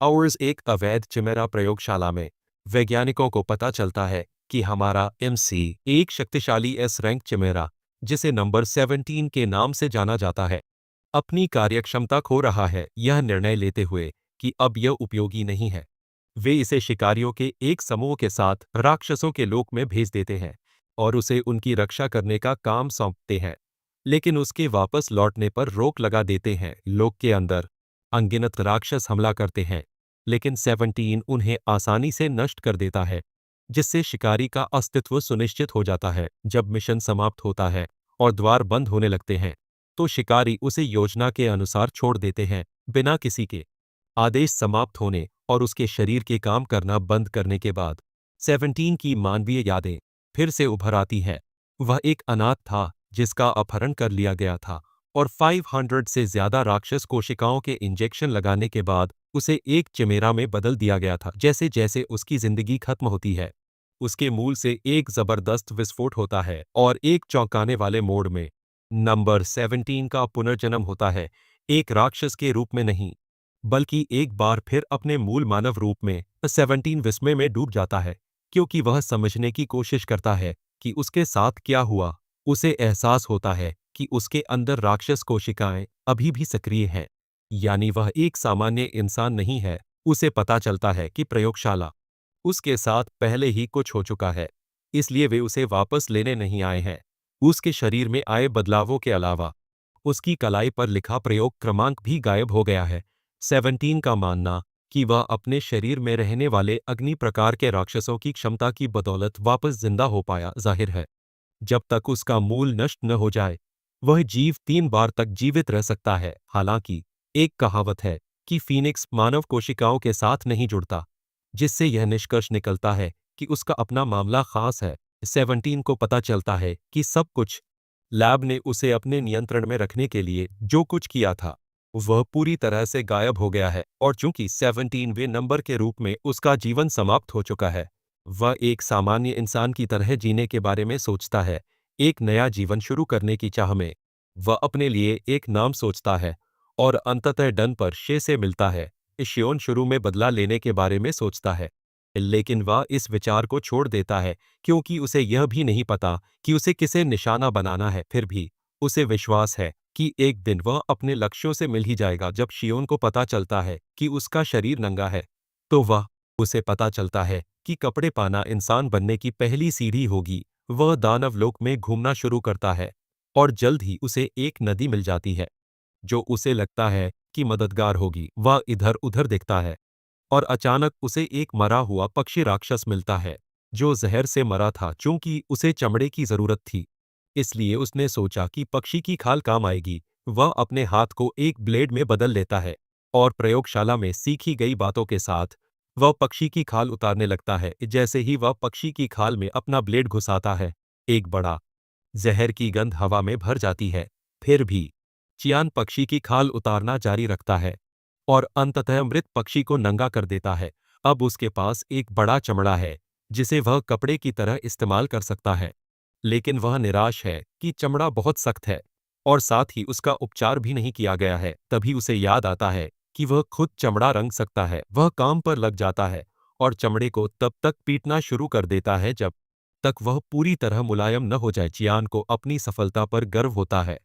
Hours एक अवैध Chimera प्रयोगशाला में वैज्ञानिकों को पता चलता है कि हमारा एमसी एक शक्तिशाली एस रैंक चिमेरा, जिसे नंबर 17 के नाम से जाना जाता है, अपनी कार्यक्षमता खो रहा है। यह निर्णय लेते हुए कि अब यह उपयोगी नहीं है, वे इसे शिकारियों के एक समूह के साथ राक्षसों के लोक में भेज देते हैं और उसे उनकी रक्षा करने का काम सौंपते हैं। लेकिन उसके वापस लौटने पर रोक लगा देते हैं। लोक के अंदर अनगिनत राक्षस हमला करते हैं, लेकिन 17 उन्हें आसानी से नष्ट कर देता है, जिससे शिकारी का अस्तित्व सुनिश्चित हो जाता है। जब मिशन समाप्त होता है और द्वार बंद होने लगते हैं, तो शिकारी उसे योजना के अनुसार छोड़ देते हैं, बिना किसी के आदेश समाप्त होने और उसके शरीर के काम करना बंद करने के बाद 17 की मानवीय यादें फिर से उभर आती हैं। वह एक अनाथ था जिसका अपहरण कर लिया गया था और 500 से ज्यादा राक्षस कोशिकाओं के इंजेक्शन लगाने के बाद उसे एक चिमेरा में बदल दिया गया था। जैसे जैसे उसकी जिंदगी खत्म होती है, उसके मूल से एक जबरदस्त विस्फोट होता है और एक चौंकाने वाले मोड़ में नंबर 17 का पुनर्जन्म होता है, एक राक्षस के रूप में नहीं, बल्कि एक बार फिर अपने मूल मानव रूप में। 17 विस्मय में डूब जाता है, क्योंकि वह समझने की कोशिश करता है कि उसके साथ क्या हुआ। उसे एहसास होता है कि उसके अंदर राक्षस कोशिकाएं अभी भी सक्रिय हैं, यानी वह एक सामान्य इंसान नहीं है। उसे पता चलता है कि प्रयोगशाला उसके साथ पहले ही कुछ हो चुका है, इसलिए वे उसे वापस लेने नहीं आए हैं। उसके शरीर में आए बदलावों के अलावा उसकी कलाई पर लिखा प्रयोग क्रमांक भी गायब हो गया है। 17 का मानना कि वह अपने शरीर में रहने वाले अग्नि प्रकार के राक्षसों की क्षमता की बदौलत वापस जिंदा हो पाया, जाहिर है जब तक उसका मूल नष्ट न हो जाए, वह जीव 3 बार तक जीवित रह सकता है। हालांकि एक कहावत है कि फीनिक्स मानव कोशिकाओं के साथ नहीं जुड़ता, जिससे यह निष्कर्ष निकलता है कि उसका अपना मामला खास है। 17 को पता चलता है कि सब कुछ लैब ने उसे अपने नियंत्रण में रखने के लिए जो कुछ किया था, वह पूरी तरह से गायब हो गया है और चूंकि 17वें नंबर के रूप में उसका जीवन समाप्त हो चुका है, वह एक सामान्य इंसान की तरह जीने के बारे में सोचता है। एक नया जीवन शुरू करने की चाह में वह अपने लिए एक नाम सोचता है और अंततः डन पर शे से मिलता है। शियोन शुरू में बदला लेने के बारे में सोचता है, लेकिन वह इस विचार को छोड़ देता है क्योंकि उसे यह भी नहीं पता कि उसे किसे निशाना बनाना है। फिर भी उसे विश्वास है कि एक दिन वह अपने लक्ष्यों से मिल ही जाएगा। जब शियोन को पता चलता है कि उसका शरीर नंगा है, तो वह उसे पता चलता है कि कपड़े पाना इंसान बनने की पहली सीढ़ी होगी। वह दानव लोक में घूमना शुरू करता है और जल्द ही उसे एक नदी मिल जाती है जो उसे लगता है कि मददगार होगी। वह इधर-उधर देखता है और अचानक उसे एक मरा हुआ पक्षी राक्षस मिलता है जो जहर से मरा था। चूंकि उसे चमड़े की जरूरत थी, इसलिए उसने सोचा कि पक्षी की खाल काम आएगी। वह अपने हाथ को एक ब्लेड में बदल लेता है और प्रयोगशाला में सीखी गई बातों के साथ वह पक्षी की खाल उतारने लगता है। जैसे ही वह पक्षी की खाल में अपना ब्लेड घुसाता है, एक बड़ा जहर की गंध हवा में भर जाती है। फिर भी चियान पक्षी की खाल उतारना जारी रखता है और अंततः मृत पक्षी को नंगा कर देता है। अब उसके पास एक बड़ा चमड़ा है जिसे वह कपड़े की तरह इस्तेमाल कर सकता है, लेकिन वह निराश है कि चमड़ा बहुत सख्त है और साथ ही उसका उपचार भी नहीं किया गया है। तभी उसे याद आता है कि वह खुद चमड़ा रंग सकता है। वह काम पर लग जाता है और चमड़े को तब तक पीटना शुरू कर देता है जब तक वह पूरी तरह मुलायम न हो जाए। चियान को अपनी सफलता पर गर्व होता है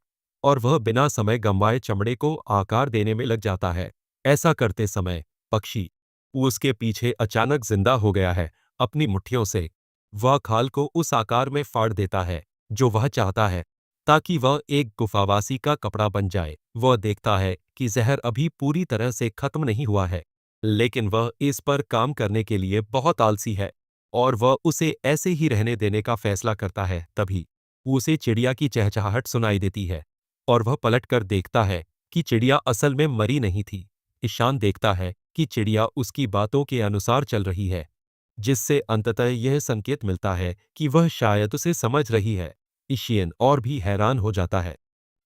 और वह बिना समय गंवाए चमड़े को आकार देने में लग जाता है। ऐसा करते समय पक्षी उसके पीछे अचानक जिंदा हो गया है। अपनी मुट्ठियों से वह खाल को उस आकार में फाड़ देता है जो वह चाहता है, ताकि वह एक गुफावासी का कपड़ा बन जाए। वह देखता है कि जहर अभी पूरी तरह से खत्म नहीं हुआ है, लेकिन वह इस पर काम करने के लिए बहुत आलसी है और वह उसे ऐसे ही रहने देने का फैसला करता है। तभी उसे चिड़िया की चहचहाहट सुनाई देती है और वह पलटकर देखता है कि चिड़िया असल में मरी नहीं थी। ईशान देखता है कि चिड़िया उसकी बातों के अनुसार चल रही है, जिससे अंततः यह संकेत मिलता है कि वह शायद उसे समझ रही है। ईशियन और भी हैरान हो जाता है।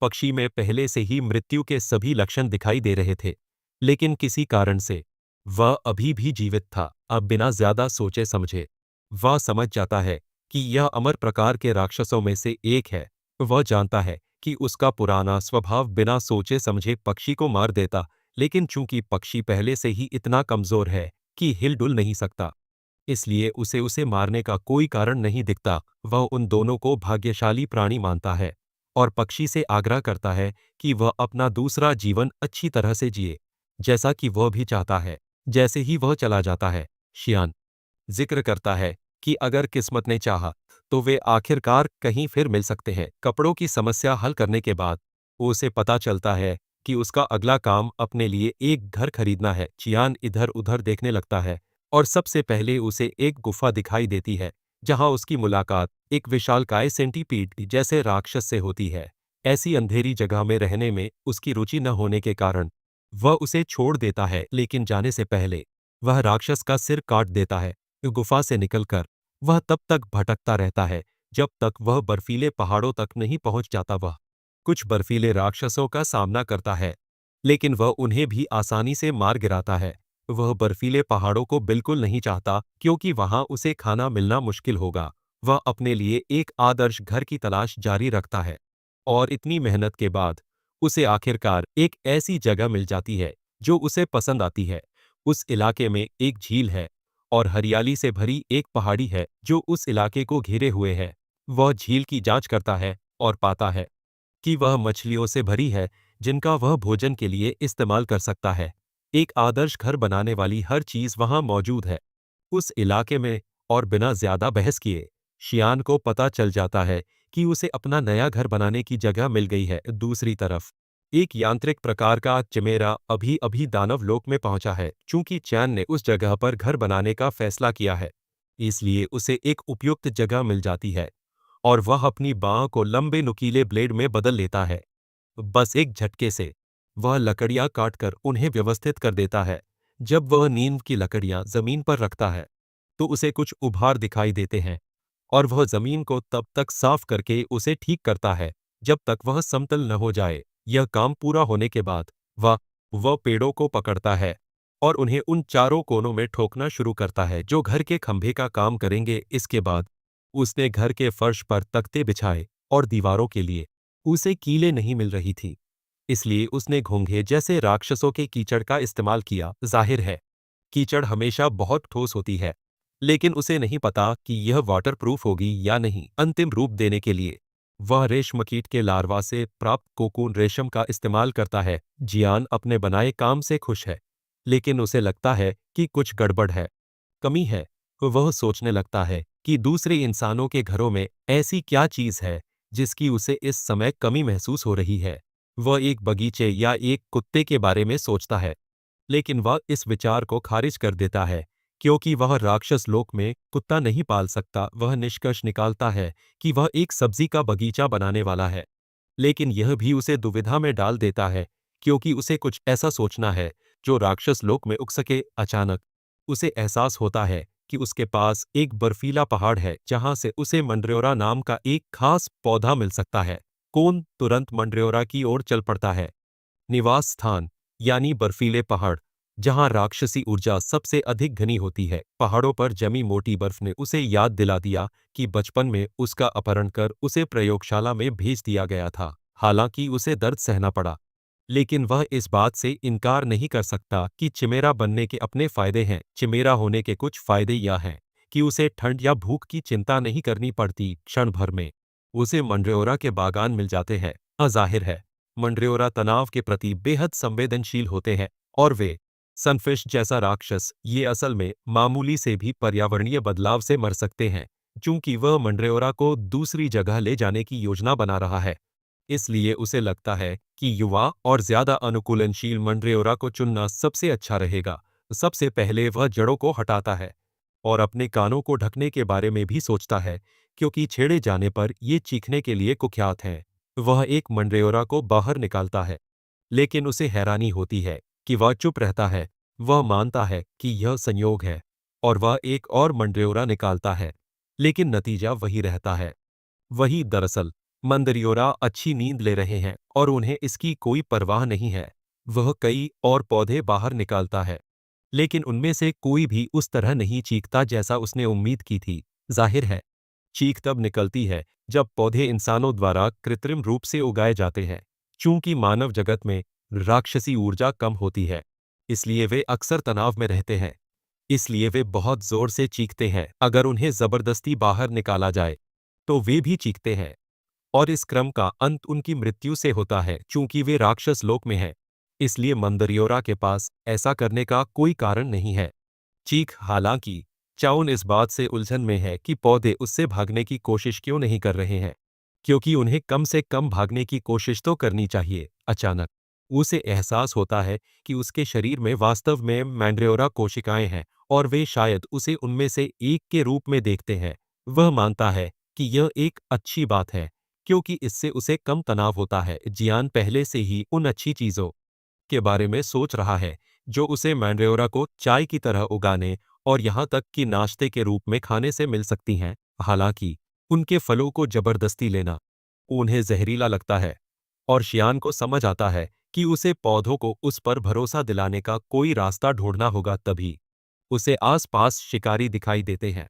पक्षी में पहले से ही मृत्यु के सभी लक्षण दिखाई दे रहे थे, लेकिन किसी कारण से वह अभी भी जीवित था। अब बिना ज्यादा सोचे समझे वह समझ जाता है कि यह अमर प्रकार के राक्षसों में से एक है। वह जानता है कि उसका पुराना स्वभाव बिना सोचे समझे पक्षी को मार देता, लेकिन चूंकि पक्षी पहले से ही इतना कमजोर है कि हिलडुल नहीं सकता, इसलिए उसे उसे मारने का कोई कारण नहीं दिखता। वह उन दोनों को भाग्यशाली प्राणी मानता है और पक्षी से आग्रह करता है कि वह अपना दूसरा जीवन अच्छी तरह से जिए, जैसा कि वह भी चाहता है। जैसे ही वह चला जाता है, शियान जिक्र करता है कि अगर किस्मत ने चाहा तो वे आखिरकार कहीं फिर मिल सकते हैं। कपड़ों की समस्या हल करने के बाद उसे पता चलता है कि उसका अगला काम अपने लिए एक घर खरीदना है। चियान इधर-उधर देखने लगता है और सबसे पहले उसे एक गुफा दिखाई देती है, जहां उसकी मुलाकात एक विशालकाय सेंटीपीड जैसे राक्षस से होती है। ऐसी अंधेरी जगह में रहने में उसकी रुचि न होने के कारण वह उसे छोड़ देता है, लेकिन जाने से पहले वह राक्षस का सिर काट देता है। गुफा से निकलकर वह तब तक भटकता रहता है जब तक वह बर्फीले पहाड़ों तक नहीं पहुंच जाता। वह कुछ बर्फीले राक्षसों का सामना करता है, लेकिन वह उन्हें भी आसानी से मार गिराता है। वह बर्फीले पहाड़ों को बिल्कुल नहीं चाहता क्योंकि वहां उसे खाना मिलना मुश्किल होगा। वह अपने लिए एक आदर्श घर की तलाश जारी रखता है और इतनी मेहनत के बाद उसे आखिरकार एक ऐसी जगह मिल जाती है जो उसे पसंद आती है। उस इलाके में एक झील है और हरियाली से भरी एक पहाड़ी है जो उस इलाके को घेरे हुए है। वह झील की जांच करता है और पाता है कि वह मछलियों से भरी है, जिनका वह भोजन के लिए इस्तेमाल कर सकता है। एक आदर्श घर बनाने वाली हर चीज वहां मौजूद है उस इलाके में। और बिना ज्यादा बहस किए शियान को पता चल जाता है कि उसे अपना नया घर बनाने की जगह मिल गई है। दूसरी तरफ एक यांत्रिक प्रकार का चिमेरा अभी अभी दानव लोक में पहुंचा है। चूंकि चैन ने उस जगह पर घर बनाने का फैसला किया है, इसलिए उसे एक उपयुक्त जगह मिल जाती है और वह अपनी बांह को लंबे नुकीले ब्लेड में बदल लेता है। बस एक झटके से वह लकड़ियां काटकर उन्हें व्यवस्थित कर देता है। जब वह नीम की लकड़ियां जमीन पर रखता है तो उसे कुछ उभार दिखाई देते हैं और वह जमीन को तब तक साफ करके उसे ठीक करता है जब तक वह समतल न हो जाए। यह काम पूरा होने के बाद वह पेड़ों को पकड़ता है और उन्हें उन चारों कोनों में ठोकना शुरू करता है जो घर के खंभे का काम करेंगे। इसके बाद उसने घर के फर्श पर तख्ते बिछाए और दीवारों के लिए उसे कीलें नहीं मिल रही थी, इसलिए उसने घोंघे जैसे राक्षसों के कीचड़ का इस्तेमाल किया। जाहिर है, कीचड़ हमेशा बहुत ठोस होती है, लेकिन उसे नहीं पता कि यह वाटरप्रूफ होगी या नहीं। अंतिम रूप देने के लिए वह रेशमकीट के लार्वा से प्राप्त कोकून रेशम का इस्तेमाल करता है। जियान अपने बनाए काम से खुश है, लेकिन उसे लगता है कि कुछ गड़बड़ है, कमी है। वह सोचने लगता है कि दूसरे इंसानों के घरों में ऐसी क्या चीज है जिसकी उसे इस समय कमी महसूस हो रही है। वह एक बगीचे या एक कुत्ते के बारे में सोचता है, लेकिन वह इस विचार को खारिज कर देता है क्योंकि वह राक्षस लोक में कुत्ता नहीं पाल सकता। वह निष्कर्ष निकालता है कि वह एक सब्जी का बगीचा बनाने वाला है, लेकिन यह भी उसे दुविधा में डाल देता है क्योंकि उसे कुछ ऐसा सोचना है जो राक्षस लोक में उग सके। अचानक उसे एहसास होता है कि उसके पास एक बर्फीला पहाड़ है जहां से उसे मंड्रेओरा नाम का एक खास पौधा मिल सकता है। कौन तुरंत मंड्रेओरा की ओर चल पड़ता है। निवास स्थान यानी बर्फीले पहाड़, जहां राक्षसी ऊर्जा सबसे अधिक घनी होती है। पहाड़ों पर जमी मोटी बर्फ ने उसे याद दिला दिया कि बचपन में उसका अपहरण कर उसे प्रयोगशाला में भेज दिया गया था। हालांकि उसे दर्द सहना पड़ा, लेकिन वह इस बात से इनकार नहीं कर सकता कि चिमेरा बनने के अपने फायदे हैं। चिमेरा होने के कुछ फायदे यह हैं कि उसे ठंड या भूख की चिंता नहीं करनी पड़ती। क्षण भर में उसे मंड्रेओरा के बागान मिल जाते हैं। जाहिर है, मंड्रेओरा तनाव के प्रति बेहद संवेदनशील होते हैं और वे सनफिश जैसा राक्षस ये असल में मामूली से भी पर्यावरणीय बदलाव से मर सकते हैं। चूंकि वह मंड्रेओरा को दूसरी जगह ले जाने की योजना बना रहा है, इसलिए उसे लगता है कि युवा और ज्यादा अनुकूलनशील मंड्रेओरा को चुनना सबसे अच्छा रहेगा। सबसे पहले वह जड़ों को हटाता है और अपने कानों को ढकने के बारे में भी सोचता है क्योंकि छेड़े जाने पर ये चीखने के लिए कुख्यात हैं। वह एक मंड्रेओरा को बाहर निकालता है, लेकिन उसे हैरानी होती है कि वह चुप रहता है। वह मानता है कि यह संयोग है और वह एक और मंड्रेओरा निकालता है, लेकिन नतीजा वही रहता है। वही दरअसल मंदरियोरा अच्छी नींद ले रहे हैं और उन्हें इसकी कोई परवाह नहीं है। वह कई और पौधे बाहर निकालता है, लेकिन उनमें से कोई भी उस तरह नहीं चीखता जैसा उसने उम्मीद की थी। जाहिर है, चीख तब निकलती है जब पौधे इंसानों द्वारा कृत्रिम रूप से उगाए जाते हैं। चूंकि मानव जगत में राक्षसी ऊर्जा कम होती है, इसलिए वे अक्सर तनाव में रहते हैं। इसलिए वे बहुत जोर से चीखते हैं। अगर उन्हें जबरदस्ती बाहर निकाला जाए, तो वे भी चीखते हैं। और इस क्रम का अंत उनकी मृत्यु से होता है, चूंकि वे राक्षस लोक में हैं। इसलिए मंदरियोरा के पास ऐसा करने का कोई कारण नहीं है। चीख हालांकि चाउन इस बात से उलझन में है कि पौधे उससे भागने की कोशिश क्यों नहीं कर रहे हैं, क्योंकि उन्हें कम से कम भागने की कोशिश तो करनी चाहिए। अचानक उसे एहसास होता है कि उसके शरीर में वास्तव में मैंड्रेओरा कोशिकाएं हैं और वे शायद उसे उनमें से एक के रूप में देखते हैं। वह मानता है कि यह एक अच्छी बात है, क्योंकि इससे उसे कम तनाव होता है। जियान पहले से ही उन अच्छी चीजों के बारे में सोच रहा है जो उसे मैंड्रेओरा को चाय की तरह उगाने और यहाँ तक कि नाश्ते के रूप में खाने से मिल सकती हैं। हालांकि उनके फलों को जबरदस्ती लेना उन्हें जहरीला लगता है और शियान को समझ आता है कि उसे पौधों को उस पर भरोसा दिलाने का कोई रास्ता ढूंढना होगा। तभी उसे आसपास शिकारी दिखाई देते हैं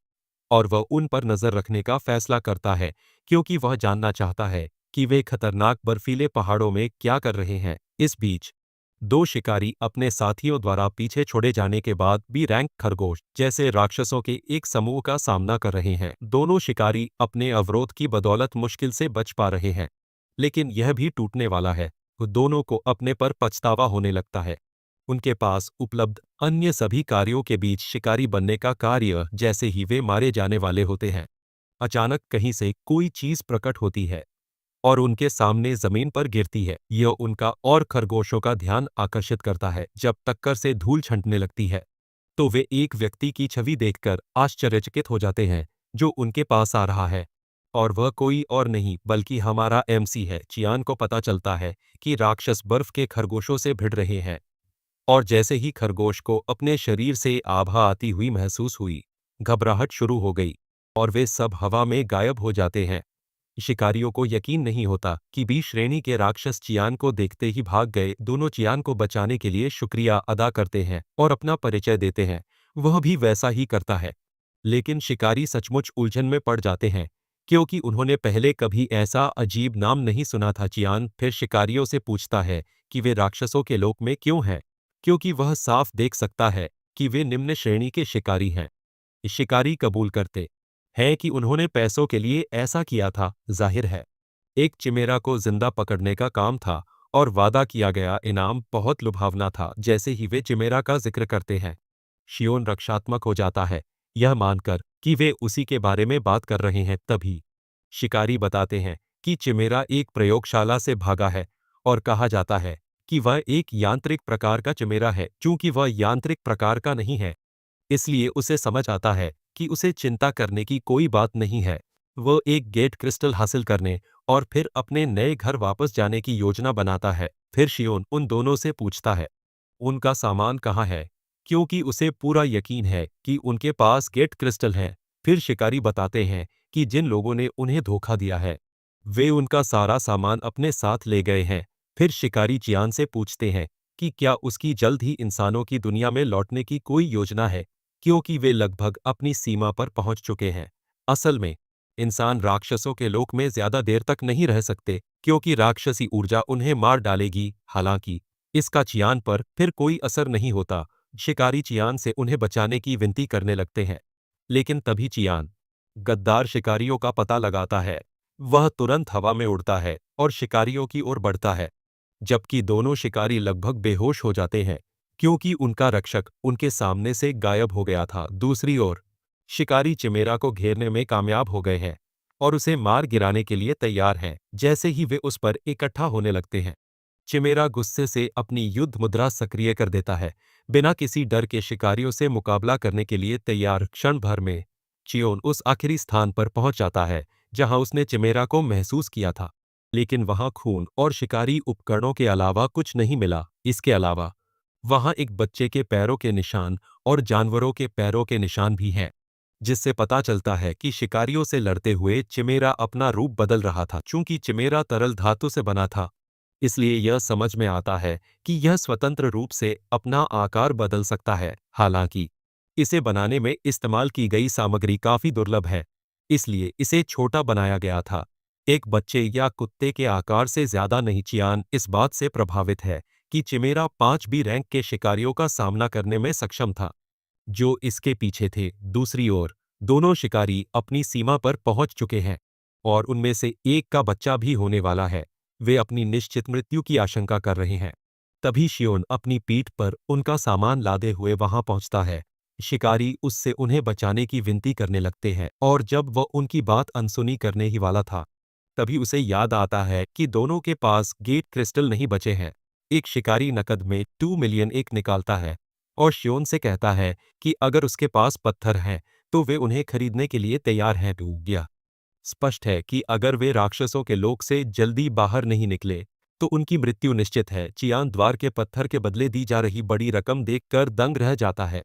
और वह उन पर नजर रखने का फैसला करता है, क्योंकि वह जानना चाहता है कि वे खतरनाक बर्फीले पहाड़ों में क्या कर रहे हैं। इस बीच दो शिकारी अपने साथियों द्वारा पीछे छोड़े जाने के बाद भी रैंक खरगोश जैसे राक्षसों के एक समूह का सामना कर रहे हैं। दोनों शिकारी अपने अवरोध की बदौलत मुश्किल से बच पा रहे हैं, लेकिन यह भी टूटने वाला है। दोनों को अपने पर पछतावा होने लगता है। उनके पास उपलब्ध अन्य सभी कार्यों के बीच शिकारी बनने का कार्य जैसे ही वे मारे जाने वाले होते हैं। अचानक कहीं से कोई चीज प्रकट होती है और उनके सामने जमीन पर गिरती है। यह उनका और खरगोशों का ध्यान आकर्षित करता है। जब टक्कर से धूल छंटने लगती है, तो वे एक व्यक्ति की छवि देखकर आश्चर्यचकित हो जाते हैं जो उनके पास आ रहा है। और वह कोई और नहीं बल्कि हमारा एमसी है। चियान को पता चलता है कि राक्षस बर्फ के खरगोशों से भिड़ रहे हैं, और जैसे ही खरगोश को अपने शरीर से आभा आती हुई महसूस हुई, घबराहट शुरू हो गई और वे सब हवा में गायब हो जाते हैं। शिकारियों को यकीन नहीं होता कि बी श्रेणी के राक्षस चियान को देखते ही भाग गए। दोनों चियान को बचाने के लिए शुक्रिया अदा करते हैं और अपना परिचय देते हैं। वह भी वैसा ही करता है, लेकिन शिकारी सचमुच उलझन में पड़ जाते हैं, क्योंकि उन्होंने पहले कभी ऐसा अजीब नाम नहीं सुना था। चियान फिर शिकारियों से पूछता है कि वे राक्षसों के लोक में क्यों हैं, क्योंकि वह साफ देख सकता है कि वे निम्न श्रेणी के शिकारी हैं। शिकारी कबूल करते हैं कि उन्होंने पैसों के लिए ऐसा किया था। जाहिर है, एक चिमेरा को जिंदा पकड़ने का काम था और वादा किया गया इनाम बहुत लुभावना था। जैसे ही वे चिमेरा का जिक्र करते हैं, शियोन रक्षात्मक हो जाता है, यह मानकर कि वे उसी के बारे में बात कर रहे हैं। तभी शिकारी बताते हैं कि चिमेरा एक प्रयोगशाला से भागा है और कहा जाता है कि वह एक यांत्रिक प्रकार का चिमेरा है। चूंकि वह यांत्रिक प्रकार का नहीं है, इसलिए उसे समझ आता है कि उसे चिंता करने की कोई बात नहीं है। वह एक गेट क्रिस्टल हासिल करने और फिर अपने नए घर वापस जाने की योजना बनाता है। फिर शियोन उन दोनों से पूछता है उनका सामान कहाँ है, क्योंकि उसे पूरा यकीन है कि उनके पास गेट क्रिस्टल है। फिर शिकारी बताते हैं कि जिन लोगों ने उन्हें धोखा दिया है, वे उनका सारा सामान अपने साथ ले गए हैं। फिर शिकारी चियान से पूछते हैं कि क्या उसकी जल्द ही इंसानों की दुनिया में लौटने की कोई योजना है, क्योंकि वे लगभग अपनी सीमा पर पहुंच चुके हैं। असल में इंसान राक्षसों के लोक में ज्यादा देर तक नहीं रह सकते, क्योंकि राक्षसी ऊर्जा उन्हें मार डालेगी। हालांकि इसका चियान पर फिर कोई असर नहीं होता। शिकारी चियान से उन्हें बचाने की विनती करने लगते हैं, लेकिन तभी चियान गद्दार शिकारियों का पता लगाता है। वह तुरंत हवा में उड़ता है और शिकारियों की ओर बढ़ता है, जबकि दोनों शिकारी लगभग बेहोश हो जाते हैं, क्योंकि उनका रक्षक उनके सामने से गायब हो गया था। दूसरी ओर शिकारी चिमेरा को घेरने में कामयाब हो गए हैं और उसे मार गिराने के लिए तैयार हैं। जैसे ही वे उस पर इकट्ठा होने लगते हैं, चिमेरा गुस्से से अपनी युद्ध मुद्रा सक्रिय कर देता है। बिना किसी डर के शिकारियों से मुकाबला करने के लिए तैयार क्षण भर में चियोन उस आखिरी स्थान पर पहुंच जाता है जहां उसने चिमेरा को महसूस किया था, लेकिन वहां खून और शिकारी उपकरणों के अलावा कुछ नहीं मिला। इसके अलावा वहां एक बच्चे के पैरों के निशान और जानवरों के पैरों के निशान भी हैं, जिससे पता चलता है कि शिकारियों से लड़ते हुए चिमेरा अपना रूप बदल रहा था। चूंकि चिमेरा तरल धातु से बना था, इसलिए यह समझ में आता है कि यह स्वतंत्र रूप से अपना आकार बदल सकता है। हालांकि इसे बनाने में इस्तेमाल की गई सामग्री काफी दुर्लभ है, इसलिए इसे छोटा बनाया गया था, एक बच्चे या कुत्ते के आकार से ज्यादा नहीं। चियान इस बात से प्रभावित है कि चिमेरा 5B रैंक के शिकारियों का सामना करने में सक्षम था, जो इसके पीछे थे। दूसरी ओर, दोनों शिकारी अपनी सीमा पर पहुंच चुके हैं और उनमें से एक का बच्चा भी होने वाला है। वे अपनी निश्चित मृत्यु की आशंका कर रहे हैं। तभी शियोन अपनी पीठ पर उनका सामान लादे हुए वहां पहुंचता है। शिकारी उससे उन्हें बचाने की विनती करने लगते हैं और जब वह उनकी बात अनसुनी करने ही वाला था, तभी उसे याद आता है कि दोनों के पास गेट क्रिस्टल नहीं बचे हैं। एक शिकारी नकद में 2 मिलियन एक निकालता है और शियोन से कहता है कि अगर उसके पास पत्थर हैं तो वे उन्हें खरीदने के लिए तैयार हैं। डूब गया। स्पष्ट है कि अगर वे राक्षसों के लोक से जल्दी बाहर नहीं निकले तो उनकी मृत्यु निश्चित है। चियान द्वार के पत्थर के बदले दी जा रही बड़ी रकम देखकर दंग रह जाता है।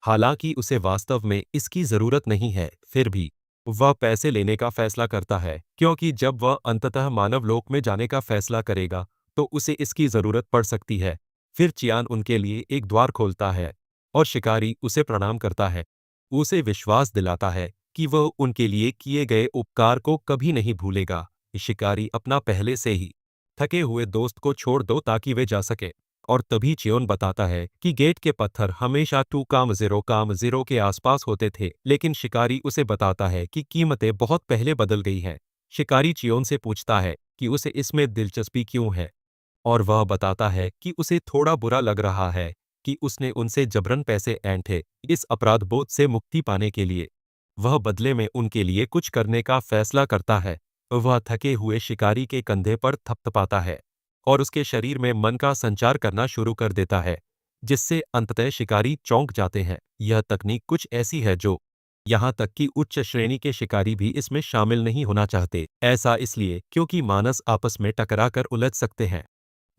हालांकि उसे वास्तव में इसकी जरूरत नहीं है, फिर भी वह पैसे लेने का फैसला करता है क्योंकि जब वह अंततः मानव लोक में जाने का फैसला करेगा तो उसे इसकी जरूरत पड़ सकती है। फिर चियान उनके लिए एक द्वार खोलता है और शिकारी उसे प्रणाम करता है। उसे विश्वास दिलाता है कि वह उनके लिए किए गए उपकार को कभी नहीं भूलेगा। शिकारी अपना पहले से ही थके हुए दोस्त को छोड़ दो ताकि वे जा सके। और तभी चियोन बताता है कि गेट के पत्थर हमेशा 2,0,0 के आसपास होते थे, लेकिन शिकारी उसे बताता है कि कीमतें बहुत पहले बदल गई हैं। शिकारी चियोन से पूछता है कि उसे इसमें दिलचस्पी क्यों है और वह बताता है कि उसे थोड़ा बुरा लग रहा है कि उसने उनसे जबरन पैसे ऐंठे। इस अपराध बोध से मुक्ति पाने के लिए वह बदले में उनके लिए कुछ करने का फैसला करता है। वह थके हुए शिकारी के कंधे पर थपथपाता है और उसके शरीर में मन का संचार करना शुरू कर देता है, जिससे अंततः शिकारी चौंक जाते हैं। यह तकनीक कुछ ऐसी है जो यहाँ तक कि उच्च श्रेणी के शिकारी भी इसमें शामिल नहीं होना चाहते। ऐसा इसलिए क्योंकि मानस आपस में टकराकर उलझ सकते हैं,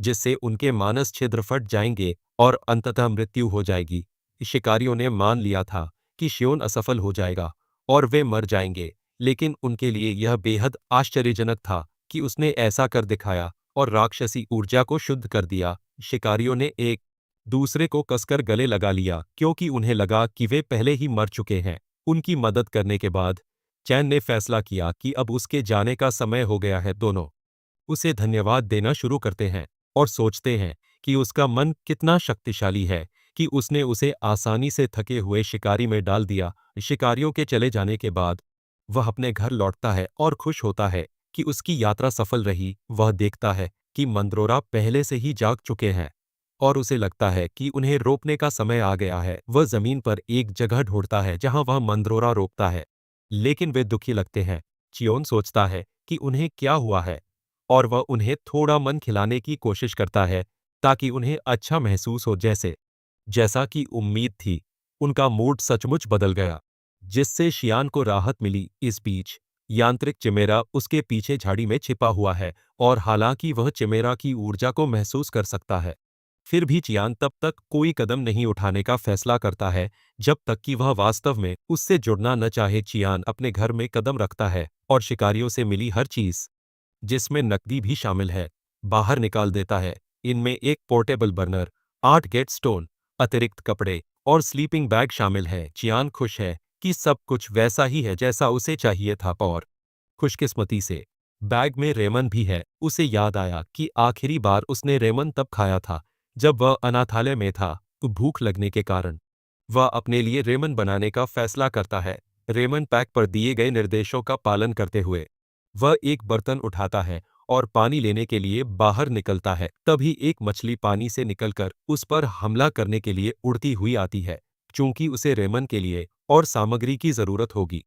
जिससे उनके मानस छिद्र फट जाएंगे और अंततः मृत्यु हो जाएगी। शिकारियों ने मान लिया था कि शियोन असफल हो जाएगा और वे मर जाएंगे, लेकिन उनके लिए यह बेहद आश्चर्यजनक था कि उसने ऐसा कर दिखाया और राक्षसी ऊर्जा को शुद्ध कर दिया। शिकारियों ने एक दूसरे को कसकर गले लगा लिया क्योंकि उन्हें लगा कि वे पहले ही मर चुके हैं। उनकी मदद करने के बाद चैन ने फैसला किया कि अब उसके जाने का समय हो गया है। दोनों उसे धन्यवाद देना शुरू करते हैं और सोचते हैं कि उसका मन कितना शक्तिशाली है कि उसने उसे आसानी से थके हुए शिकारी में डाल दिया। शिकारियों के चले जाने के बाद वह अपने घर लौटता है और खुश होता है कि उसकी यात्रा सफल रही। वह देखता है कि मंद्रोरा पहले से ही जाग चुके हैं और उसे लगता है कि उन्हें रोपने का समय आ गया है। वह जमीन पर एक जगह ढूंढता है जहां वह मंद्रोरा रोपता है, लेकिन वे दुखी लगते हैं। चियोन सोचता है कि उन्हें क्या हुआ है और वह उन्हें थोड़ा मन खिलाने की कोशिश करता है ताकि उन्हें अच्छा महसूस हो। जैसा कि उम्मीद थी, उनका मूड सचमुच बदल गया, जिससे शियान को राहत मिली। इस बीच यांत्रिक चिमेरा उसके पीछे झाड़ी में छिपा हुआ है और हालांकि वह चिमेरा की ऊर्जा को महसूस कर सकता है, फिर भी चियान तब तक कोई कदम नहीं उठाने का फैसला करता है जब तक कि वह वास्तव में उससे जुड़ना न चाहे। चियान अपने घर में कदम रखता है और शिकारियों से मिली हर चीज, जिसमें नकदी भी शामिल है, बाहर निकाल देता है। इनमें एक पोर्टेबल बर्नर, 8 गेट स्टोन, अतिरिक्त कपड़े और स्लीपिंग बैग शामिल है। चियान खुश है कि सब कुछ वैसा ही है जैसा उसे चाहिए था और खुशकिस्मती से बैग में रेमन भी है। उसे याद आया कि आखिरी बार उसने रेमन तब खाया था जब वह अनाथालय में था। भूख लगने के कारण वह अपने लिए रेमन बनाने का फैसला करता है। रेमन पैक पर दिए गए निर्देशों का पालन करते हुए वह एक बर्तन उठाता है और पानी लेने के लिए बाहर निकलता है। तभी एक मछली पानी से निकलकर उस पर हमला करने के लिए उड़ती हुई आती है। चूंकि उसे रेमन के लिए और सामग्री की जरूरत होगी,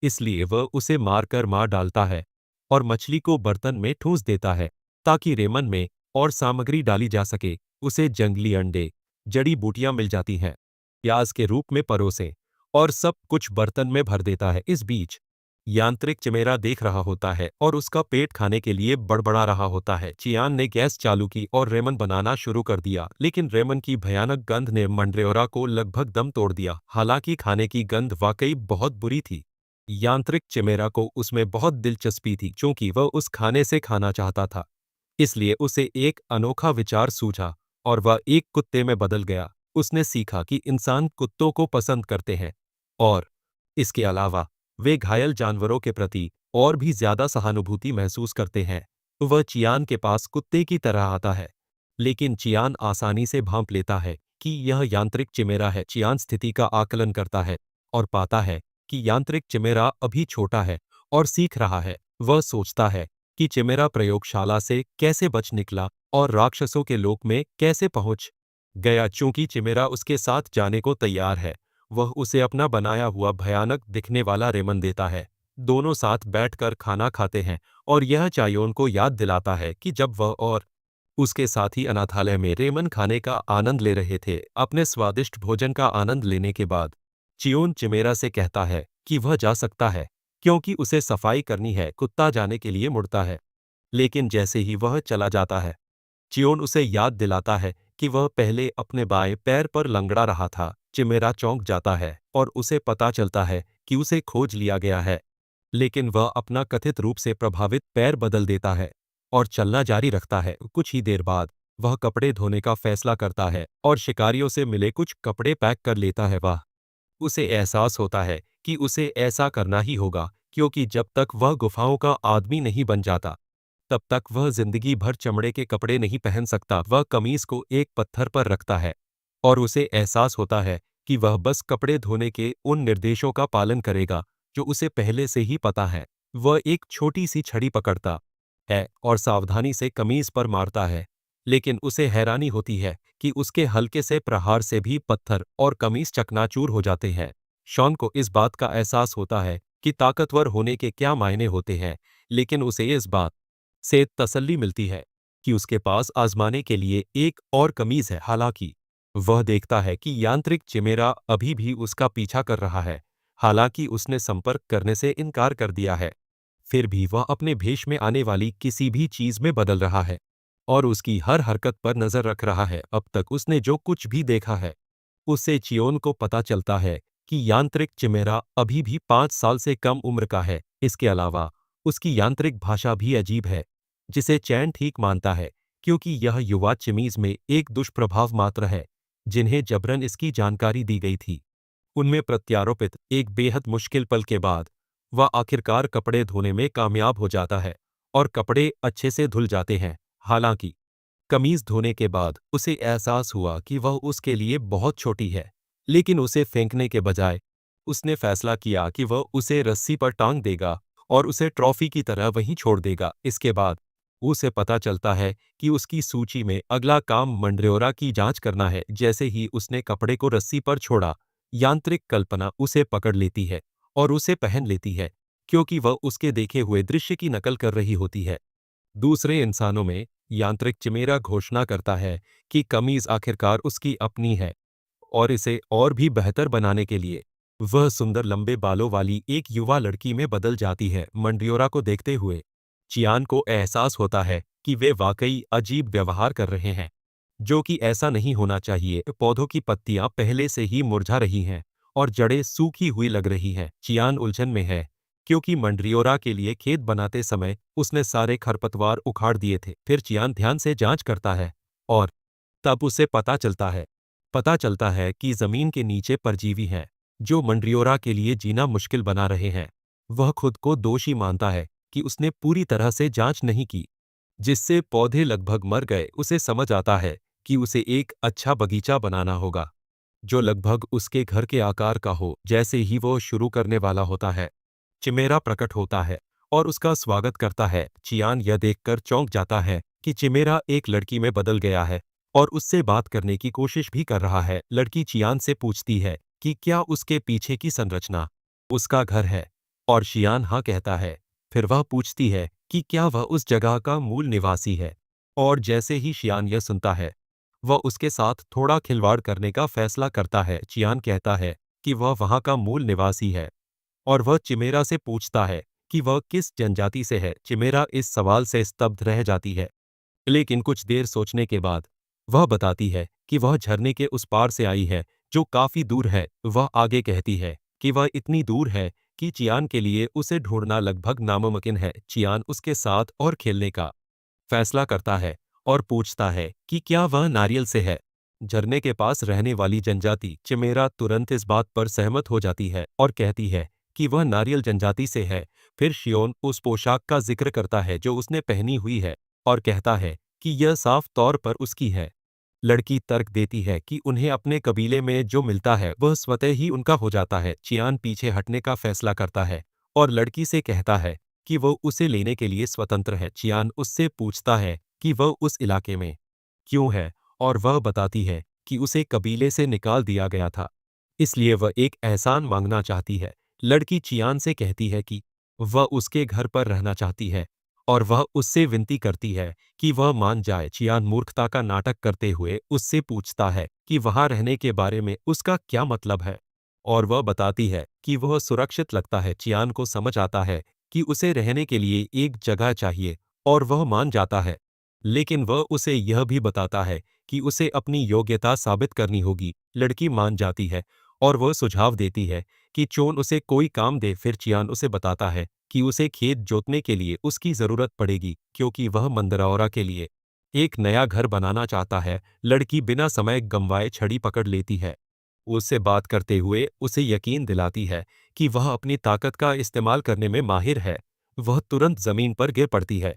इसलिए वह उसे मारकर मार डालता है और मछली को बर्तन में ठूंस देता है ताकि रेमन में और सामग्री डाली जा सके। उसे जंगली अंडे, जड़ी बूटियां मिल जाती हैं, प्याज के रूप में परोसे और सब कुछ बर्तन में भर देता है। इस बीच यांत्रिक चिमेरा देख रहा होता है और उसका पेट खाने के लिए बड़बड़ा रहा होता है। चियान ने गैस चालू की और रेमन बनाना शुरू कर दिया, लेकिन रेमन की भयानक गंध ने मंड्रेओरा को लगभग दम तोड़ दिया। हालांकि खाने की गंध वाकई बहुत बुरी थी, यांत्रिक चिमेरा को उसमें बहुत दिलचस्पी थी। चूंकि वह उस खाने से खाना चाहता था, इसलिए उसे एक अनोखा विचार सूझा और वह एक कुत्ते में बदल गया। उसने सीखा कि इंसान कुत्तों को पसंद करते हैं और इसके अलावा वे घायल जानवरों के प्रति और भी ज्यादा सहानुभूति महसूस करते हैं। वह चियान के पास कुत्ते की तरह आता है लेकिन चियान आसानी से भांप लेता है कि यह यांत्रिक चिमेरा है। चियान स्थिति का आकलन करता है और पाता है कि यांत्रिक चिमेरा अभी छोटा है और सीख रहा है। वह सोचता है कि चिमेरा प्रयोगशाला से कैसे बच निकला और राक्षसों के लोक में कैसे पहुंच गया। चूंकि चिमेरा उसके साथ जाने को तैयार है, वह उसे अपना बनाया हुआ भयानक दिखने वाला रेमन देता है। दोनों साथ बैठकर खाना खाते हैं और यह चायोन को याद दिलाता है कि जब वह और उसके साथी अनाथालय में रेमन खाने का आनंद ले रहे थे। अपने स्वादिष्ट भोजन का आनंद लेने के बाद चियोन चिमेरा से कहता है कि वह जा सकता है क्योंकि उसे सफाई करनी है। कुत्ता जाने के लिए मुड़ता है, लेकिन जैसे ही वह चला जाता है, चियोन उसे याद दिलाता है कि वह पहले अपने बाएं पैर पर लंगड़ा रहा था। चिमेरा चौंक जाता है और उसे पता चलता है कि उसे खोज लिया गया है, लेकिन वह अपना कथित रूप से प्रभावित पैर बदल देता है और चलना जारी रखता है। कुछ ही देर बाद वह कपड़े धोने का फैसला करता है और शिकारियों से मिले कुछ कपड़े पैक कर लेता है। वह उसे एहसास होता है कि उसे ऐसा करना ही होगा, क्योंकि जब तक वह गुफाओं का आदमी नहीं बन जाता, तब तक वह जिंदगी भर चमड़े के कपड़े नहीं पहन सकता। वह कमीज को एक पत्थर पर रखता है और उसे एहसास होता है कि वह बस कपड़े धोने के उन निर्देशों का पालन करेगा जो उसे पहले से ही पता है। वह एक छोटी सी छड़ी पकड़ता है और सावधानी से कमीज पर मारता है, लेकिन उसे हैरानी होती है कि उसके हल्के से प्रहार से भी पत्थर और कमीज चकनाचूर हो जाते हैं। शॉन को इस बात का एहसास होता है कि ताकतवर होने के क्या मायने होते हैं, लेकिन उसे इस बात से तसल्ली मिलती है कि उसके पास आजमाने के लिए एक और कमीज है। हालांकि वह देखता है कि यांत्रिक चिमेरा अभी भी उसका पीछा कर रहा है, हालांकि उसने संपर्क करने से इनकार कर दिया है। फिर भी वह अपने भेष में आने वाली किसी भी चीज में बदल रहा है और उसकी हर हरकत पर नजर रख रहा है। अब तक उसने जो कुछ भी देखा है, उससे चियोन को पता चलता है कि यांत्रिक चिमेरा अभी भी 5 साल से कम उम्र का है। इसके अलावा उसकी यांत्रिक भाषा भी अजीब है, जिसे चैन ठीक मानता है, क्योंकि यह युवा चिमीज में एक दुष्प्रभाव मात्र है जिन्हें जबरन इसकी जानकारी दी गई थी। उनमें प्रत्यारोपित एक बेहद मुश्किल पल के बाद वह आखिरकार कपड़े धोने में कामयाब हो जाता है और कपड़े अच्छे से धुल जाते हैं। हालांकि कमीज धोने के बाद उसे एहसास हुआ कि वह उसके लिए बहुत छोटी है, लेकिन उसे फेंकने के बजाय उसने फैसला किया कि वह उसे रस्सी पर टांग देगा और उसे ट्रॉफी की तरह वहीं छोड़ देगा। इसके बाद उसे पता चलता है कि उसकी सूची में अगला काम मंड्रियोरा की जांच करना है। जैसे ही उसने कपड़े को रस्सी पर छोड़ा, यांत्रिक कल्पना उसे पकड़ लेती है और उसे पहन लेती है, क्योंकि वह उसके देखे हुए दृश्य की नकल कर रही होती है। दूसरे इंसानों में यांत्रिक चिमेरा घोषणा करता है कि कमीज आखिरकार उसकी अपनी है और इसे और भी बेहतर बनाने के लिए वह सुंदर लंबे बालों वाली एक युवा लड़की में बदल जाती है। मंड्रियोरा को देखते हुए चियान को एहसास होता है कि वे वाकई अजीब व्यवहार कर रहे हैं, जो कि ऐसा नहीं होना चाहिए। पौधों की पत्तियां पहले से ही मुरझा रही हैं और जड़ें सूखी हुई लग रही हैं। चियान उलझन में है, क्योंकि मंड्रियोरा के लिए खेत बनाते समय उसने सारे खरपतवार उखाड़ दिए थे। फिर चियान ध्यान से जांच करता है और तब उसे पता चलता है कि जमीन के नीचे परजीवी हैं, जो मंड्रियोरा के लिए जीना मुश्किल बना रहे हैं। वह खुद को दोषी मानता है कि उसने पूरी तरह से जांच नहीं की, जिससे पौधे लगभग मर गए। उसे समझ आता है कि उसे एक अच्छा बगीचा बनाना होगा, जो लगभग उसके घर के आकार का हो। जैसे ही वो शुरू करने वाला होता है, चिमेरा प्रकट होता है और उसका स्वागत करता है। चियान यह देखकर चौंक जाता है कि चिमेरा एक लड़की में बदल गया है और उससे बात करने की कोशिश भी कर रहा है। लड़की चियान से पूछती है कि क्या उसके पीछे की संरचना उसका घर है, और चियान हाँ कहता है। फिर वह पूछती है कि क्या वह उस जगह का मूल निवासी है, और जैसे ही चियान यह सुनता है, वह उसके साथ थोड़ा खिलवाड़ करने का फैसला करता है। चियान कहता है कि वह वहां का मूल निवासी है और वह चिमेरा से पूछता है कि वह किस जनजाति से है। चिमेरा इस सवाल से स्तब्ध रह जाती है, लेकिन कुछ देर सोचने के बाद वह बताती है कि वह झरने के उस पार से आई है, जो काफी दूर है। वह आगे कहती है कि वह इतनी दूर है कि चियान के लिए उसे ढूंढना लगभग नामुमकिन है। चियान उसके साथ और खेलने का फैसला करता है और पूछता है कि क्या वह नारियल से है, झरने के पास रहने वाली जनजाति। चिमेरा तुरंत इस बात पर सहमत हो जाती है और कहती है कि वह नारियल जनजाति से है। फिर शियोन उस पोशाक का जिक्र करता है जो उसने पहनी हुई है और कहता है कि यह साफ तौर पर उसकी है। लड़की तर्क देती है कि उन्हें अपने कबीले में जो मिलता है वह स्वतः ही उनका हो जाता है। चियान पीछे हटने का फैसला करता है और लड़की से कहता है कि वह उसे लेने के लिए स्वतंत्र है। चियान उससे पूछता है कि वह उस इलाके में क्यों है और वह बताती है कि उसे कबीले से निकाल दिया गया था, इसलिए वह एक एहसान मांगना चाहती है। लड़की चियान से कहती है कि वह उसके घर पर रहना चाहती है और वह उससे विनती करती है कि वह मान जाए। चियान मूर्खता का नाटक करते हुए उससे पूछता है कि वहां रहने के बारे में उसका क्या मतलब है और वह बताती है कि वह सुरक्षित लगता है। चियान को समझ आता है कि उसे रहने के लिए एक जगह चाहिए और वह मान जाता है, लेकिन वह उसे यह भी बताता है कि उसे अपनी योग्यता साबित करनी होगी। लड़की मान जाती है और वह सुझाव देती है कि चोन उसे कोई काम दे। फिर चियान उसे बताता है कि उसे खेत जोतने के लिए उसकी जरूरत पड़ेगी क्योंकि वह मंदरौरा के लिए एक नया घर बनाना चाहता है। लड़की बिना समय गंवाए छड़ी पकड़ लेती है, उससे बात करते हुए उसे यकीन दिलाती है कि वह अपनी ताकत का इस्तेमाल करने में माहिर है। वह तुरंत जमीन पर गिर पड़ती है,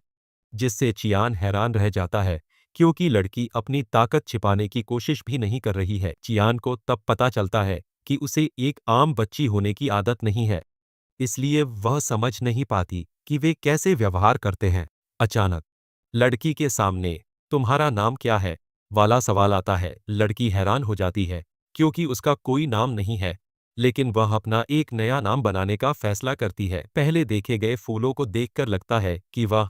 जिससे चियान हैरान रह जाता है क्योंकि लड़की अपनी ताकत छिपाने की कोशिश भी नहीं कर रही है। चियान को तब पता चलता है कि उसे एक आम बच्ची होने की आदत नहीं है, इसलिए वह समझ नहीं पाती कि वे कैसे व्यवहार करते हैं। अचानक लड़की के सामने तुम्हारा नाम क्या है वाला सवाल आता है। लड़की हैरान हो जाती है क्योंकि उसका कोई नाम नहीं है, लेकिन वह अपना एक नया नाम बनाने का फैसला करती है। पहले देखे गए फूलों को देखकर लगता है कि वह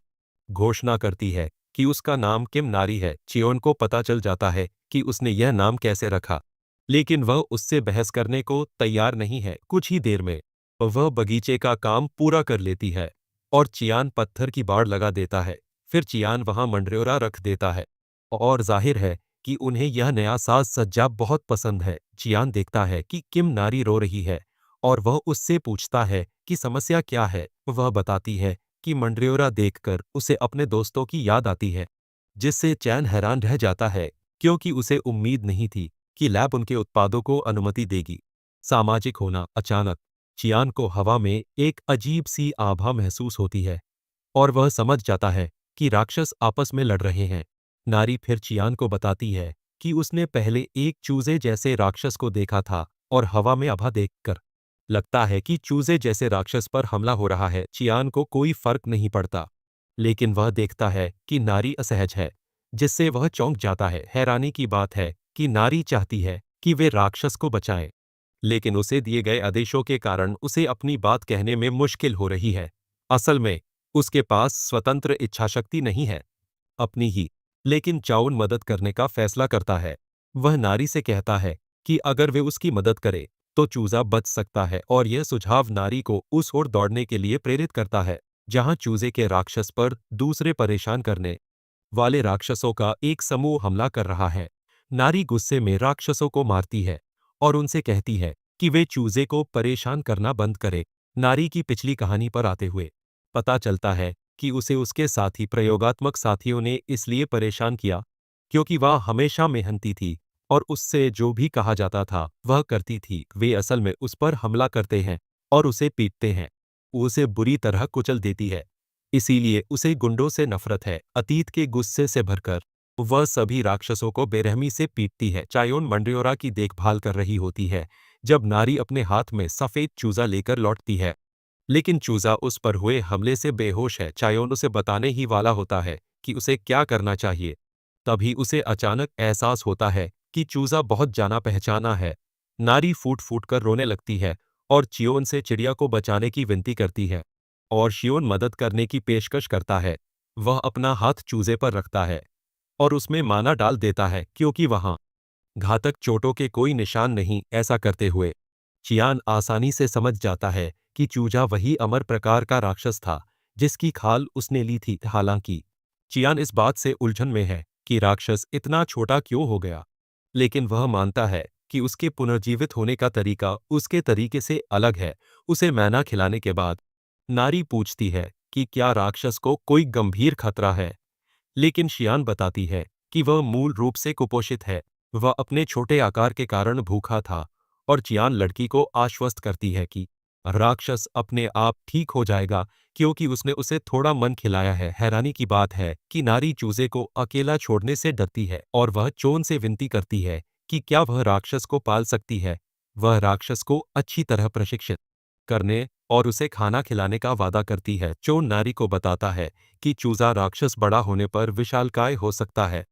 घोषणा करती है कि उसका नाम किम नारी है। चियोन को पता चल जाता है कि उसने यह नाम कैसे रखा, लेकिन वह उससे बहस करने को तैयार नहीं है। कुछ ही देर में वह बगीचे का काम पूरा कर लेती है और चियान पत्थर की बाड़ लगा देता है। फिर चियान वहां मंडरेरा रख देता है और जाहिर है कि उन्हें यह नया साज सज्जा बहुत पसंद है। चियान देखता है कि किम नारी रो रही है और वह उससे पूछता है कि समस्या क्या है। वह बताती है कि मंडरेरा देखकर उसे अपने दोस्तों की याद आती है, जिससे चैन हैरान रह जाता है क्योंकि उसे उम्मीद नहीं थी कि लैब उनके उत्पादों को अनुमति देगी। सामाजिक होना। अचानक चियान को हवा में एक अजीब सी आभा महसूस होती है और वह समझ जाता है कि राक्षस आपस में लड़ रहे हैं। नारी फिर चियान को बताती है कि उसने पहले एक चूजे जैसे राक्षस को देखा था और हवा में आभा देखकर लगता है कि चूजे जैसे राक्षस पर हमला हो रहा है। चियान को कोई फर्क नहीं पड़ता, लेकिन वह देखता है कि नारी असहज है, जिससे वह चौंक जाता है। हैरानी की बात है कि नारी चाहती है कि वे राक्षस को बचाएं, लेकिन उसे दिए गए आदेशों के कारण उसे अपनी बात कहने में मुश्किल हो रही है। असल में उसके पास स्वतंत्र इच्छाशक्ति नहीं है अपनी ही, लेकिन चाउन मदद करने का फैसला करता है। वह नारी से कहता है कि अगर वे उसकी मदद करे तो चूजा बच सकता है और यह सुझाव नारी को उस ओर दौड़ने के लिए प्रेरित करता है जहां चूजे के राक्षस पर दूसरे परेशान करने वाले राक्षसों का एक समूह हमला कर रहा है। नारी गुस्से में राक्षसों को मारती है और उनसे कहती है कि वे चूजे को परेशान करना बंद करें। नारी की पिछली कहानी पर आते हुए पता चलता है कि उसे उसके साथी प्रयोगात्मक साथियों ने इसलिए परेशान किया क्योंकि वह हमेशा मेहनती थी और उससे जो भी कहा जाता था वह करती थी। वे असल में उस पर हमला करते हैं और उसे पीटते हैं, उसे बुरी तरह कुचल देती है, इसीलिए उसे गुंडों से नफरत है। अतीत के गुस्से से भरकर वह सभी राक्षसों को बेरहमी से पीटती है। चायोन मंडरेरा की देखभाल कर रही होती है जब नारी अपने हाथ में सफेद चूजा लेकर लौटती है, लेकिन चूजा उस पर हुए हमले से बेहोश है। चायोन उसे बताने ही वाला होता है कि उसे क्या करना चाहिए, तभी उसे अचानक एहसास होता है कि चूजा बहुत जाना पहचाना है। नारी फूट फूट कर रोने लगती है और चियोन से चिड़िया को बचाने की विनती करती है और शियोन मदद करने की पेशकश करता है। वह अपना हाथ चूजे पर रखता है और उसमें माना डाल देता है क्योंकि वहां घातक चोटों के कोई निशान नहीं। ऐसा करते हुए चियान आसानी से समझ जाता है कि चूजा वही अमर प्रकार का राक्षस था जिसकी खाल उसने ली थी। हालांकि चियान इस बात से उलझन में है कि राक्षस इतना छोटा क्यों हो गया, लेकिन वह मानता है कि उसके पुनर्जीवित होने का तरीका उसके तरीके से अलग है। उसे मैना खिलाने के बाद नारी पूछती है कि क्या राक्षस को कोई गंभीर खतरा है, लेकिन शियान बताती है कि वह मूल रूप से कुपोषित है। वह अपने छोटे आकार के कारण भूखा था और चियान लड़की को आश्वस्त करती है कि राक्षस अपने आप ठीक हो जाएगा क्योंकि उसने उसे थोड़ा मन खिलाया है। हैरानी की बात है कि नारी चूजे को अकेला छोड़ने से डरती है और वह चोन से विनती करती है कि क्या वह राक्षस को पाल सकती है। वह राक्षस को अच्छी तरह प्रशिक्षित करने और उसे खाना खिलाने का वादा करती है। चोन नारी को बताता है कि चूजा राक्षस बड़ा होने पर विशालकाय हो सकता है,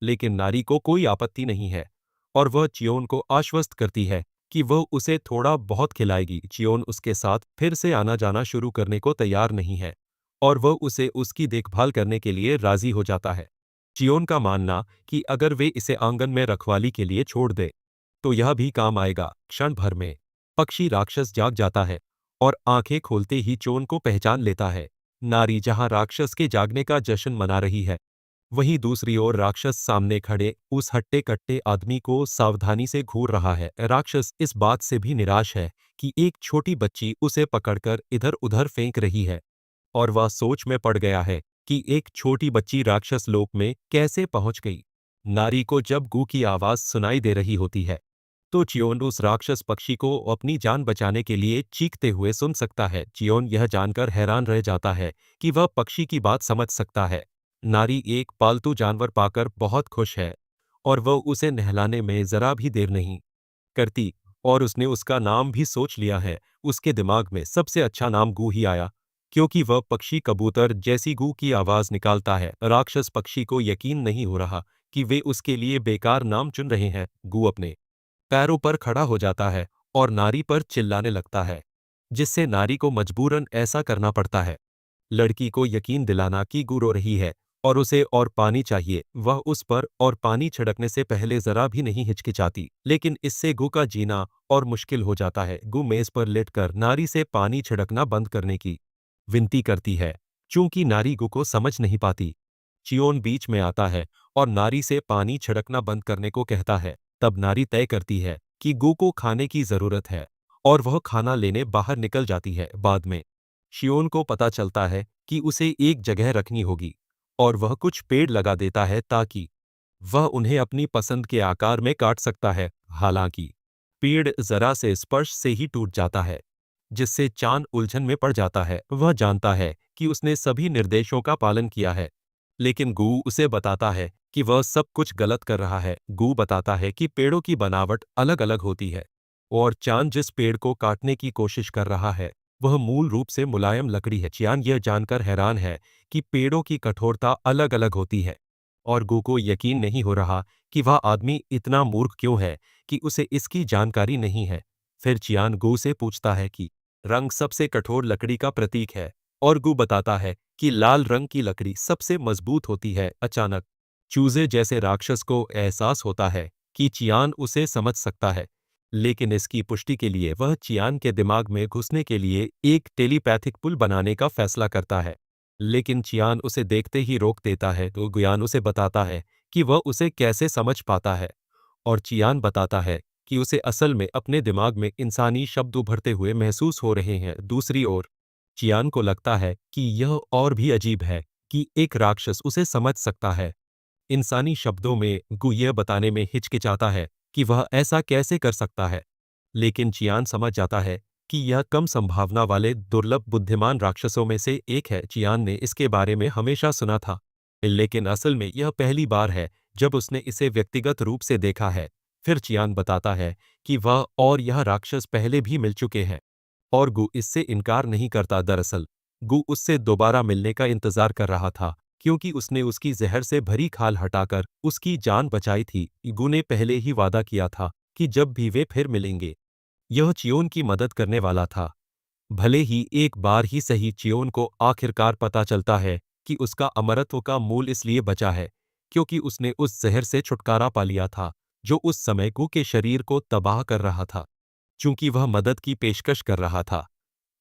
लेकिन नारी को कोई आपत्ति नहीं है और वह चियोन को आश्वस्त करती है कि वह उसे थोड़ा बहुत खिलाएगी। चियोन उसके साथ फिर से आना जाना शुरू करने को तैयार नहीं है और वह उसे उसकी देखभाल करने के लिए राजी हो जाता है। चियोन का मानना कि अगर वे इसे आंगन में रखवाली के लिए छोड़ दे तो यह भी काम आएगा। क्षण भर में पक्षी राक्षस जाग जाता है और आंखें खोलते ही चोन को पहचान लेता है। नारी जहां राक्षस के जागने का जश्न मना रही है, वहीं दूसरी ओर राक्षस सामने खड़े उस हट्टे-कट्टे आदमी को सावधानी से घूर रहा है। राक्षस इस बात से भी निराश है कि एक छोटी बच्ची उसे पकड़कर इधर-उधर फेंक रही है और वह सोच में पड़ गया है कि एक छोटी बच्ची राक्षस लोक में कैसे पहुंच गई। नारी को जब गू की आवाज सुनाई दे रही होती है, तो चियोन उस राक्षस पक्षी को अपनी जान बचाने के लिए चीखते हुए सुन सकता है। चियोन यह जानकर हैरान रह जाता है कि वह पक्षी की बात समझ सकता है। नारी एक पालतू जानवर पाकर बहुत खुश है और वह उसे नहलाने में जरा भी देर नहीं करती और उसने उसका नाम भी सोच लिया है। उसके दिमाग में सबसे अच्छा नाम गू ही आया क्योंकि वह पक्षी कबूतर जैसी गू की आवाज निकालता है। राक्षस पक्षी को यकीन नहीं हो रहा कि वे उसके लिए बेकार नाम चुन रहे हैं। गू अपने पैरों पर खड़ा हो जाता है और नारी पर चिल्लाने लगता है, जिससे नारी को मजबूरन ऐसा करना पड़ता है। लड़की को यकीन दिलाना कि गू रो रही है और उसे और पानी चाहिए। वह उस पर और पानी छिड़कने से पहले जरा भी नहीं हिचकिचाती, लेकिन इससे गू का जीना और मुश्किल हो जाता है। गू मेज पर लेटकर नारी से पानी छिड़कना बंद करने की विनती करती है, चूंकि नारी गू को समझ नहीं पाती। चियोन बीच में आता है और नारी से पानी छिड़कना बंद करने को कहता है। तब नारी तय करती है कि गू को खाने की जरूरत है और वह खाना लेने बाहर निकल जाती है। बाद में शियोन को पता चलता है कि उसे एक जगह रखनी होगी और वह कुछ पेड़ लगा देता है ताकि वह उन्हें अपनी पसंद के आकार में काट सकता है। हालांकि पेड़ जरा से स्पर्श से ही टूट जाता है, जिससे चांद उलझन में पड़ जाता है। वह जानता है कि उसने सभी निर्देशों का पालन किया है, लेकिन गू उसे बताता है कि वह सब कुछ गलत कर रहा है। गू बताता है कि पेड़ों की बनावट अलग-अलग होती है और चांद जिस पेड़ को काटने की कोशिश कर रहा है, वह मूल रूप से मुलायम लकड़ी है। चियान यह जानकर हैरान है कि पेड़ों की कठोरता अलग-अलग होती है और गू को यकीन नहीं हो रहा कि वह आदमी इतना मूर्ख क्यों है कि उसे इसकी जानकारी नहीं है। फिर चियान गू से पूछता है कि रंग सबसे कठोर लकड़ी का प्रतीक है और गू बताता है कि लाल रंग की लकड़ी सबसे मजबूत होती है। अचानक चूजे जैसे राक्षस को एहसास होता है कि चियान उसे समझ सकता है, लेकिन इसकी पुष्टि के लिए वह चियान के दिमाग में घुसने के लिए एक टेलीपैथिक पुल बनाने का फैसला करता है। लेकिन चियान उसे देखते ही रोक देता है तो गुयान उसे बताता है कि वह उसे कैसे समझ पाता है और चियान बताता है कि उसे असल में अपने दिमाग में इंसानी शब्द उभरते हुए महसूस हो रहे हैं। दूसरी ओर चियान को लगता है कि यह और भी अजीब है कि एक राक्षस उसे समझ सकता है। इंसानी शब्दों में गु यह बताने में हिचकिचाता है कि वह ऐसा कैसे कर सकता है, लेकिन चियान समझ जाता है कि यह कम संभावना वाले दुर्लभ बुद्धिमान राक्षसों में से एक है। चियान ने इसके बारे में हमेशा सुना था, लेकिन असल में यह पहली बार है जब उसने इसे व्यक्तिगत रूप से देखा है। फिर चियान बताता है कि वह और यह राक्षस पहले भी मिल चुके हैं और गु इससे इनकार नहीं करता। दरअसल गु उससे दोबारा मिलने का इंतजार कर रहा था क्योंकि उसने उसकी जहर से भरी खाल हटाकर उसकी जान बचाई थी। गु ने पहले ही वादा किया था कि जब भी वे फिर मिलेंगे, यह चियोन की मदद करने वाला था। भले ही एक बार ही सही, चियोन को आखिरकार पता चलता है कि उसका अमरत्व का मूल इसलिए बचा है क्योंकि उसने उस जहर से छुटकारा पा लिया था जो उस समय गु के शरीर को तबाह कर रहा था। चूंकि वह मदद की पेशकश कर रहा था,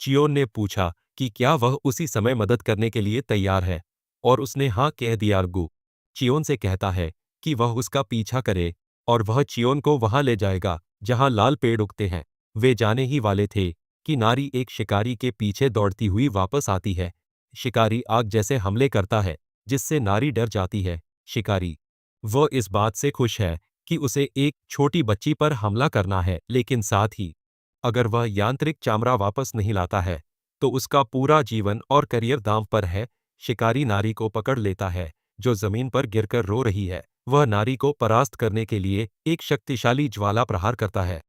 चियोन ने पूछा कि क्या वह उसी समय मदद करने के लिए तैयार है और उसने हाँ कह दिया। गु चियोन से कहता है कि वह उसका पीछा करे और वह चियोन को वहां ले जाएगा जहां लाल पेड़ उगते हैं। वे जाने ही वाले थे कि नारी एक शिकारी के पीछे दौड़ती हुई वापस आती है। शिकारी आग जैसे हमले करता है जिससे नारी डर जाती है। शिकारी वह इस बात से खुश है कि उसे एक छोटी बच्ची पर हमला करना है, लेकिन साथ ही अगर वह यांत्रिक चामड़ा वापस नहीं लाता है, तो उसका पूरा जीवन और करियर दांव पर है। शिकारी नारी को पकड़ लेता है, जो जमीन पर गिरकर रो रही है। वह नारी को परास्त करने के लिए एक शक्तिशाली ज्वाला प्रहार करता है,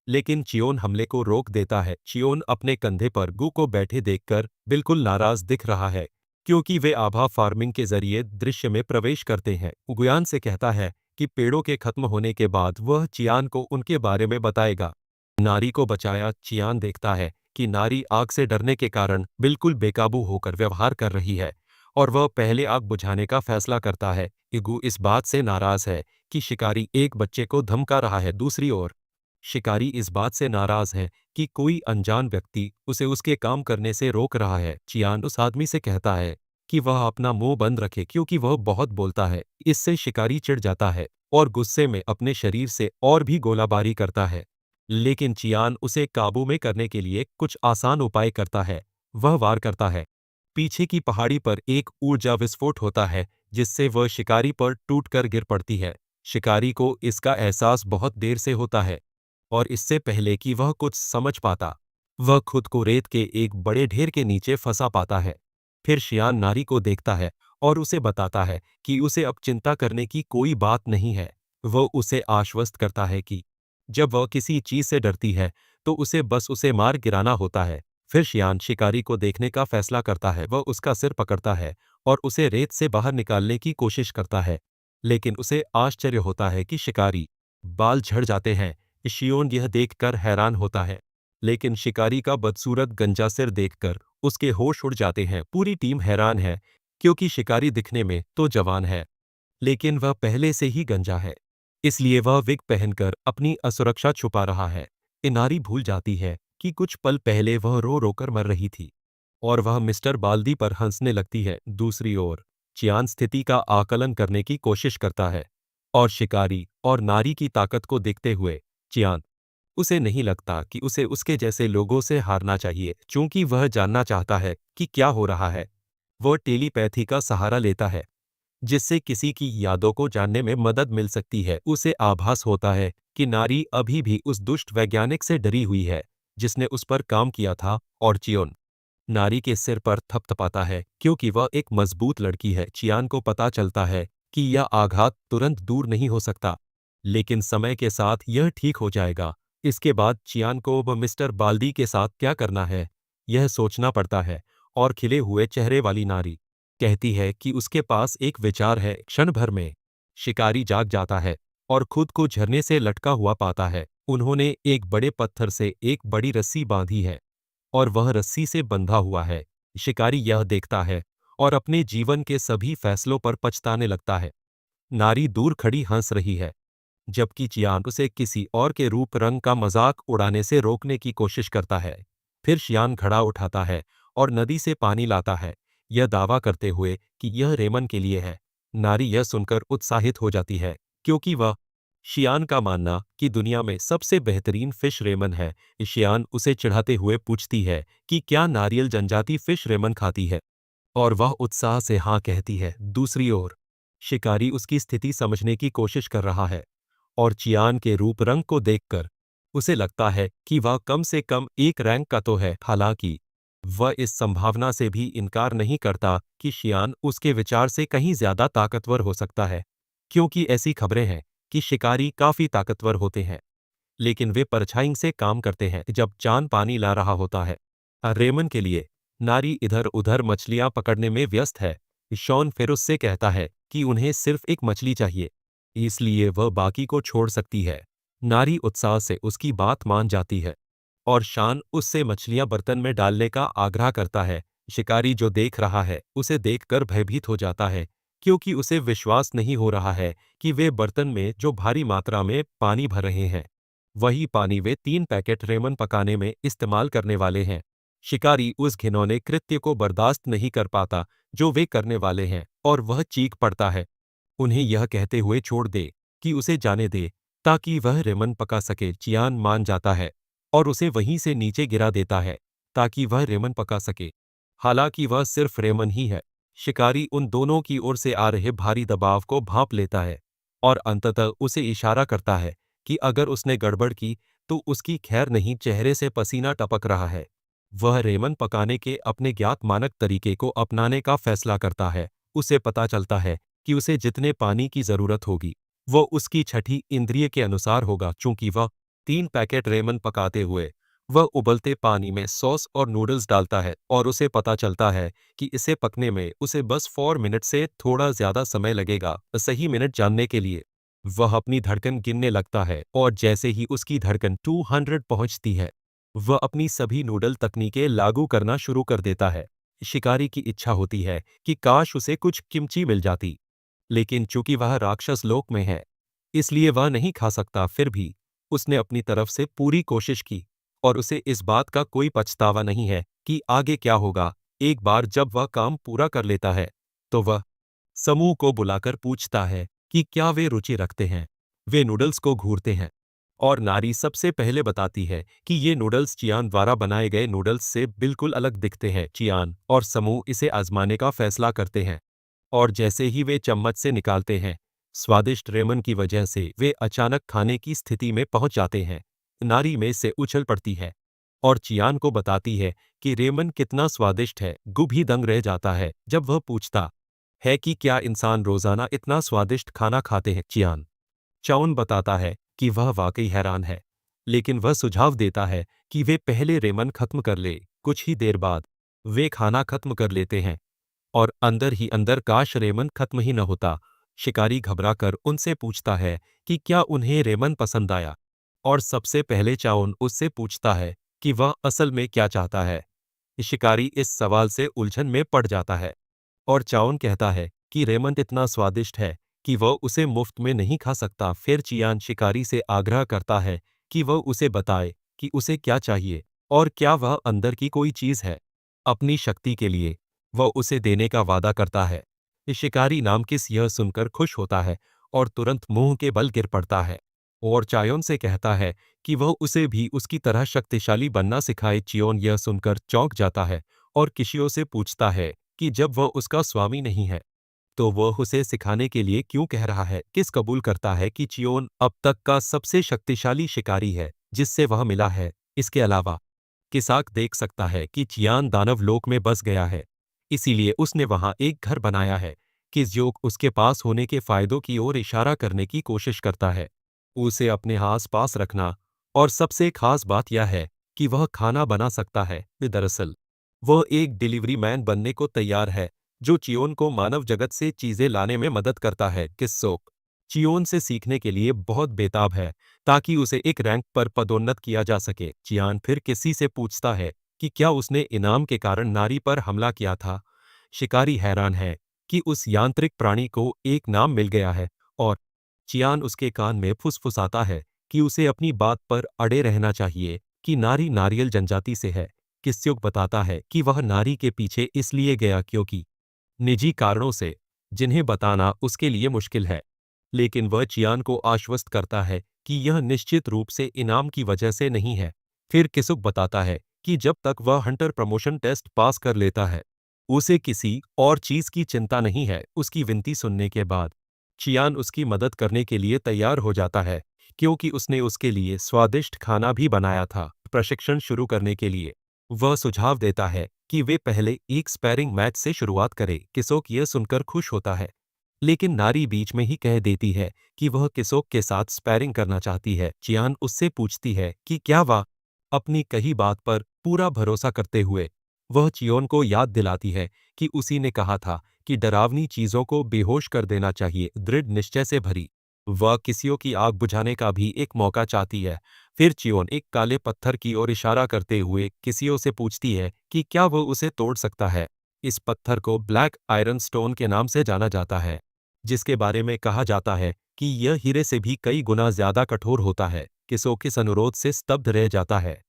लेकिन चियोन हमले को रोक देता है। चियोन अपने कंधे पर गु को बैठे देखकर बिल्कुल नाराज दिख रहा है, क्योंकि वे आभा फार्मिंग के जरिए दृश्य में प्रवेश करते हैं। गुयान से कहता है कि पेड़ों के खत्म होने के बाद वह चियान को उनके बारे में बताएगा। नारी को बचाया। चियान देखता है कि नारी आग से डरने के कारण बिल्कुल बेकाबू होकर व्यवहार कर रही है, और वह पहले आग बुझाने का फैसला करता है। इगू इस बात से नाराज है कि शिकारी एक बच्चे को धमका रहा है। दूसरी ओर शिकारी इस बात से नाराज है कि कोई अनजान व्यक्ति उसे उसके काम करने से रोक रहा है। चियान उस आदमी से कहता है कि वह अपना मुंह बंद रखे, क्योंकि वह बहुत बोलता है। इससे शिकारी चिढ़ जाता है और गुस्से में अपने शरीर से और भी गोलाबारी करता है, लेकिन चियान उसे काबू में करने के लिए कुछ आसान उपाय करता है। वह वार करता है। पीछे की पहाड़ी पर एक ऊर्जा विस्फोट होता है, जिससे वह शिकारी पर टूटकर गिर पड़ती है। शिकारी को इसका एहसास बहुत देर से होता है, और इससे पहले कि वह कुछ समझ पाता, वह खुद को रेत के एक बड़े ढेर के नीचे फंसा पाता है। फिर शियान नारी को देखता है और उसे बताता है कि उसे अब चिंता करने की कोई बात नहीं है। वह उसे आश्वस्त करता है कि जब वह किसी चीज से डरती है, तो उसे बस उसे मार गिराना होता है। फिर शियान शिकारी को देखने का फैसला करता है। वह उसका सिर पकड़ता है और उसे रेत से बाहर निकालने की कोशिश करता है, लेकिन उसे आश्चर्य होता है कि शिकारी बाल झड़ जाते हैं। शियोन यह देखकर हैरान होता है, लेकिन शिकारी का बदसूरत गंजा सिर देखकर उसके होश उड़ जाते हैं। पूरी टीम हैरान है, क्योंकि शिकारी दिखने में तो जवान है, लेकिन वह पहले से ही गंजा है। इसलिए वह विग पहनकर अपनी असुरक्षा छुपा रहा है। इनारी भूल जाती है कि कुछ पल पहले वह रो रोकर मर रही थी, और वह मिस्टर बाल्दी पर हंसने लगती है। दूसरी ओर चियान स्थिति का आकलन करने की कोशिश करता है, और शिकारी और नारी की ताकत को देखते हुए चियान उसे नहीं लगता कि उसे उसके जैसे लोगों से हारना चाहिए। चूंकि वह जानना चाहता है कि क्या हो रहा है, वह टेलीपैथी का सहारा लेता है, जिससे किसी की यादों को जानने में मदद मिल सकती है। उसे आभास होता है कि नारी अभी भी उस दुष्ट वैज्ञानिक से डरी हुई है जिसने उस पर काम किया था, और चियोन नारी के सिर पर थपथपाता है, क्योंकि वह एक मजबूत लड़की है। चियान को पता चलता है कि यह आघात तुरंत दूर नहीं हो सकता, लेकिन समय के साथ यह ठीक हो जाएगा। इसके बाद चियान को वह मिस्टर बाल्दी के साथ क्या करना है, यह सोचना पड़ता है, और खिले हुए चेहरे वाली नारी कहती है कि उसके पास एक विचार है। क्षण भर में शिकारी जाग जाता है और खुद को झरने से लटका हुआ पाता है। उन्होंने एक बड़े पत्थर से एक बड़ी रस्सी बांधी है, और वह रस्सी से बंधा हुआ है। शिकारी यह देखता है और अपने जीवन के सभी फैसलों पर पछताने लगता है। नारी दूर खड़ी हंस रही है, जबकि चियान उसे किसी और के रूप रंग का मजाक उड़ाने से रोकने की कोशिश करता है। फिर शियान घड़ा उठाता है और नदी से पानी लाता है, यह दावा करते हुए कि यह रेमन के लिए है। नारी यह सुनकर उत्साहित हो जाती है, क्योंकि वह शियान का मानना कि दुनिया में सबसे बेहतरीन फिश रेमन है। शियान उसे चिढ़ाते हुए पूछती है कि क्या नारियल जनजाति फिश रेमन खाती है, और वह उत्साह से हाँ कहती है। दूसरी ओर शिकारी उसकी स्थिति समझने की कोशिश कर रहा है, और चियान के रूप रंग को देखकर उसे लगता है कि वह कम से कम एक रैंक का तो है। हालांकि वह इस संभावना से भी इनकार नहीं करता कि शियान उसके विचार से कहीं ज्यादा ताकतवर हो सकता है, क्योंकि ऐसी खबरें हैं कि शिकारी काफी ताकतवर होते हैं, लेकिन वे परछाई से काम करते हैं जब चांद पानी ला रहा होता है। रेमन के लिए नारी इधर उधर मछलियां पकड़ने में व्यस्त है। शॉन फिर उससे कहता है कि उन्हें सिर्फ एक मछली चाहिए, इसलिए वह बाकी को छोड़ सकती है। नारी उत्साह से उसकी बात मान जाती है, और शान उससे मछलियां बर्तन में डालने का आग्रह करता है। शिकारी जो देख रहा है उसे देखकर भयभीत हो जाता है, क्योंकि उसे विश्वास नहीं हो रहा है कि वे बर्तन में जो भारी मात्रा में पानी भर रहे हैं, वही पानी वे 3 पैकेट रेमन पकाने में इस्तेमाल करने वाले हैं। शिकारी उस घिनौने कृत्य को बर्दाश्त नहीं कर पाता जो वे करने वाले हैं, और वह चीख पड़ता है, उन्हें यह कहते हुए छोड़ दे कि उसे जाने दे, ताकि वह रेमन पका सके। चियान मान जाता है और उसे वहीं से नीचे गिरा देता है, ताकि वह रेमन पका सके। हालांकि वह सिर्फ रेमन ही है। शिकारी उन दोनों की ओर से आ रहे भारी दबाव को भांप लेता है, और अंततः उसे इशारा करता है कि अगर उसने गड़बड़ की तो उसकी खैर नहीं, चेहरे से पसीना टपक रहा है। वह रेमन पकाने के अपने ज्ञात मानक तरीके को अपनाने का फैसला करता है। उसे पता चलता है कि उसे जितने पानी की जरूरत होगी वो उसकी छठी इंद्रिय के अनुसार होगा। चूंकि वह 3 पैकेट रेमन पकाते हुए वह उबलते पानी में सॉस और नूडल्स डालता है और उसे पता चलता है कि इसे पकने में उसे बस 4 मिनट से थोड़ा ज्यादा समय लगेगा। सही मिनट जानने के लिए वह अपनी धड़कन गिनने लगता है और जैसे ही उसकी धड़कन 200 पहुंचती है वह अपनी सभी नूडल तकनीकें लागू करना शुरू कर देता है। शिकारी की इच्छा होती है कि काश उसे कुछ किमची मिल जाती, लेकिन चूंकि वह राक्षस लोक में है इसलिए वह नहीं खा सकता। फिर भी उसने अपनी तरफ से पूरी कोशिश की और उसे इस बात का कोई पछतावा नहीं है कि आगे क्या होगा। एक बार जब वह काम पूरा कर लेता है तो वह समूह को बुलाकर पूछता है कि क्या वे रुचि रखते हैं। वे नूडल्स को घूरते हैं और नारी सबसे पहले बताती है कि ये नूडल्स चियान द्वारा बनाए गए नूडल्स से बिल्कुल अलग दिखते हैं। चियान और समूह इसे आजमाने का फैसला करते हैं और जैसे ही वे चम्मच से निकालते हैं स्वादिष्ट रेमन की वजह से वे अचानक खाने की स्थिति में पहुंच जाते हैं। नारी में से उछल पड़ती है और चियान को बताती है कि रेमन कितना स्वादिष्ट है। गुब ही दंग रह जाता है जब वह पूछता है कि क्या इंसान रोजाना इतना स्वादिष्ट खाना खाते हैं। चियान चाउन बताता है कि वह वाकई हैरान है, लेकिन वह सुझाव देता है कि वे पहले रेमन खत्म कर ले। कुछ ही देर बाद वे खाना खत्म कर लेते हैं और अंदर ही अंदर काश रेमन खत्म ही न होता। शिकारी घबराकर उनसे पूछता है कि क्या उन्हें रेमन पसंद आया और सबसे पहले चाउन उससे पूछता है कि वह असल में क्या चाहता है। शिकारी इस सवाल से उलझन में पड़ जाता है और चाउन कहता है कि रेमंड इतना स्वादिष्ट है कि वह उसे मुफ्त में नहीं खा सकता। फिर चियान शिकारी से आग्रह करता है कि वह उसे बताए कि उसे क्या चाहिए और क्या वह अंदर की कोई चीज है। अपनी शक्ति के लिए वह उसे देने का वादा करता है। शिकारी नामकिस यह सुनकर खुश होता है और तुरंत मुंह के बल गिर पड़ता है और चायोन से कहता है कि वह उसे भी उसकी तरह शक्तिशाली बनना सिखाए। चियोन यह सुनकर चौंक जाता है और किशियो से पूछता है कि जब वह उसका स्वामी नहीं है तो वह उसे सिखाने के लिए क्यों कह रहा है। किस कबूल करता है कि चियोन अब तक का सबसे शक्तिशाली शिकारी है जिससे वह मिला है। इसके अलावा किसाक देख सकता है कि चियान दानव लोक में बस गया है, इसीलिए उसने वहां एक घर बनाया है। किजयोक उसके पास होने के फायदों की ओर इशारा करने की कोशिश करता है, उसे अपने आस पास रखना। और सबसे खास बात यह है कि वह खाना बना सकता है। दरअसल वह एक डिलीवरी मैन बनने को तैयार है जो चियोन को मानव जगत से चीजें लाने में मदद करता है। किस्सोक चियोन से सीखने के लिए बहुत बेताब है ताकि उसे एक रैंक पर पदोन्नत किया जा सके। चियान फिर किसी से पूछता है कि क्या उसने इनाम के कारण नारी पर हमला किया था। शिकारी हैरान है कि उस यांत्रिक प्राणी को एक नाम मिल गया है और चियान उसके कान में फुसफुसाता है कि उसे अपनी बात पर अड़े रहना चाहिए कि नारी नारियल जनजाति से है। किस्योक बताता है कि वह नारी के पीछे इसलिए गया क्योंकि निजी कारणों से जिन्हें बताना उसके लिए मुश्किल है, लेकिन वह चियान को आश्वस्त करता है कि यह निश्चित रूप से इनाम की वजह से नहीं है। फिर किसुक बताता है कि जब तक वह हंटर प्रमोशन टेस्ट पास कर लेता है उसे किसी और चीज की चिंता नहीं है। उसकी विनती सुनने के बाद चियान उसकी मदद करने के लिए तैयार हो जाता है क्योंकि उसने उसके लिए स्वादिष्ट खाना भी बनाया था। प्रशिक्षण शुरू करने के लिए वह सुझाव देता है कि वे पहले एक स्पैरिंग मैच से शुरुआत करें। किसोक यह सुनकर खुश होता है, लेकिन नारी बीच में ही कह देती है कि वह किसोक के साथ स्पैरिंग करना चाहती है। चियान उससे पूछती है कि क्या वह अपनी कही बात पर पूरा भरोसा करते हुए वह चियोन को याद दिलाती है कि उसी ने कहा था कि डरावनी चीजों को बेहोश कर देना चाहिए। दृढ़ निश्चय से भरी वह किसियों की आग बुझाने का भी एक मौका चाहती है। फिर चियोन एक काले पत्थर की ओर इशारा करते हुए किसियों से पूछती है कि क्या वह उसे तोड़ सकता है। इस पत्थर को ब्लैक आयरन स्टोन के नाम से जाना जाता है, जिसके बारे में कहा जाता है कि यह हीरे से भी कई गुना ज्यादा कठोर होता है। किसो किस अनुरोध से स्तब्ध रह जाता है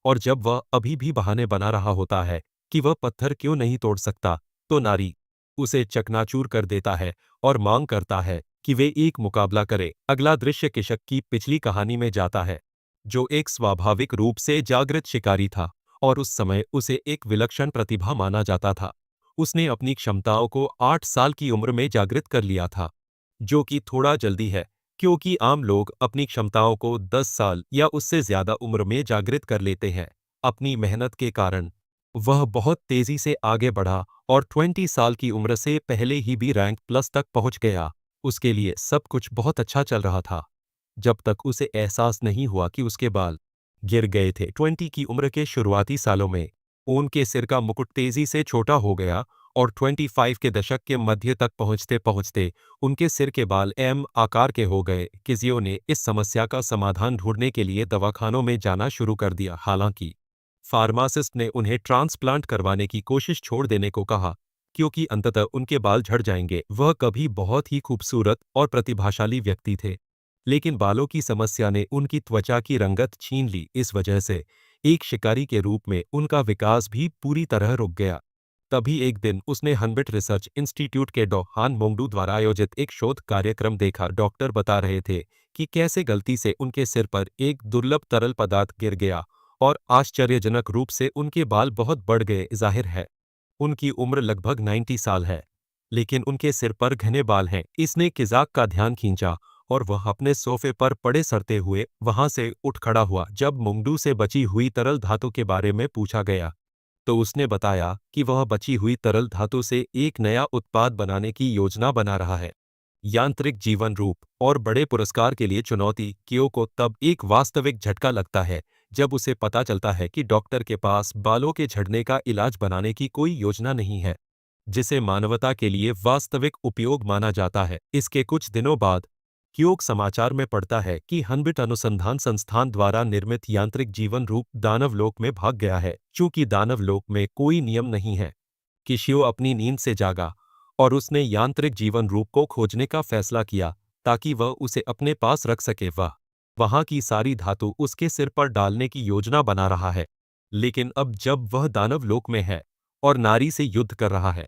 और जब वह अभी भी बहाने बना रहा होता है कि वह पत्थर क्यों नहीं तोड़ सकता, तो नारी उसे चकनाचूर कर देता है और मांग करता है कि वे एक मुकाबला करें। अगला दृश्य किशक की पिछली कहानी में जाता है, जो एक स्वाभाविक रूप से जागृत शिकारी था और उस समय उसे एक विलक्षण प्रतिभा माना जाता था। उसने अपनी क्षमताओं को 8 साल की उम्र में जागृत कर लिया था, जो कि थोड़ा जल्दी है, क्योंकि आम लोग अपनी क्षमताओं को 10 साल या उससे ज्यादा उम्र में जागृत कर लेते हैं। अपनी मेहनत के कारण वह बहुत तेजी से आगे बढ़ा और 20 साल की उम्र से पहले ही भी रैंक प्लस तक पहुंच गया। उसके लिए सब कुछ बहुत अच्छा चल रहा था, जब तक उसे एहसास नहीं हुआ कि उसके बाल गिर गए थे। 20 की उम्र के शुरुआती सालों में उनके सिर का मुकुट तेजी से छोटा हो गया और 25 के दशक के मध्य तक पहुंचते पहुंचते उनके सिर के बाल एम आकार के हो गए। किसियो ने इस समस्या का समाधान ढूंढने के लिए दवाखानों में जाना शुरू कर दिया। हालांकि फार्मासिस्ट ने उन्हें ट्रांसप्लांट करवाने की कोशिश छोड़ देने को कहा, क्योंकि अंततः उनके बाल झड़ जाएंगे। वह कभी बहुत ही खूबसूरत और प्रतिभाशाली व्यक्ति थे, लेकिन बालों की समस्या ने उनकी त्वचा की रंगत छीन ली। इस वजह से एक शिकारी के रूप में उनका विकास भी पूरी तरह रुक गया। तभी एक दिन उसने हनबिट रिसर्च इंस्टीट्यूट के डॉ हान मोंगडू द्वारा आयोजित एक शोध कार्यक्रम देखा। डॉक्टर बता रहे थे कि कैसे गलती से उनके सिर पर एक दुर्लभ तरल पदार्थ गिर गया और आश्चर्यजनक रूप से उनके बाल बहुत बढ़ गए। जाहिर है, उनकी उम्र लगभग 90 साल है, लेकिन उनके सिर पर घने बाल हैं। इसने किजाक का ध्यान खींचा और वह अपने सोफे पर पड़े सरते हुए वहां से उठ खड़ा हुआ। जब मुंगडू से बची हुई तरल धातु के बारे में पूछा गया, तो उसने बताया कि वह बची हुई तरल धातु से एक नया उत्पाद बनाने की योजना बना रहा है। यांत्रिक जीवन रूप और बड़े पुरस्कार के लिए चुनौती। कियो को तब एक वास्तविक झटका लगता है जब उसे पता चलता है कि डॉक्टर के पास बालों के झड़ने का इलाज बनाने की कोई योजना नहीं है, जिसे मानवता के लिए वास्तविक उपयोग माना जाता है। इसके कुछ दिनों बाद क्योंक समाचार में पढ़ता है कि हनबिट अनुसंधान संस्थान द्वारा निर्मित यांत्रिक जीवन रूप दानवलोक में भाग गया है। चूंकि दानवलोक में कोई नियम नहीं है, किशियो अपनी नींद से जागा और उसने यांत्रिक जीवन रूप को खोजने का फैसला किया ताकि वह उसे अपने पास रख सके। वह वहां की सारी धातु उसके सिर पर डालने की योजना बना रहा है, लेकिन अब जब वह दानवलोक में है और नारी से युद्ध कर रहा है,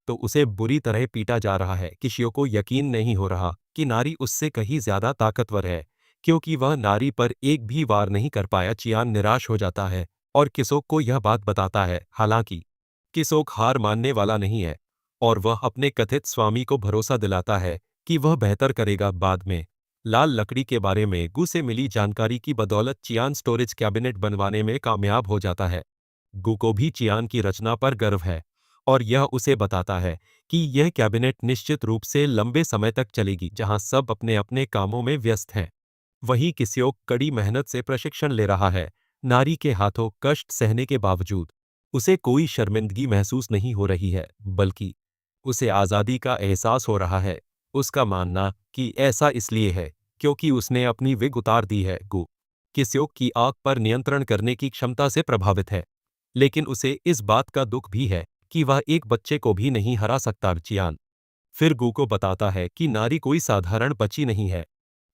तो उसे बुरी तरह पीटा जा रहा है। किशियो को यकीन नहीं हो रहा कि नारी उससे कहीं ज्यादा ताकतवर है, क्योंकि वह नारी पर एक भी वार नहीं कर पाया। चियान निराश हो जाता है और किसोक को यह बात बताता है। हालांकि किसोक हार मानने वाला नहीं है और वह अपने कथित स्वामी को भरोसा दिलाता है कि वह बेहतर करेगा। बाद में लाल लकड़ी के बारे में गु से मिली जानकारी की बदौलत चियान स्टोरेज कैबिनेट बनवाने में कामयाब हो जाता है। गु को भी चियान की रचना पर गर्व है और यह उसे बताता है कि यह कैबिनेट निश्चित रूप से लंबे समय तक चलेगी, जहां सब अपने अपने कामों में व्यस्त हैं। वहीं किस्योक कड़ी मेहनत से प्रशिक्षण ले रहा है। नारी के हाथों कष्ट सहने के बावजूद उसे कोई शर्मिंदगी महसूस नहीं हो रही है, बल्कि उसे आज़ादी का एहसास हो रहा है। उसका मानना कि ऐसा इसलिए है क्योंकि उसने अपनी विग उतार दी है। गु किस्योक की आंख पर नियंत्रण करने की क्षमता से प्रभावित है, लेकिन उसे इस बात का दुख भी है कि वह एक बच्चे को भी नहीं हरा सकता। चियान फिर गु को बताता है कि नारी कोई साधारण बच्ची नहीं है,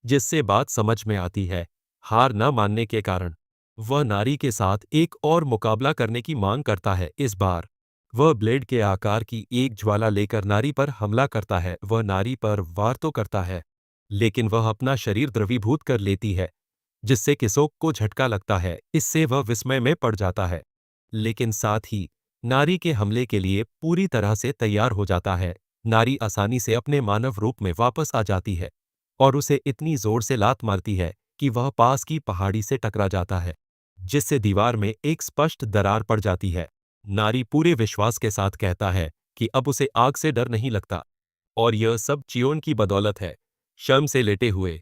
जिससे बात समझ में आती है। हार न मानने के कारण वह नारी के साथ एक और मुकाबला करने की मांग करता है। इस बार वह ब्लेड के आकार की एक ज्वाला लेकर नारी पर हमला करता है। वह नारी पर वार तो करता है, लेकिन वह अपना शरीर द्रवीभूत कर लेती है, जिससे किसोक को झटका लगता है। इससे वह विस्मय में पड़ जाता है, लेकिन साथ ही नारी के हमले के लिए पूरी तरह से तैयार हो जाता है। नारी आसानी से अपने मानव रूप में वापस आ जाती है और उसे इतनी जोर से लात मारती है कि वह पास की पहाड़ी से टकरा जाता है, जिससे दीवार में एक स्पष्ट दरार पड़ जाती है। नारी पूरे विश्वास के साथ कहता है कि अब उसे आग से डर नहीं लगता और यह सब चियोन की बदौलत है। शर्म से लेटे हुए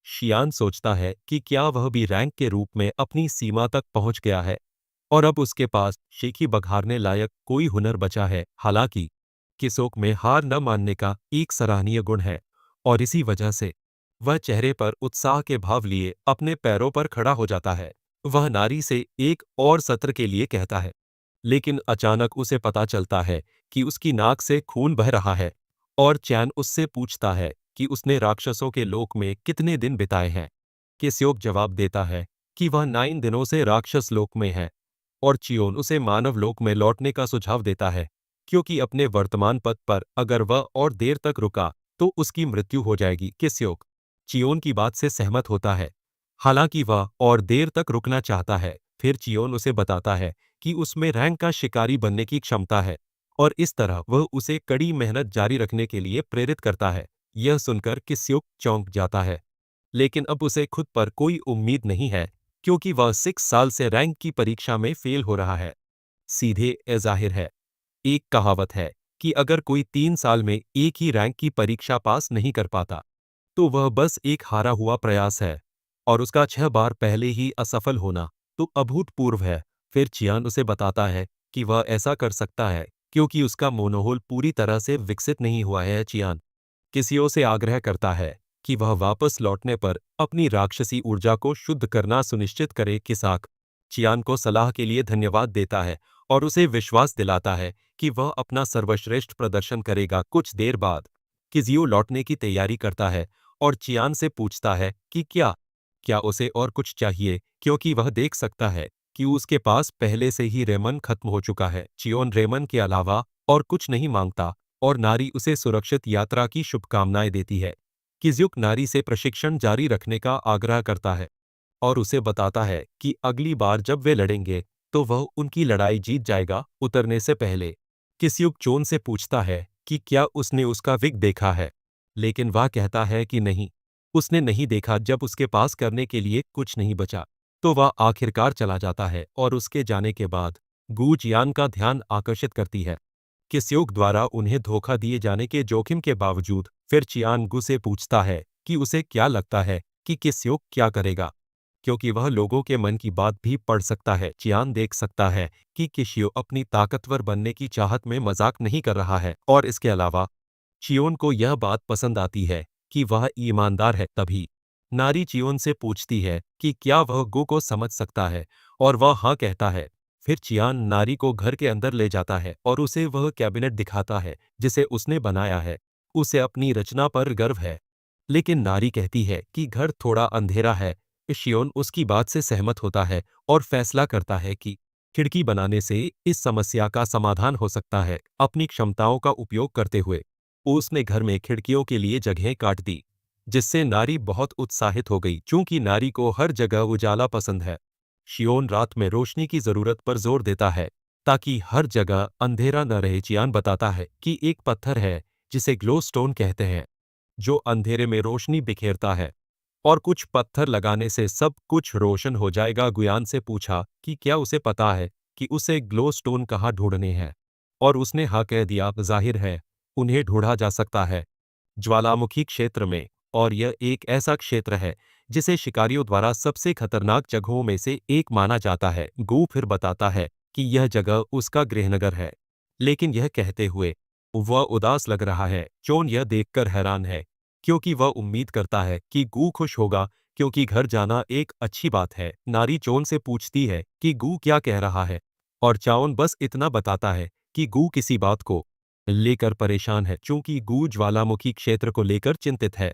शियान सोचता है कि क्या वह भी रैंक के रूप में अपनी सीमा तक पहुंच गया है और अब उसके पास शेखी बघारने लायक कोई हुनर बचा है। हालांकि किसोक में हार न मानने का एक सराहनीय गुण है और इसी वजह से वह चेहरे पर उत्साह के भाव लिए अपने पैरों पर खड़ा हो जाता है। वह नारी से एक और सत्र के लिए कहता है, लेकिन अचानक उसे पता चलता है कि उसकी नाक से खून बह रहा है और चैन उससे पूछता है कि उसने राक्षसों के लोक में कितने दिन बिताए हैं। किस्योक जवाब देता है कि वह 9 दिनों से राक्षस लोक में है और चियोन उसे मानव लोक में लौटने का सुझाव देता है, क्योंकि अपने वर्तमान पद पर अगर वह और देर तक रुका तो उसकी मृत्यु हो जाएगी। किस्योक चियोन की बात से सहमत होता है, हालांकि वह और देर तक रुकना चाहता है। फिर चियोन उसे बताता है कि उसमें रैंक का शिकारी बनने की क्षमता है और इस तरह वह उसे कड़ी मेहनत जारी रखने के लिए प्रेरित करता है। यह सुनकर किस्योक चौंक जाता है लेकिन अब उसे खुद पर कोई उम्मीद नहीं है, क्योंकि वह 6 साल से रैंक की परीक्षा में फेल हो रहा है। सीधे जाहिर है। एक कहावत है कि अगर कोई 3 साल में एक ही रैंक की परीक्षा पास नहीं कर पाता, तो वह बस एक हारा हुआ प्रयास है, और उसका 6 बार पहले ही असफल होना तो अभूतपूर्व है। फिर चियान उसे बताता है कि वह ऐसा कर सकता है क्योंकि उसका मोनोहोल पूरी तरह से विकसित नहीं हुआ है। चियान किसी से आग्रह करता है कि वह वापस लौटने पर अपनी राक्षसी ऊर्जा को शुद्ध करना सुनिश्चित करे। किसाक चियान को सलाह के लिए धन्यवाद देता है और उसे विश्वास दिलाता है कि वह अपना सर्वश्रेष्ठ प्रदर्शन करेगा। कुछ देर बाद किजियो लौटने की तैयारी करता है और चियान से पूछता है कि क्या क्या उसे और कुछ चाहिए, क्योंकि वह देख सकता है कि उसके पास पहले से ही रेमन खत्म हो चुका है। चियोन रेमन के अलावा और कुछ नहीं मांगता और नारी उसे सुरक्षित यात्रा की शुभकामनाएं देती है। किज्युक नारी से प्रशिक्षण जारी रखने का आग्रह करता है और उसे बताता है कि अगली बार जब वे लड़ेंगे तो वह उनकी लड़ाई जीत जाएगा। उतरने से पहले किस्युक चोन से पूछता है कि क्या उसने उसका विग देखा है, लेकिन वह कहता है कि नहीं, उसने नहीं देखा। जब उसके पास करने के लिए कुछ नहीं बचा तो वह आखिरकार चला जाता है और उसके जाने के बाद गू जियान का ध्यान आकर्षित करती है। किस्योक द्वारा उन्हें धोखा दिए जाने के जोखिम के बावजूद फिर चियान गु से पूछता है कि उसे क्या लगता है कि किस्योक क्या करेगा, क्योंकि वह लोगों के मन की बात भी पढ़ सकता है। चियान देख सकता है कि किशियो अपनी ताकतवर बनने की चाहत में मजाक नहीं कर रहा है, और इसके अलावा चियोन को यह बात पसंद आती है कि वह ईमानदार है। तभी नारी चियोन से पूछती है कि क्या वह गो को समझ सकता है, और वह हाँ कहता है। फिर चियान नारी को घर के अंदर ले जाता है और उसे वह कैबिनेट दिखाता है जिसे उसने बनाया है। उसे अपनी रचना पर गर्व है, लेकिन नारी कहती है कि घर थोड़ा अंधेरा है। शियोन उसकी बात से सहमत होता है और फैसला करता है कि खिड़की बनाने से इस समस्या का समाधान हो सकता है। अपनी क्षमताओं का उपयोग करते हुए उसने घर में खिड़कियों के लिए जगहें काट दी, जिससे नारी बहुत उत्साहित हो गई। चूंकि नारी को हर जगह उजाला पसंद है, शियोन रात में रोशनी की जरूरत पर जोर देता है ताकि हर जगह अंधेरा न रहे। चियान बताता है कि एक पत्थर है जिसे ग्लो स्टोन कहते हैं, जो अंधेरे में रोशनी बिखेरता है, और कुछ पत्थर लगाने से सब कुछ रोशन हो जाएगा। गुयान से पूछा कि क्या उसे पता है कि उसे ग्लो स्टोन कहाँ ढूंढने हैं, और उसने हाँ कह दिया। जाहिर है उन्हें ढूंढा जा सकता है ज्वालामुखी क्षेत्र में, और यह एक ऐसा क्षेत्र है जिसे शिकारियों द्वारा सबसे खतरनाक जगहों में से एक माना जाता है। गू फिर बताता है कि यह जगह उसका गृहनगर है, लेकिन यह कहते हुए वह उदास लग रहा है। चोन यह देखकर हैरान है, क्योंकि वह उम्मीद करता है कि गू खुश होगा, क्योंकि घर जाना एक अच्छी बात है। नारी चोन से पूछती है कि गू क्या कह रहा है, और चाओन बस इतना बताता है कि गू किसी बात को लेकर परेशान है, चूंकि गू ज्वालामुखी क्षेत्र को लेकर चिंतित है।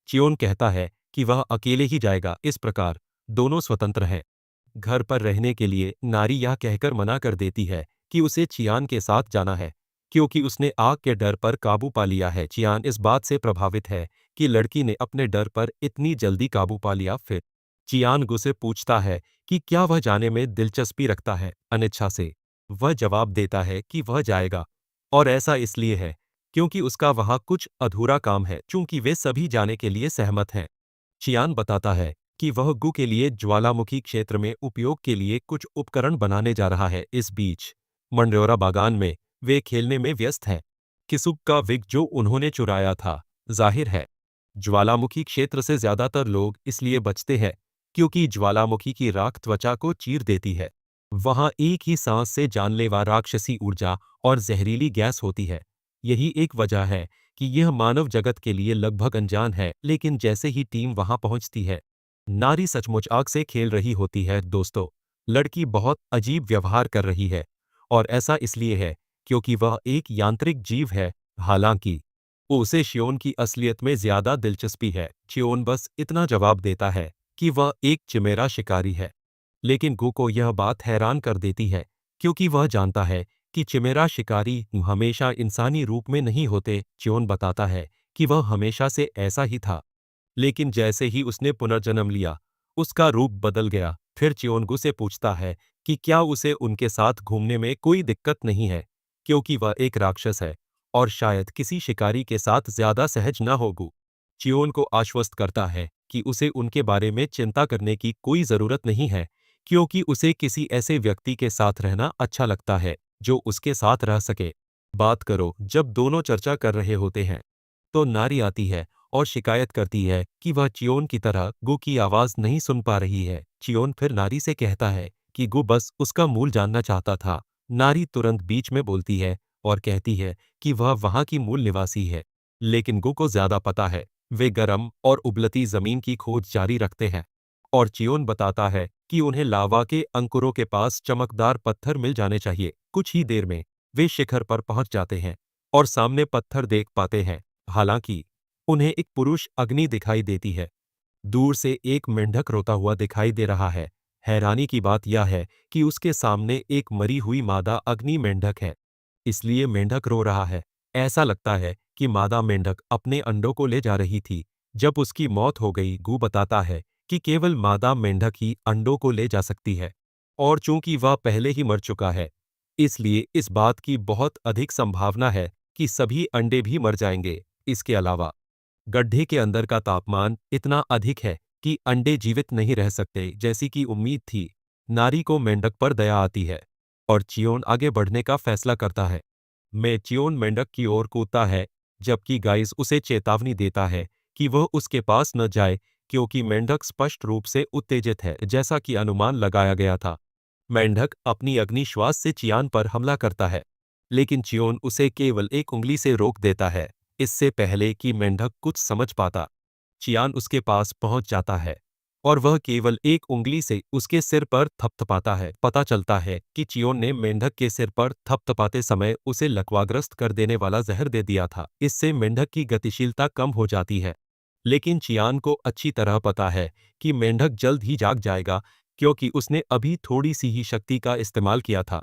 चियोन कहता है कि वह अकेले ही जाएगा। इस प्रकार दोनों स्वतंत्र हैं। घर पर रहने के लिए नारी यह कहकर मना कर देती है कि उसे चियान के साथ जाना है, क्योंकि उसने आग के डर पर काबू पा लिया है। चियान इस बात से प्रभावित है कि लड़की ने अपने डर पर इतनी जल्दी काबू पा लिया। फिर चियान गु से पूछता है कि क्या वह जाने में दिलचस्पी रखता है। अनिच्छा से वह जवाब देता है कि वह जाएगा, और ऐसा इसलिए है क्योंकि उसका वहां कुछ अधूरा काम है। चूंकि वे सभी जाने के लिए सहमत हैं, चियान बताता है कि वह गु के लिए ज्वालामुखी क्षेत्र में उपयोग के लिए कुछ उपकरण बनाने जा रहा है। इस बीच मंड्योरा बागान में वे खेलने में व्यस्त हैं। किसुक का विग जो उन्होंने चुराया था। जाहिर है ज्वालामुखी क्षेत्र से ज्यादातर लोग इसलिए बचते हैं क्योंकि ज्वालामुखी की राख त्वचा को चीर देती है। वहां एक ही सांस से जानलेवा राक्षसी ऊर्जा और जहरीली गैस होती है। यही एक वजह है कि यह मानव जगत के लिए लगभग अनजान है। लेकिन जैसे ही टीम वहां पहुंचती है, नारी सचमुच आग से खेल रही होती है। दोस्तों, लड़की बहुत अजीब व्यवहार कर रही है, और ऐसा इसलिए है क्योंकि वह एक यांत्रिक जीव है। हालांकि उसे शियोन की असलियत में ज्यादा दिलचस्पी है। शियोन बस इतना जवाब देता है कि वह एक चिमेरा शिकारी है, लेकिन गु को यह बात हैरान कर देती है, क्योंकि वह जानता है कि चिमेरा शिकारी हमेशा इंसानी रूप में नहीं होते। च्योन बताता है कि वह हमेशा से ऐसा ही था, लेकिन जैसे ही उसने पुनर्जन्म लिया, उसका रूप बदल गया। फिर च्योनगु से पूछता है कि क्या उसे उनके साथ घूमने में कोई दिक्कत नहीं है, क्योंकि वह एक राक्षस है और शायद किसी शिकारी के साथ ज्यादा सहज न हो। गु च्योन को आश्वस्त करता है कि उसे उनके बारे में चिंता करने की कोई जरूरत नहीं है, क्योंकि उसे किसी ऐसे व्यक्ति के साथ रहना अच्छा लगता है जो उसके साथ रह सके। बात करो जब दोनों चर्चा कर रहे होते हैं तो नारी आती है और शिकायत करती है कि वह चियोन की तरह गु की आवाज नहीं सुन पा रही है। चियोन फिर नारी से कहता है कि गु बस उसका मूल जानना चाहता था। नारी तुरंत बीच में बोलती है और कहती है कि वह वहां की मूल निवासी है, लेकिन गु को ज्यादा पता है। वे गर्म और उबलती जमीन की खोज जारी रखते हैं और चियोन बताता है कि उन्हें लावा के अंकुरों के पास चमकदार पत्थर मिल जाने चाहिए। कुछ ही देर में वे शिखर पर पहुंच जाते हैं और सामने पत्थर देख पाते हैं। हालांकि उन्हें एक पुरुष अग्नि दिखाई देती है। दूर से एक मेंढक रोता हुआ दिखाई दे रहा है। हैरानी की बात यह है कि उसके सामने एक मरी हुई मादा अग्नि मेंढक है, इसलिए मेंढक रो रहा है। ऐसा लगता है कि मादा मेंढक अपने अंडों को ले जा रही थी जब उसकी मौत हो गई। गू बताता है कि केवल मादा मेंढक ही अंडों को ले जा सकती है और चूंकि वह पहले ही मर चुका है, इसलिए इस बात की बहुत अधिक संभावना है कि सभी अंडे भी मर जाएंगे। इसके अलावा गड्ढे के अंदर का तापमान इतना अधिक है कि अंडे जीवित नहीं रह सकते जैसी कि उम्मीद थी। नारी को मेंढक पर दया आती है और चियोन आगे बढ़ने का फैसला करता है। में चियोन मेंढक की ओर कूदता है, जबकि गाइस उसे चेतावनी देता है कि वह उसके पास न जाए, क्योंकि मेंढक स्पष्ट रूप से उत्तेजित है जैसा कि अनुमान लगाया गया था। मेंढक अपनी अग्नि श्वास से चियान पर हमला करता है, लेकिन चियोन उसे केवल एक उंगली से रोक देता है इससे पहले कि मेंढक कुछ समझ पाता। चियान उसके पास पहुंच जाता है और वह केवल एक उंगली से उसके सिर पर थपथपाता है। पता चलता है कि चियोन ने मेंढक के सिर पर थपथपाते समय उसे लकवाग्रस्त कर देने वाला जहर दे दिया था। इससे मेंढक की गतिशीलता कम हो जाती है, लेकिन चियान को अच्छी तरह पता है कि मेंढक जल्द ही जाग जाएगा, क्योंकि उसने अभी थोड़ी सी ही शक्ति का इस्तेमाल किया था।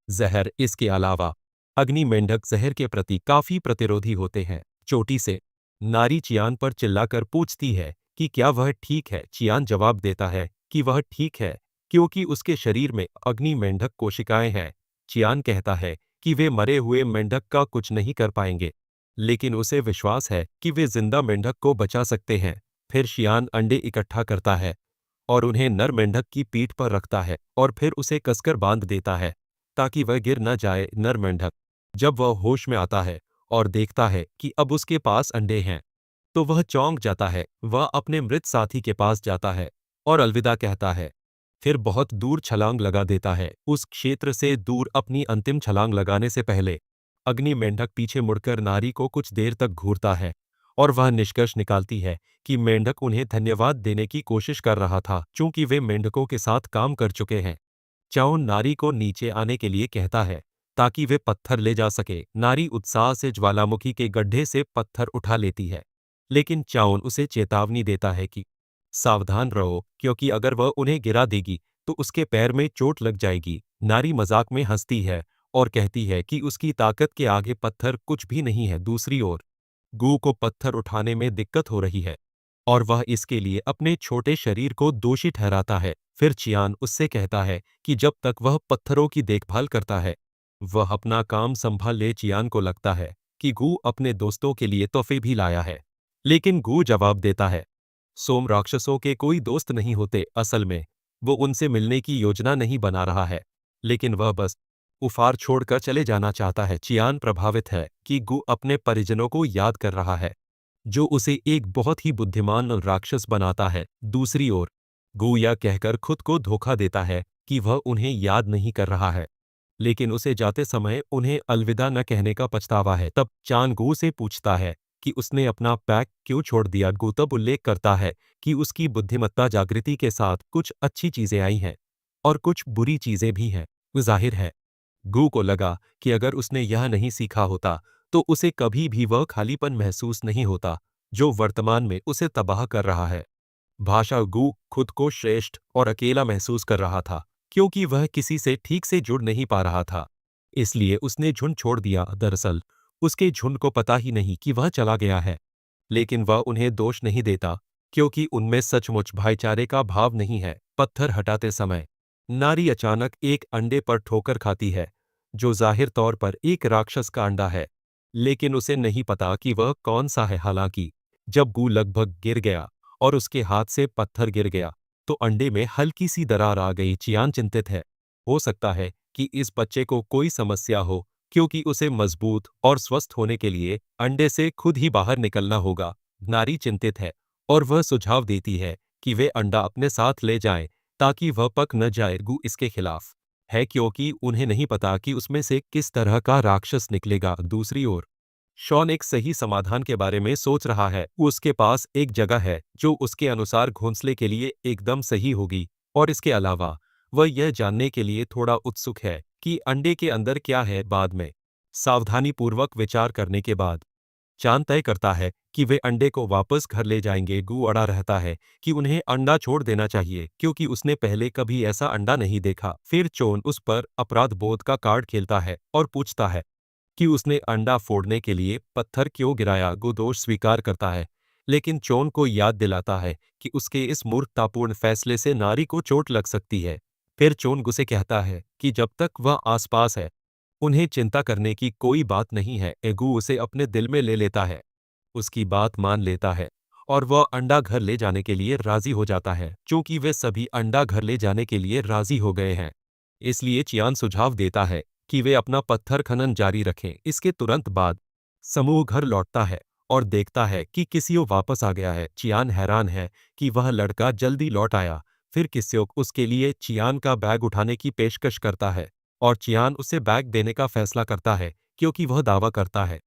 जहर इसके अलावा अग्नि मेंढक जहर के प्रति काफी प्रतिरोधी होते हैं। चोटी से नारी चियान पर चिल्लाकर पूछती है कि क्या वह ठीक है। चियान जवाब देता है कि वह ठीक है, क्योंकि उसके शरीर में अग्नि मेंढक कोशिकाएं हैं। चियान कहता है कि वे मरे हुए मेंढक का कुछ नहीं कर पाएंगे, लेकिन उसे विश्वास है कि वे जिंदा मेंढक को बचा सकते हैं। फिर चियान अंडे इकट्ठा करता है और उन्हें नर मेंढक की पीठ पर रखता है और फिर उसे कसकर बांध देता है ताकि वह गिर न जाए। नर मेंढक जब वह होश में आता है और देखता है कि अब उसके पास अंडे हैं, तो वह चौंक जाता है। वह अपने मृत साथी के पास जाता है और अलविदा कहता है, फिर बहुत दूर छलांग लगा देता है। उस क्षेत्र से दूर अपनी अंतिम छलांग लगाने से पहले अग्नि मेंढक पीछे मुड़कर नारी को कुछ देर तक घूरता है और वह निष्कर्ष निकालती है कि मेंढक उन्हें धन्यवाद देने की कोशिश कर रहा था, चूंकि वे मेंढकों के साथ काम कर चुके हैं। चाउन नारी को नीचे आने के लिए कहता है ताकि वे पत्थर ले जा सके। नारी उत्साह से ज्वालामुखी के गड्ढे से पत्थर उठा लेती है, लेकिन चाउन उसे चेतावनी देता है कि सावधान रहो, क्योंकि अगर वह उन्हें गिरा देगी तो उसके पैर में चोट लग जाएगी। नारी मजाक में हंसती है और कहती है कि उसकी ताकत के आगे पत्थर कुछ भी नहीं है। दूसरी ओर गू को पत्थर उठाने में दिक्कत हो रही है और वह इसके लिए अपने छोटे शरीर को दोषी ठहराता है। फिर चियान उससे कहता है कि जब तक वह पत्थरों की देखभाल करता है, वह अपना काम संभाल ले। चियान को लगता है कि गू अपने दोस्तों के लिए तोहफे भी लाया है, लेकिन गू जवाब देता है, सोम राक्षसों के कोई दोस्त नहीं होते। असल में वो उनसे मिलने की योजना नहीं बना रहा है, लेकिन वह बस उफार छोड़कर चले जाना चाहता है। चियान प्रभावित है कि गू अपने परिजनों को याद कर रहा है, जो उसे एक बहुत ही बुद्धिमान राक्षस बनाता है। दूसरी ओर गू यह कहकर खुद को धोखा देता है कि वह उन्हें याद नहीं कर रहा है, लेकिन उसे जाते समय उन्हें अलविदा न कहने का पछतावा है। तब चान गू से पूछता है कि उसने अपना पैक क्यों छोड़ दिया। गू तब उल्लेख करता है कि उसकी बुद्धिमत्ता जागृति के साथ कुछ अच्छी चीजें आई हैं और कुछ बुरी चीजें भी हैं। जाहिर है गू को लगा कि अगर उसने यह नहीं सीखा होता तो उसे कभी भी वह खालीपन महसूस नहीं होता जो वर्तमान में उसे तबाह कर रहा है। भाषा गू खुद को श्रेष्ठ और अकेला महसूस कर रहा था, क्योंकि वह किसी से ठीक से जुड़ नहीं पा रहा था, इसलिए उसने झुंड छोड़ दिया। दरअसल उसके झुंड को पता ही नहीं कि वह चला गया है, लेकिन वह उन्हें दोष नहीं देता, क्योंकि उनमें सचमुच भाईचारे का भाव नहीं है। पत्थर हटाते समय नारी अचानक एक अंडे पर ठोकर खाती है, जो जाहिर तौर पर एक राक्षस का अंडा है, लेकिन उसे नहीं पता कि वह कौन सा है। हालांकि जब गू लगभग गिर गया और उसके हाथ से पत्थर गिर गया तो अंडे में हल्की सी दरार आ गई। चियान चिंतित है। हो सकता है कि इस बच्चे को कोई समस्या हो, क्योंकि उसे मजबूत और स्वस्थ होने के लिए अंडे से खुद ही बाहर निकलना होगा। नारी चिंतित है और वह सुझाव देती है कि वे अंडा अपने साथ ले जाएं ताकि वह पक न जाए। गु इसके खिलाफ है क्योंकि उन्हें नहीं पता कि उसमें से किस तरह का राक्षस निकलेगा। दूसरी ओर शॉन एक सही समाधान के बारे में सोच रहा है। उसके पास एक जगह है जो उसके अनुसार घोंसले के लिए एकदम सही होगी, और इसके अलावा वह यह जानने के लिए थोड़ा उत्सुक है कि अंडे के अंदर क्या है। बाद में सावधानीपूर्वक विचार करने के बाद चांद तय करता है कि वे अंडे को वापस घर ले जाएंगे। गू अड़ा रहता है कि उन्हें अंडा छोड़ देना चाहिए क्योंकि उसने पहले कभी ऐसा अंडा नहीं देखा। फिर चोन उस पर अपराध बोध का कार्ड खेलता है और पूछता है कि उसने अंडा फोड़ने के लिए पत्थर क्यों गिराया। गो दोष स्वीकार करता है, लेकिन चोन को याद दिलाता है कि उसके इस मूर्खतापूर्ण फैसले से नारी को चोट लग सकती है। फिर चोन गुस्से कहता है कि जब तक वह आसपास है उन्हें चिंता करने की कोई बात नहीं है। एगू उसे अपने दिल में ले लेता है, उसकी बात मान लेता है और वह अंडा घर ले जाने के लिए राजी हो जाता है। चूंकि वे सभी अंडा घर ले जाने के लिए राजी हो गए हैं, इसलिए चियान सुझाव देता है कि वे अपना पत्थर खनन जारी रखें। इसके तुरंत बाद समूह घर लौटता है और देखता है कि किसियो वापस आ गया है। चियान हैरान है कि वह लड़का जल्दी लौट आया। फिर किस्यो उसके लिए चियान का बैग उठाने की पेशकश करता है और चियान उसे बैग देने का फैसला करता है क्योंकि वह दावा करता है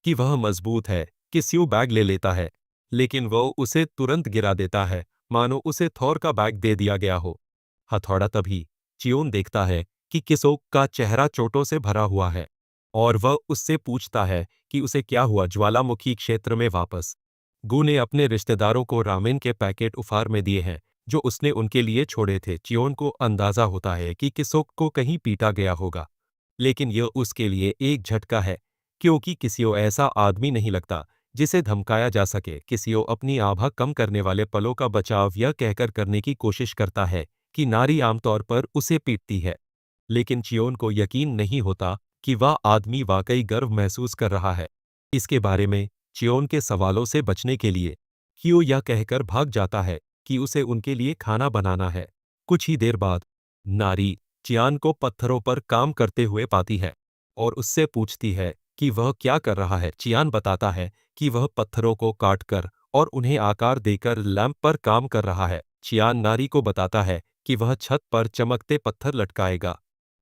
कि वह मजबूत है। किस्यो बैग ले लेता है, लेकिन वह उसे तुरंत गिरा देता है मानो उसे थोर का बैग दे दिया गया हो। हथौड़ा तभी चियोन देखता है कि किसोक का चेहरा चोटों से भरा हुआ है और वह उससे पूछता है कि उसे क्या हुआ। ज्वालामुखी क्षेत्र में वापस गू ने अपने रिश्तेदारों को रामेन के पैकेट उपहार में दिए हैं जो उसने उनके लिए छोड़े थे। चियोन को अंदाजा होता है कि किसोक को कहीं पीटा गया होगा, लेकिन यह उसके लिए एक झटका है क्योंकि किसियो ऐसा आदमी नहीं लगता जिसे धमकाया जा सके। किसियो अपनी आभा कम करने वाले पलों का बचाव यह कहकर करने की कोशिश करता है कि नारी आमतौर पर उसे पीटती है, लेकिन चियोन को यकीन नहीं होता कि वह आदमी वाकई गर्व महसूस कर रहा है। इसके बारे में चियोन के सवालों से बचने के लिए कियो यह कहकर भाग जाता है कि उसे उनके लिए खाना बनाना है। कुछ ही देर बाद नारी चियान को पत्थरों पर काम करते हुए पाती है और उससे पूछती है कि वह क्या कर रहा है। चियान बताता है कि वह पत्थरों को काटकर और उन्हें आकार देकर लैंप पर काम कर रहा है। चियान नारी को बताता है कि वह छत पर चमकते पत्थर लटकाएगा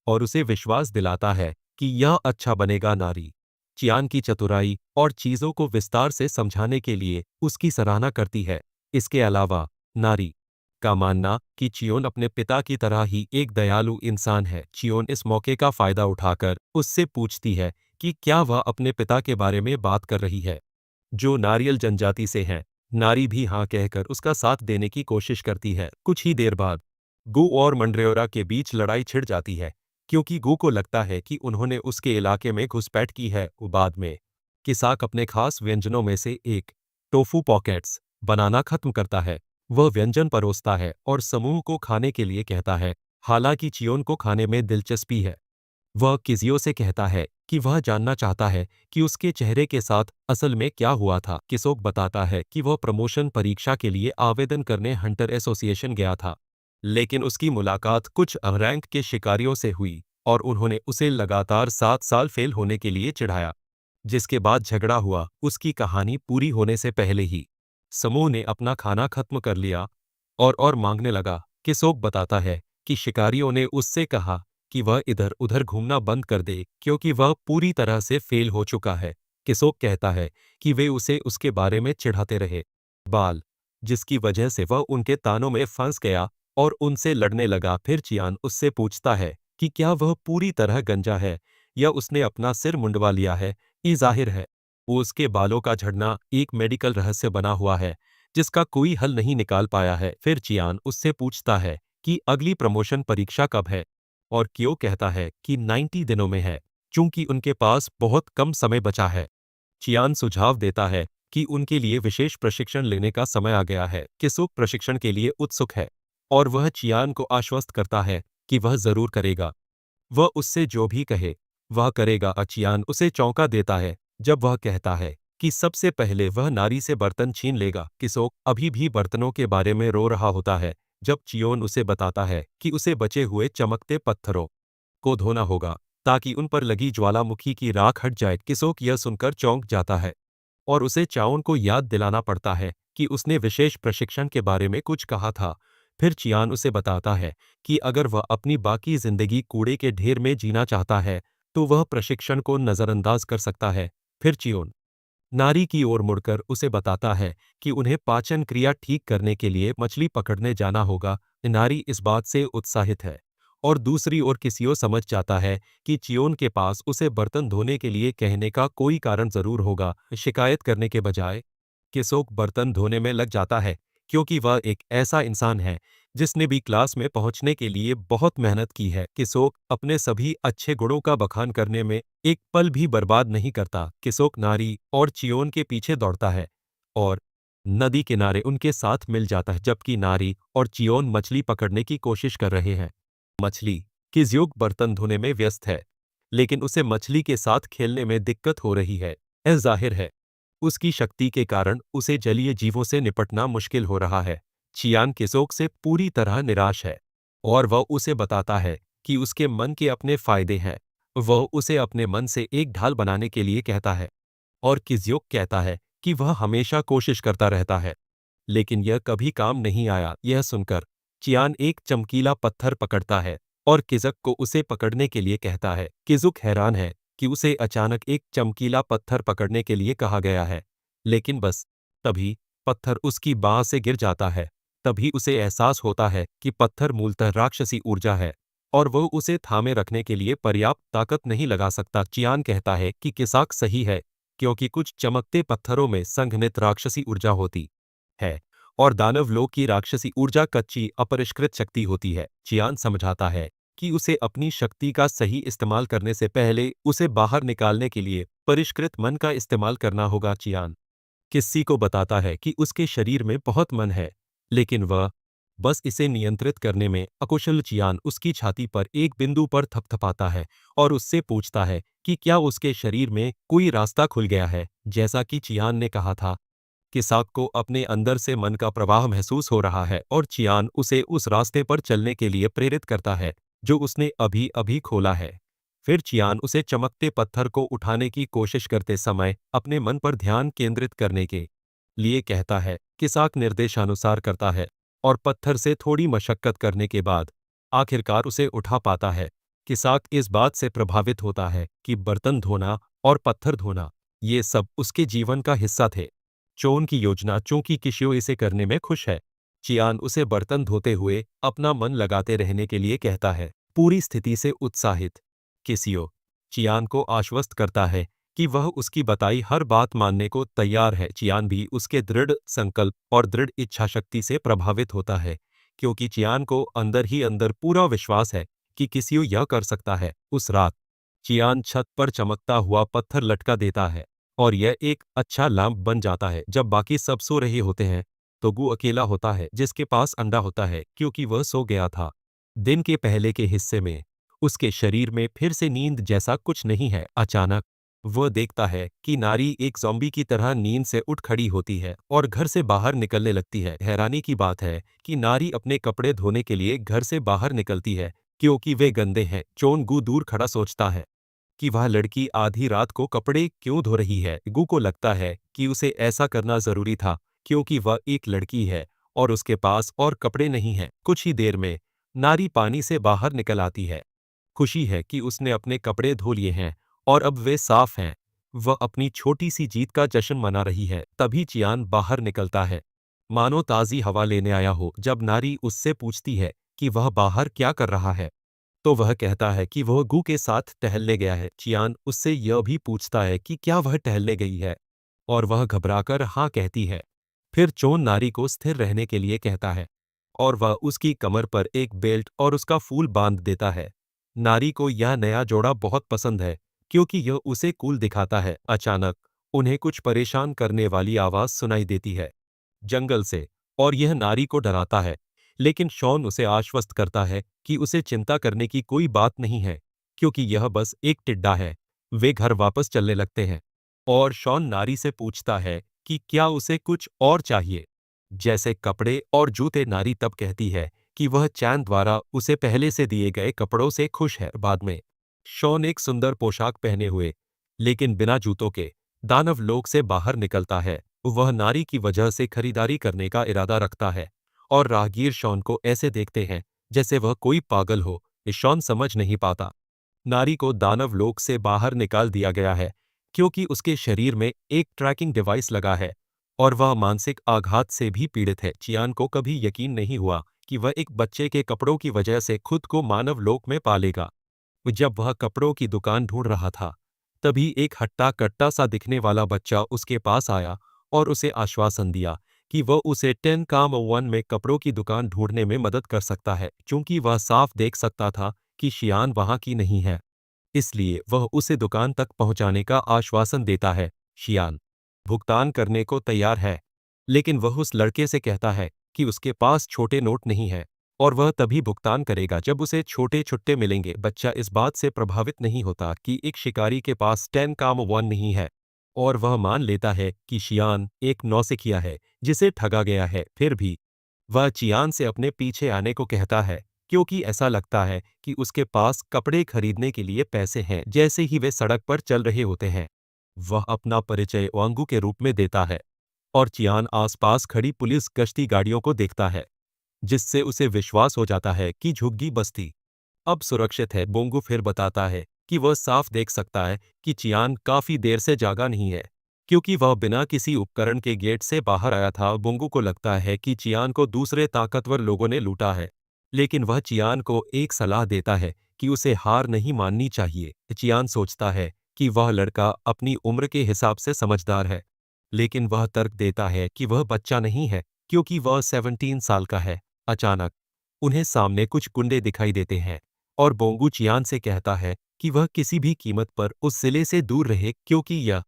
और उसे विश्वास दिलाता है कि यह अच्छा बनेगा। नारी चियान की चतुराई और चीजों को विस्तार से समझाने के लिए उसकी सराहना करती है। इसके अलावा नारी का मानना कि चियोन अपने पिता की तरह ही एक दयालु इंसान है। चियोन इस मौके का फायदा उठाकर उससे पूछती है कि क्या वह अपने पिता के बारे में बात कर रही है, जो नारियल जनजाति से हैं। नारी भी हाँ कहकर उसका साथ देने की कोशिश करती है। कुछ ही देर बाद गू और मंड्रेओरा के बीच लड़ाई छिड़ जाती है क्योंकि गू को लगता है कि उन्होंने उसके इलाके में घुसपैठ की है। बाद में किसाक अपने खास व्यंजनों में से एक टोफू पॉकेट्स बनाना खत्म करता है। वह व्यंजन परोसता है और समूह को खाने के लिए कहता है। हालांकि चियोन को खाने में दिलचस्पी है, वह किजियो से कहता है कि वह जानना चाहता है कि उसके चेहरे के साथ असल में क्या हुआ था। किसोक बताता है कि वह प्रमोशन परीक्षा के लिए आवेदन करने हंटर एसोसिएशन गया था, लेकिन उसकी मुलाकात कुछ रैंक के शिकारियों से हुई और उन्होंने उसे लगातार 7 साल फेल होने के लिए चिढ़ाया, जिसके बाद झगड़ा हुआ। उसकी कहानी पूरी होने से पहले ही समूह ने अपना खाना खत्म कर लिया और मांगने लगा। किसोक बताता है कि शिकारियों ने उससे कहा कि वह इधर उधर घूमना बंद कर दे क्योंकि वह पूरी तरह से फेल हो चुका है। किसोक कहता है कि वे उसे उसके बारे में चिढ़ाते रहे, बाल, जिसकी वजह से वह उनके तानों में फंस गया और उनसे लड़ने लगा। फिर चियान उससे पूछता है कि क्या वह पूरी तरह गंजा है या उसने अपना सिर मुंडवा लिया है। ये जाहिर है उसके बालों का झड़ना एक मेडिकल रहस्य बना हुआ है जिसका कोई हल नहीं निकाल पाया है। फिर चियान उससे पूछता है कि अगली प्रमोशन परीक्षा कब है और क्यों कहता है कि 90 दिनों में है, चूंकि उनके पास बहुत कम समय बचा है। चियान सुझाव देता है कि उनके लिए विशेष प्रशिक्षण लेने का समय आ गया है। किसुक प्रशिक्षण के लिए उत्सुक है और वह चियान को आश्वस्त करता है कि वह जरूर करेगा। वह उससे जो भी कहे वह करेगा। चियान उसे चौंका देता है जब वह कहता है कि सबसे पहले वह नारी से बर्तन छीन लेगा। किसोक अभी भी बर्तनों के बारे में रो रहा होता है जब चियोन उसे बताता है कि उसे बचे हुए चमकते पत्थरों को धोना होगा ताकि उन पर लगी ज्वालामुखी की राख हट जाए। किसोक यह सुनकर चौंक जाता है और उसे चाओन को याद दिलाना पड़ता है कि उसने विशेष प्रशिक्षण के बारे में कुछ कहा था। फिर चियान उसे बताता है कि अगर वह अपनी बाकी जिंदगी कूड़े के ढेर में जीना चाहता है तो वह प्रशिक्षण को नज़रअंदाज कर सकता है। फिर चियोन नारी की ओर मुड़कर उसे बताता है कि उन्हें पाचन क्रिया ठीक करने के लिए मछली पकड़ने जाना होगा। नारी इस बात से उत्साहित है और दूसरी ओर किसियो समझ जाता है कि चियोन के पास उसे बर्तन धोने के लिए कहने का कोई कारण जरूर होगा। शिकायत करने के बजाय किसोक बर्तन धोने में लग जाता है क्योंकि वह एक ऐसा इंसान है जिसने भी क्लास में पहुंचने के लिए बहुत मेहनत की है। किसोक अपने सभी अच्छे गुणों का बखान करने में एक पल भी बर्बाद नहीं करता। किसोक नारी और चियोन के पीछे दौड़ता है और नदी किनारे उनके साथ मिल जाता है जबकि नारी और चियोन मछली पकड़ने की कोशिश कर रहे हैं। मछली किज्यूक बर्तन धोने में व्यस्त है लेकिन उसे मछली के साथ खेलने में दिक्कत हो रही है। यह जाहिर है उसकी शक्ति के कारण उसे जलीय जीवों से निपटना मुश्किल हो रहा है। चियान किसोक से पूरी तरह निराश है और वह उसे बताता है कि उसके मन के अपने फायदे हैं। वह उसे अपने मन से एक ढाल बनाने के लिए कहता है और किज्योक कहता है कि वह हमेशा कोशिश करता रहता है लेकिन यह कभी काम नहीं आया। यह सुनकर चियान एक चमकीला पत्थर पकड़ता है और किजक को उसे पकड़ने के लिए कहता है। किजुक हैरान है कि उसे अचानक एक चमकीला पत्थर पकड़ने के लिए कहा गया है लेकिन बस तभी पत्थर उसकी बाह से गिर जाता है। तभी उसे एहसास होता है कि पत्थर मूलतः राक्षसी ऊर्जा है और वह उसे थामे रखने के लिए पर्याप्त ताकत नहीं लगा सकता। चियान कहता है कि किसाक सही है क्योंकि कुछ चमकते पत्थरों में संघनित राक्षसी ऊर्जा होती है और दानव लोक की राक्षसी ऊर्जा कच्ची अपरिष्कृत शक्ति होती है। चियान समझाता है कि उसे अपनी शक्ति का सही इस्तेमाल करने से पहले उसे बाहर निकालने के लिए परिष्कृत मन का इस्तेमाल करना होगा। चियान किस्सी को बताता है कि उसके शरीर में बहुत मन है लेकिन वह बस इसे नियंत्रित करने में अकुशल। चियान उसकी छाती पर एक बिंदु पर थपथपाता है और उससे पूछता है कि क्या उसके शरीर में कोई रास्ता खुल गया है जैसा कि चियान ने कहा था। किसाक को अपने अंदर से मन का प्रवाह महसूस हो रहा है और चियान उसे उस रास्ते पर चलने के लिए प्रेरित करता है जो उसने अभी अभी खोला है। फिर चियान उसे चमकते पत्थर को उठाने की कोशिश करते समय अपने मन पर ध्यान केंद्रित करने के लिए कहता है। किसाक निर्देशानुसार करता है और पत्थर से थोड़ी मशक्कत करने के बाद आखिरकार उसे उठा पाता है। किसाक इस बात से प्रभावित होता है कि बर्तन धोना और पत्थर धोना ये सब उसके जीवन का हिस्सा थे। चोन की योजना चूंकि किशियो इसे करने में खुश है। चियान उसे बर्तन धोते हुए अपना मन लगाते रहने के लिए कहता है। पूरी स्थिति से उत्साहित किसियो चियान को आश्वस्त करता है कि वह उसकी बताई हर बात मानने को तैयार है। चियान भी उसके दृढ़ संकल्प और दृढ़ इच्छाशक्ति से प्रभावित होता है क्योंकि चियान को अंदर ही अंदर पूरा विश्वास है कि किसियो यह कर सकता है। उस रात चियान छत पर चमकता हुआ पत्थर लटका देता है और यह एक अच्छा लैंप बन जाता है। जब बाकी सब सो रहे होते हैं तो गू अकेला होता है जिसके पास अंडा होता है क्योंकि वह सो गया था। दिन के पहले के हिस्से में उसके शरीर में फिर से नींद जैसा कुछ नहीं है। अचानक वह देखता है कि नारी एक ज़ॉम्बी की तरह नींद से उठ खड़ी होती है और घर से बाहर निकलने लगती है। हैरानी की बात है कि नारी अपने कपड़े धोने के लिए घर से बाहर निकलती है क्योंकि वे गंदे हैं। चोन गू दूर खड़ा सोचता है कि वह लड़की आधी रात को कपड़े क्यों धो रही है। गू को लगता है कि उसे ऐसा करना जरूरी था क्योंकि वह एक लड़की है और उसके पास और कपड़े नहीं हैं। कुछ ही देर में नारी पानी से बाहर निकल आती है। खुशी है कि उसने अपने कपड़े धो लिए हैं और अब वे साफ हैं। वह अपनी छोटी सी जीत का जश्न मना रही है। तभी चियान बाहर निकलता है मानो ताज़ी हवा लेने आया हो। जब नारी उससे पूछती है कि वह बाहर क्या कर रहा है तो वह कहता है कि वह गू के साथ टहलने गया है। चियान उससे यह भी पूछता है कि क्या वह टहलने गई है और वह घबराकर हाँ कहती है। फिर चोन नारी को स्थिर रहने के लिए कहता है और वह उसकी कमर पर एक बेल्ट और उसका फूल बांध देता है। नारी को यह नया जोड़ा बहुत पसंद है क्योंकि यह उसे कूल दिखाता है। अचानक उन्हें कुछ परेशान करने वाली आवाज सुनाई देती है जंगल से और यह नारी को डराता है लेकिन शॉन उसे आश्वस्त करता है कि उसे चिंता करने की कोई बात नहीं है क्योंकि यह बस एक टिड्डा है। वे घर वापस चलने लगते हैं और शॉन नारी से पूछता है कि क्या उसे कुछ और चाहिए, जैसे कपड़े और जूते। नारी तब कहती है कि वह चैन द्वारा उसे पहले से दिए गए कपड़ों से खुश है। बाद में शॉन एक सुंदर पोशाक पहने हुए लेकिन बिना जूतों के दानव लोक से बाहर निकलता है। वह नारी की वजह से खरीदारी करने का इरादा रखता है और राहगीर शॉन को ऐसे देखते हैं जैसे वह कोई पागल हो। शॉन समझ नहीं पाता नारी को दानव लोक से बाहर निकाल दिया गया है क्योंकि उसके शरीर में एक ट्रैकिंग डिवाइस लगा है और वह मानसिक आघात से भी पीड़ित है। चियान को कभी यकीन नहीं हुआ कि वह एक बच्चे के कपड़ों की वजह से खुद को मानव लोक में पालेगा। जब वह कपड़ों की दुकान ढूंढ रहा था तभी एक हट्टा कट्टा सा दिखने वाला बच्चा उसके पास आया और उसे आश्वासन दिया कि वह उसे 10 काम 1 में कपड़ों की दुकान ढूंढने में मदद कर सकता है। क्योंकि वह साफ देख सकता था कि शियान वहां की नहीं है, इसलिए वह उसे दुकान तक पहुंचाने का आश्वासन देता है। शियान भुगतान करने को तैयार है, लेकिन वह उस लड़के से कहता है कि उसके पास छोटे नोट नहीं है और वह तभी भुगतान करेगा जब उसे छोटे छुट्टे मिलेंगे। बच्चा इस बात से प्रभावित नहीं होता कि एक शिकारी के पास 10 काम 1 नहीं है और वह मान लेता है कि शियान एक नौसिखिया है जिसे ठगा गया है। फिर भी वह चियान से अपने पीछे आने को कहता है क्योंकि ऐसा लगता है कि उसके पास कपड़े खरीदने के लिए पैसे हैं। जैसे ही वे सड़क पर चल रहे होते हैं वह अपना परिचय वांगू के रूप में देता है और चियान आसपास खड़ी पुलिस गश्ती गाड़ियों को देखता है, जिससे उसे विश्वास हो जाता है कि झुग्गी बस्ती अब सुरक्षित है। बोंगू फिर बताता है कि वह साफ देख सकता है कि चियान काफी देर से जागा नहीं है क्योंकि वह बिना किसी उपकरण के गेट से बाहर आया था। बोंगू को लगता है कि चियान को दूसरे ताकतवर लोगों ने लूटा है, लेकिन वह चियान को एक सलाह देता है कि उसे हार नहीं माननी चाहिए। चियान सोचता है कि वह लड़का अपनी उम्र के हिसाब से समझदार है, लेकिन वह तर्क देता है कि वह बच्चा नहीं है क्योंकि वह 17 साल का है। अचानक उन्हें सामने कुछ गुंडे दिखाई देते हैं और बोंगू चियान से कहता है कि वह किसी भी कीमत पर उस जिले से दूर रहे क्योंकि यह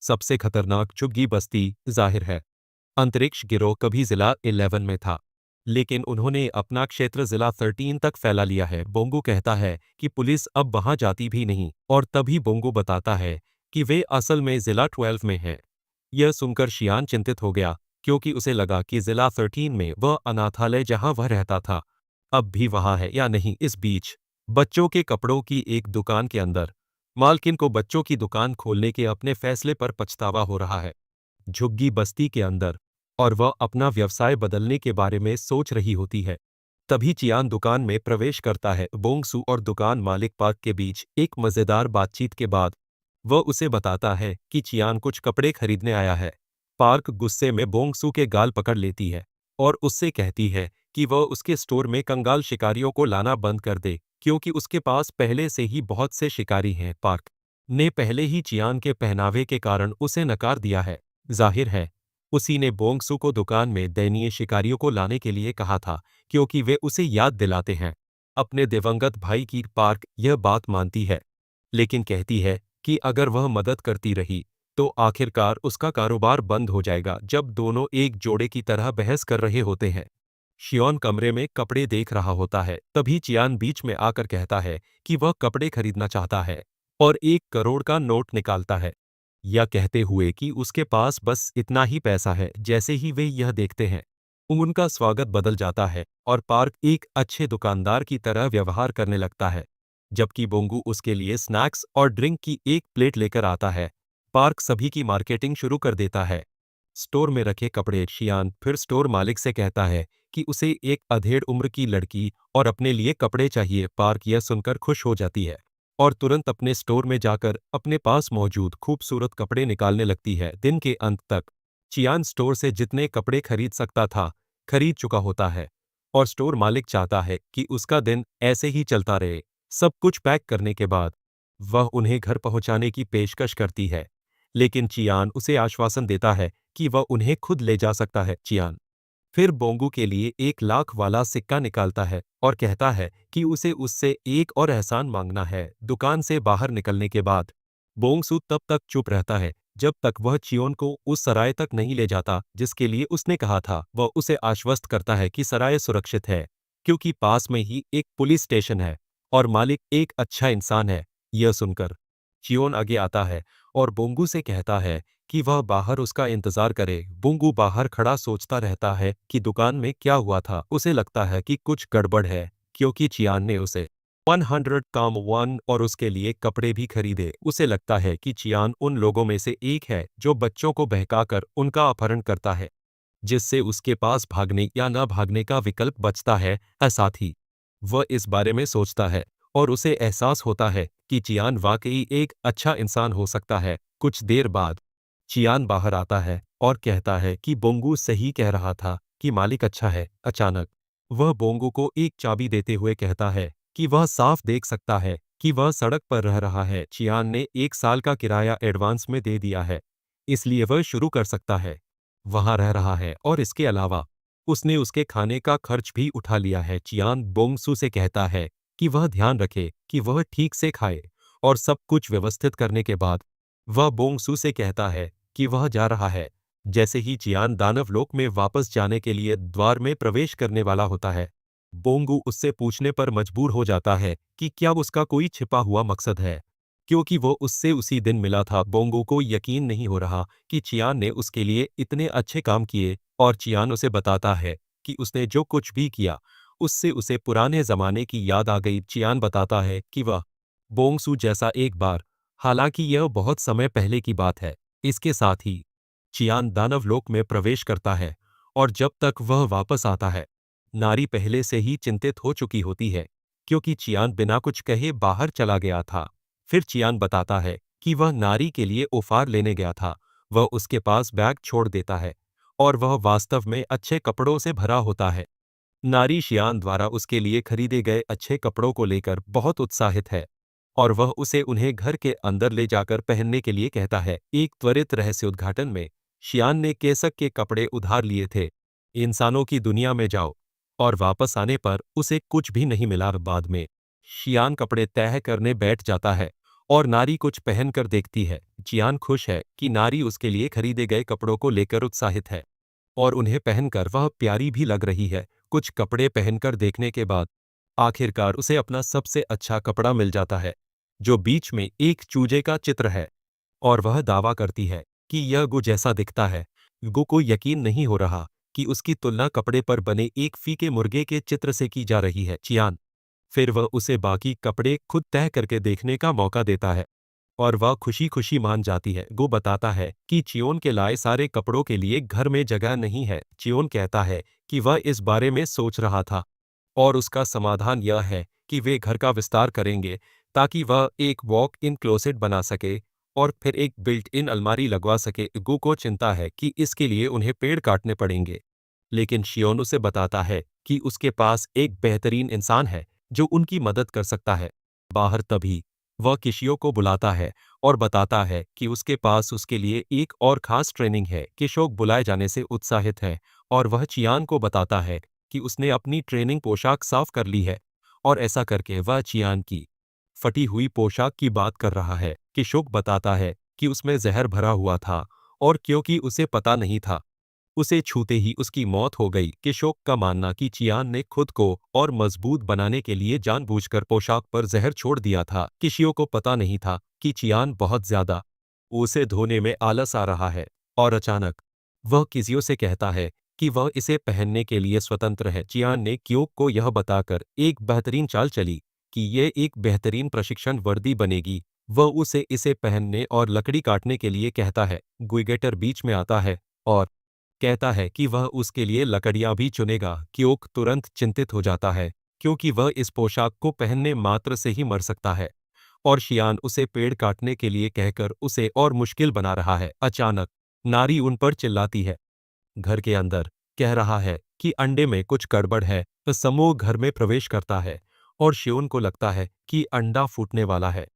सबसे खतरनाक झुग्गी बस्ती जाहिर है। अंतरिक्ष गिरोह कभी जिला 11 में था, लेकिन उन्होंने अपना क्षेत्र जिला 13 तक फैला लिया है। बोंगू कहता है कि पुलिस अब वहां जाती भी नहीं और तभी बोंगू बताता है कि वे असल में जिला 12 में हैं। यह सुनकर शियान चिंतित हो गया क्योंकि उसे लगा कि जिला 13 में वह अनाथालय जहां वह रहता था अब भी वहां है या नहीं। इस बीच बच्चों के कपड़ों की एक दुकान के अंदर मालकिन को बच्चों की दुकान खोलने के अपने फैसले पर पछतावा हो रहा है। झुग्गी बस्ती के अंदर और वह अपना व्यवसाय बदलने के बारे में सोच रही होती है। तभी चियान दुकान में प्रवेश करता है। बोंगसू और दुकान मालिक पार्क के बीच एक मजेदार बातचीत के बाद वह उसे बताता है कि चियान कुछ कपड़े खरीदने आया है। पार्क गुस्से में बोंगसू के गाल पकड़ लेती है और उससे कहती है कि वह उसके स्टोर में कंगाल शिकारियों को लाना बंद कर दे क्योंकि उसके पास पहले से ही बहुत से शिकारी हैं। पार्क ने पहले ही चियान के पहनावे के कारण उसे नकार दिया है। जाहिर है उसी ने बोंगसू को दुकान में दयनीय शिकारियों को लाने के लिए कहा था क्योंकि वे उसे याद दिलाते हैं अपने दिवंगत भाई की। पार्क यह बात मानती है, लेकिन कहती है कि अगर वह मदद करती रही तो आखिरकार उसका कारोबार बंद हो जाएगा। जब दोनों एक जोड़े की तरह बहस कर रहे होते हैं, शियोन कमरे में कपड़े देख रहा होता है। तभी चियान बीच में आकर कहता है कि वह कपड़े खरीदना चाहता है और 1 करोड़ का नोट निकालता है, यह कहते हुए कि उसके पास बस इतना ही पैसा है। जैसे ही वे यह देखते हैं उनका स्वागत बदल जाता है और पार्क एक अच्छे दुकानदार की तरह व्यवहार करने लगता है, जबकि बोंगू उसके लिए स्नैक्स और ड्रिंक की एक प्लेट लेकर आता है। पार्क सभी की मार्केटिंग शुरू कर देता है। स्टोर में रखे कपड़े। शियान फिर स्टोर मालिक से कहता है कि उसे एक अधेड़ उम्र की लड़की और अपने लिए कपड़े चाहिए। पार्क यह सुनकर खुश हो जाती है और तुरंत अपने स्टोर में जाकर अपने पास मौजूद खूबसूरत कपड़े निकालने लगती है। दिन के अंत तक चियान स्टोर से जितने कपड़े खरीद सकता था खरीद चुका होता है और स्टोर मालिक चाहता है कि उसका दिन ऐसे ही चलता रहे। सब कुछ पैक करने के बाद वह उन्हें घर पहुंचाने की पेशकश करती है, लेकिन चियान उसे आश्वासन देता है कि वह उन्हें खुद ले जा सकता है। चियान फिर बोंगू के लिए 1 लाख वाला सिक्का निकालता है और कहता है कि उसे उससे एक और एहसान मांगना है। दुकान से बाहर निकलने के बाद बोंगसू तब तक चुप रहता है जब तक वह चियोन को उस सराय तक नहीं ले जाता जिसके लिए उसने कहा था। वह उसे आश्वस्त करता है कि सराय सुरक्षित है क्योंकि पास में ही एक पुलिस स्टेशन है और मालिक एक अच्छा इंसान है। यह सुनकर चियोन आगे आता है और बोंगू से कहता है कि वह बाहर उसका इंतजार करे। बोंगू बाहर खड़ा सोचता रहता है कि दुकान में क्या हुआ था। उसे लगता है कि कुछ गड़बड़ है, क्योंकि चियान ने उसे 100 काम वन और उसके लिए कपड़े भी खरीदे। उसे लगता है कि चियान उन लोगों में से एक है जो बच्चों को बहकाकर उनका अपहरण करता है, जिससे उसके पास भागने या न भागने का विकल्प बचता है। साथ ही वह इस बारे में सोचता है और उसे एहसास होता है कि चियान वाकई एक अच्छा इंसान हो सकता है। कुछ देर बाद चियान बाहर आता है और कहता है कि बोंगू सही कह रहा था कि मालिक अच्छा है। अचानक वह बोंगू को एक चाबी देते हुए कहता है कि वह साफ देख सकता है कि वह सड़क पर रह रहा है। चियान ने 1 साल का किराया एडवांस में दे दिया है, इसलिए वह शुरू कर सकता है, वहां रह रहा है और इसके अलावा उसने उसके खाने का खर्च भी उठा लिया है। चियान बोंगसू से कहता है कि वह ध्यान रखे कि वह ठीक से खाए और सब कुछ व्यवस्थित करने के बाद वह बोंगसू से कहता है कि वह जा रहा है। जैसे ही चियान दानवलोक में वापस जाने के लिए द्वार में प्रवेश करने वाला होता है, बोंगू उससे पूछने पर मजबूर हो जाता है कि क्या उसका कोई छिपा हुआ मकसद है, क्योंकि वो उससे उसी दिन मिला था। बोंगू को यकीन नहीं हो रहा कि चियान ने उसके लिए इतने अच्छे काम किए और चियान उसे बताता है कि उसने जो कुछ भी किया उससे उसे पुराने जमाने की याद आ गई। चियान बताता है कि वह बोंगसू जैसा एक बार, हालांकि यह बहुत समय पहले की बात है। इसके साथ ही चियान दानवलोक में प्रवेश करता है और जब तक वह वापस आता है, नारी पहले से ही चिंतित हो चुकी होती है, क्योंकि चियान बिना कुछ कहे बाहर चला गया था। फिर चियान बताता है कि वह नारी के लिए उपहार लेने गया था। वह उसके पास बैग छोड़ देता है और वह वास्तव में अच्छे कपड़ों से भरा होता है। नारी शियान द्वारा उसके लिए खरीदे गए अच्छे कपड़ों को लेकर बहुत उत्साहित है और वह उसे उन्हें घर के अंदर ले जाकर पहनने के लिए कहता है। एक त्वरित रहस्य उद्घाटन में शियान ने केसक के कपड़े उधार लिए थे। इंसानों की दुनिया में जाओ और वापस आने पर उसे कुछ भी नहीं मिला। बाद में शियान कपड़े तय करने बैठ जाता है और नारी कुछ पहनकर देखती है। चियान खुश है कि नारी उसके लिए खरीदे गए कपड़ों को लेकर उत्साहित है और उन्हें पहनकर वह प्यारी भी लग रही है। कुछ कपड़े पहनकर देखने के बाद आखिरकार उसे अपना सबसे अच्छा कपड़ा मिल जाता है, जो बीच में एक चूजे का चित्र है, और वह दावा करती है कि यह गु जैसा दिखता है। गु को यकीन नहीं हो रहा कि उसकी तुलना कपड़े पर बने एक फीके मुर्गे के चित्र से की जा रही है। चियान फिर वह उसे बाकी कपड़े खुद तय करके देखने का मौका देता है और वह खुशी-खुशी मान जाती है। गो बताता है कि चियोन के लाए सारे कपड़ों के लिए घर में जगह नहीं है। चियोन कहता है कि वह इस बारे में सोच रहा था और उसका समाधान यह है कि वे घर का विस्तार करेंगे ताकि वह एक वॉक इन क्लोसेट बना सके और फिर एक बिल्ट इन अलमारी लगवा सके। गो को चिंता है कि इसके लिए उन्हें पेड़ काटने पड़ेंगे, लेकिन शियोन उसे बताता है कि उसके पास एक बेहतरीन इंसान है जो उनकी मदद कर सकता है। बाहर तभी वह किशियो को बुलाता है और बताता है कि उसके पास उसके लिए एक और खास ट्रेनिंग है। किशोक बुलाए जाने से उत्साहित है और वह चियान को बताता है कि उसने अपनी ट्रेनिंग पोशाक साफ कर ली है और ऐसा करके वह चियान की फटी हुई पोशाक की बात कर रहा है। किशोक बताता है कि उसमें जहर भरा हुआ था और क्योंकि उसे पता नहीं था, उसे छूते ही उसकी मौत हो गई। किशोक का मानना कि चियान ने खुद को और मजबूत बनाने के लिए जानबूझकर पोशाक पर जहर छोड़ दिया था। किशियो को पता नहीं था कि चियान बहुत ज्यादा उसे धोने में आलस आ रहा है और अचानक वह किजियो से कहता है कि वह इसे पहनने के लिए स्वतंत्र है। चियान ने क्योक को यह बताकर एक बेहतरीन चाल चली कि यह एक बेहतरीन प्रशिक्षण वर्दी बनेगी। वह उसे इसे पहनने और लकड़ी काटने के लिए कहता है। गुइगेटर बीच में आता है और कहता है कि वह उसके लिए लकड़ियां भी चुनेगा। क्योक तुरंत चिंतित हो जाता है क्योंकि वह इस पोशाक को पहनने मात्र से ही मर सकता है और शियान उसे पेड़ काटने के लिए कहकर उसे और मुश्किल बना रहा है। अचानक नारी उन पर चिल्लाती है। घर के अंदर कह रहा है कि अंडे में कुछ गड़बड़ है। तो समूह घर में प्रवेश करता है और शियोन को लगता है कि अंडा फूटने वाला है,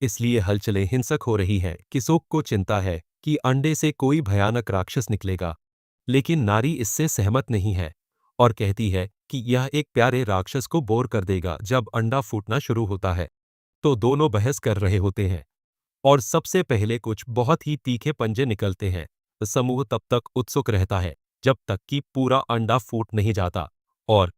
इसलिए हलचलें हिंसक हो रही हैं। किसोक को चिंता है कि अंडे से कोई भयानक राक्षस निकलेगा, लेकिन नारी इससे सहमत नहीं है और कहती है कि यह एक प्यारे राक्षस को बोर कर देगा। जब अंडा फूटना शुरू होता है तो दोनों बहस कर रहे होते हैं और सबसे पहले कुछ बहुत ही तीखे पंजे निकलते हैं। समूह तब तक उत्सुक रहता है जब तक कि पूरा अंडा फूट नहीं जाता और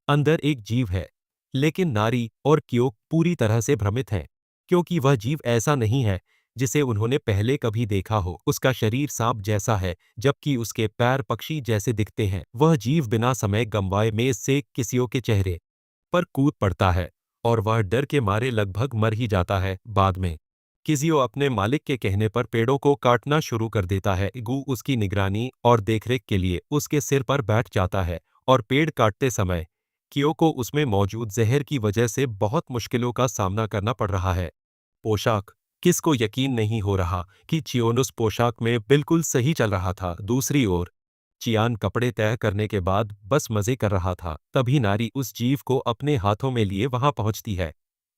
अंदर एक जीव है, लेकिन नारी और क्योक पूरी तरह से भ्रमित हैं, क्योंकि वह जीव ऐसा नहीं है जिसे उन्होंने पहले कभी देखा हो। उसका शरीर सांप जैसा है, जबकि उसके पैर पक्षी जैसे दिखते हैं। वह जीव बिना समय गंवाए मेज से किसियों के चेहरे पर कूद पड़ता है और वह डर के मारे लगभग मर ही जाता है। बाद में किजियो अपने मालिक के कहने पर पेड़ों को काटना शुरू कर देता है। गू उसकी निगरानी और देखरेख के लिए उसके सिर पर बैठ जाता है और पेड़ काटते समय कियो को उसमें मौजूद जहर की वजह से बहुत मुश्किलों का सामना करना पड़ रहा है। पोशाक। किसको यकीन नहीं हो रहा कि चियोन उस पोशाक में बिल्कुल सही चल रहा था। दूसरी ओर चियान कपड़े तय करने के बाद बस मजे कर रहा था। तभी नारी उस जीव को अपने हाथों में लिए वहां पहुंचती है